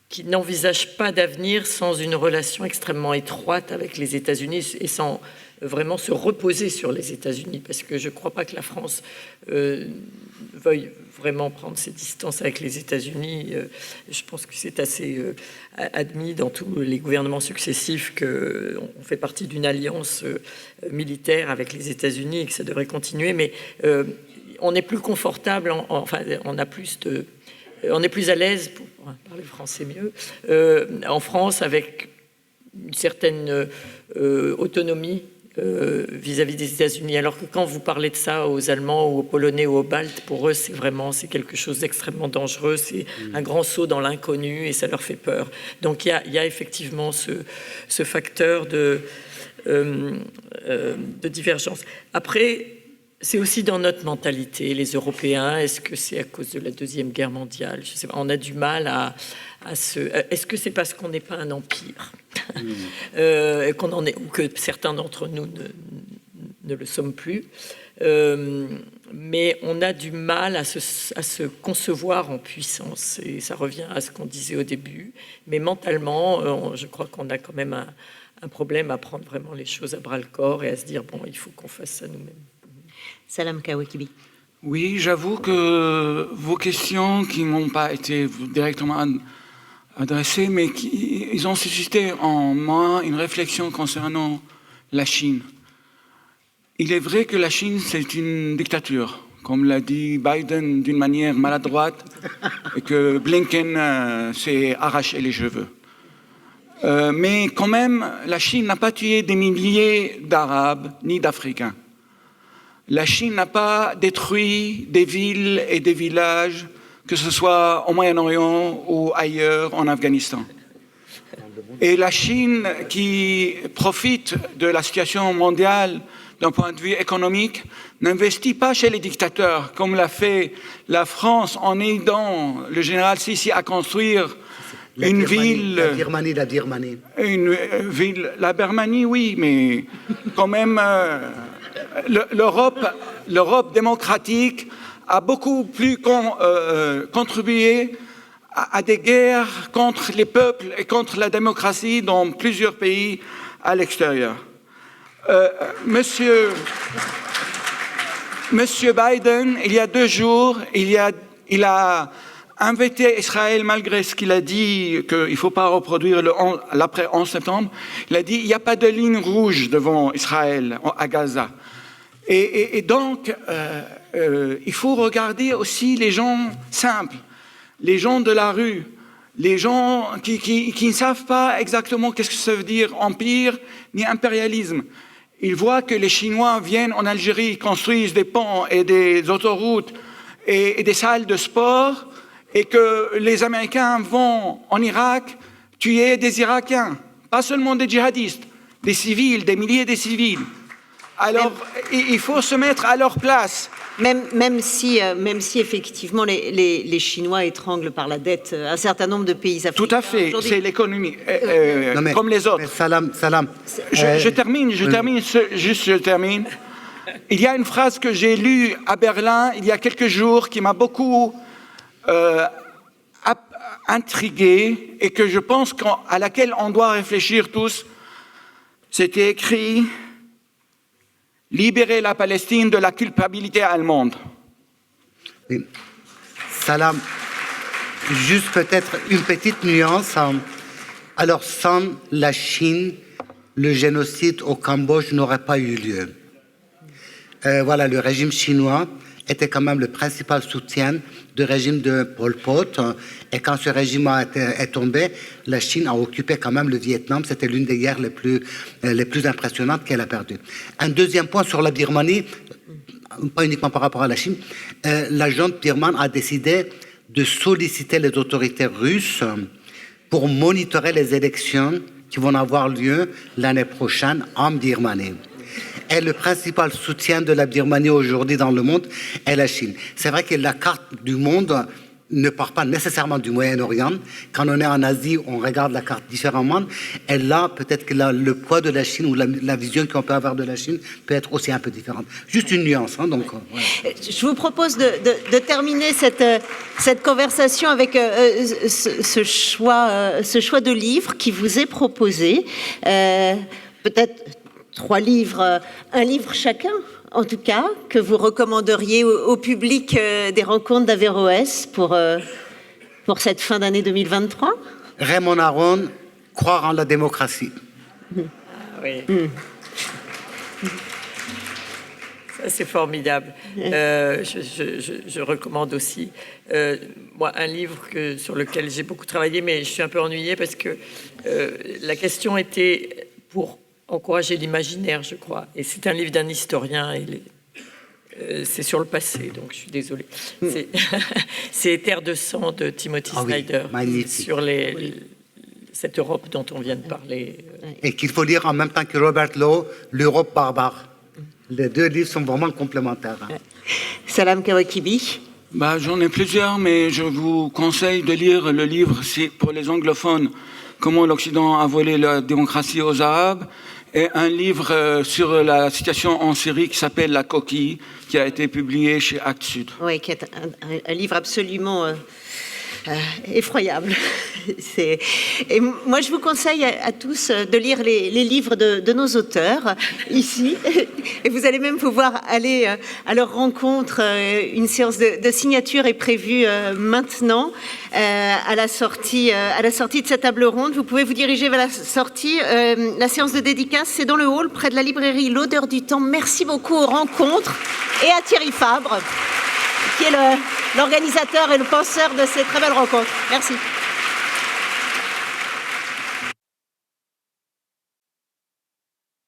qui n'envisagent pas d'avenir sans une relation extrêmement étroite avec les États-Unis et sans vraiment se reposer sur les États-Unis, parce que je ne crois pas que la France veuille vraiment prendre ses distances avec les États-Unis. Je pense que c'est assez admis dans tous les gouvernements successifs qu'on fait partie d'une alliance militaire avec les États-Unis et que ça devrait continuer, mais on est plus confortable, enfin on est plus à l'aise, pour parler français mieux, en France avec une certaine autonomie vis-à-vis des États-Unis, alors que quand vous parlez de ça aux Allemands ou aux Polonais ou aux Baltes, pour eux c'est quelque chose d'extrêmement dangereux, c'est un grand saut dans l'inconnu et ça leur fait peur. Donc il y a effectivement ce facteur de divergence. Après, c'est aussi dans notre mentalité, les Européens. Est-ce que c'est à cause de la Deuxième Guerre mondiale? Je sais pas, on a du mal à se... Est-ce que c'est parce qu'on n'est pas un empire qu'on en est, ou que certains d'entre nous ne le sommes plus, mais on a du mal à se concevoir en puissance, et ça revient à ce qu'on disait au début. Mais mentalement, je crois qu'on a quand même un problème à prendre vraiment les choses à bras-le-corps et à se dire, bon, il faut qu'on fasse ça nous-mêmes. Salam Kawakibi. Oui, j'avoue que vos questions qui n'ont pas été directement adressées, mais ils ont suscité en moi une réflexion concernant la Chine. Il est vrai que la Chine, c'est une dictature, comme l'a dit Biden d'une manière maladroite, et que Blinken s'est arraché les cheveux. Mais quand même, la Chine n'a pas tué des milliers d'Arabes ni d'Africains. La Chine n'a pas détruit des villes et des villages, que ce soit au Moyen-Orient ou ailleurs en Afghanistan. Et la Chine, qui profite de la situation mondiale d'un point de vue économique, n'investit pas chez les dictateurs, comme l'a fait la France en aidant le général Sissi à construire une ville... La Birmanie. Une ville... La Birmanie, oui, mais quand même... L'Europe démocratique a beaucoup plus contribué à des guerres contre les peuples et contre la démocratie dans plusieurs pays à l'extérieur. Monsieur Biden, il y a 2 jours, il a invité Israël, malgré ce qu'il a dit, qu'il ne faut pas reproduire l'après 11 septembre, il a dit qu'il n'y a pas de ligne rouge devant Israël à Gaza. Et donc, il faut regarder aussi les gens simples, les gens de la rue, les gens qui ne savent pas exactement qu'est-ce que ça veut dire empire ni impérialisme. Ils voient que les Chinois viennent en Algérie, construisent des ponts et des autoroutes et des salles de sport, et que les Américains vont en Irak tuer des Irakiens, pas seulement des djihadistes, des civils, des milliers de civils. Alors, il faut se mettre à leur place. Même si effectivement les Chinois étranglent par la dette un certain nombre de pays africains. Tout à fait, c'est l'économie, comme les autres. Salam. Je termine. Il y a une phrase que j'ai lue à Berlin il y a quelques jours qui m'a beaucoup intriguée et que je pense à laquelle on doit réfléchir tous. C'était écrit « Libérer la Palestine de la culpabilité allemande ». Oui. Salam, juste peut-être une petite nuance. Alors, sans la Chine, le génocide au Cambodge n'aurait pas eu lieu. Voilà, le régime chinois était quand même le principal soutien du régime de Pol Pot. Et quand ce régime est tombé, la Chine a occupé quand même le Vietnam. C'était l'une des guerres les plus impressionnantes qu'elle a perdues. Un deuxième point sur la Birmanie, pas uniquement par rapport à la Chine, la junte birmane a décidé de solliciter les autorités russes pour monitorer les élections qui vont avoir lieu l'année prochaine en Birmanie. Et le principal soutien de la Birmanie aujourd'hui dans le monde est la Chine. C'est vrai que la carte du monde ne part pas nécessairement du Moyen-Orient. Quand on est en Asie, on regarde la carte différemment. Et là, peut-être que le poids de la Chine ou la vision qu'on peut avoir de la Chine peut être aussi un peu différente. Juste une nuance. Donc, voilà. Je vous propose de terminer cette conversation avec ce choix de livre qui vous est proposé. Peut-être 3 livres, un livre chacun, en tout cas, que vous recommanderiez au public des rencontres d'Averroès pour cette fin d'année 2023 ? Raymond Aron, Croire en la démocratie. Ah, oui. Ça, c'est formidable. Je recommande aussi moi, un livre sur lequel j'ai beaucoup travaillé, mais je suis un peu ennuyée parce que la question était pour encourager l'imaginaire, je crois. Et c'est un livre d'un historien. C'est sur le passé, donc je suis désolée. C'est Terre de sang de Timothy Snyder. Sur cette Europe dont on vient de parler. Et qu'il faut lire en même temps que Robert Lowe, L'Europe barbare. Les 2 livres sont vraiment complémentaires. Salam Kawakibi. J'en ai plusieurs, mais je vous conseille de lire le livre, c'est pour les anglophones, Comment l'Occident a volé la démocratie aux Arabes, et un livre sur la situation en Syrie qui s'appelle La Coquille, qui a été publié chez Actes Sud. Oui, qui est un livre absolument effroyable. Et moi, je vous conseille à tous de lire les livres de nos auteurs ici. Et vous allez même pouvoir aller à leur rencontre. Une séance de signature est prévue maintenant à la sortie de cette table ronde. Vous pouvez vous diriger vers la sortie. La séance de dédicace, c'est dans le hall près de la librairie L'Odeur du Temps. Merci beaucoup aux rencontres et à Thierry Fabre, qui est l'organisateur et le penseur de ces très belles rencontres. Merci.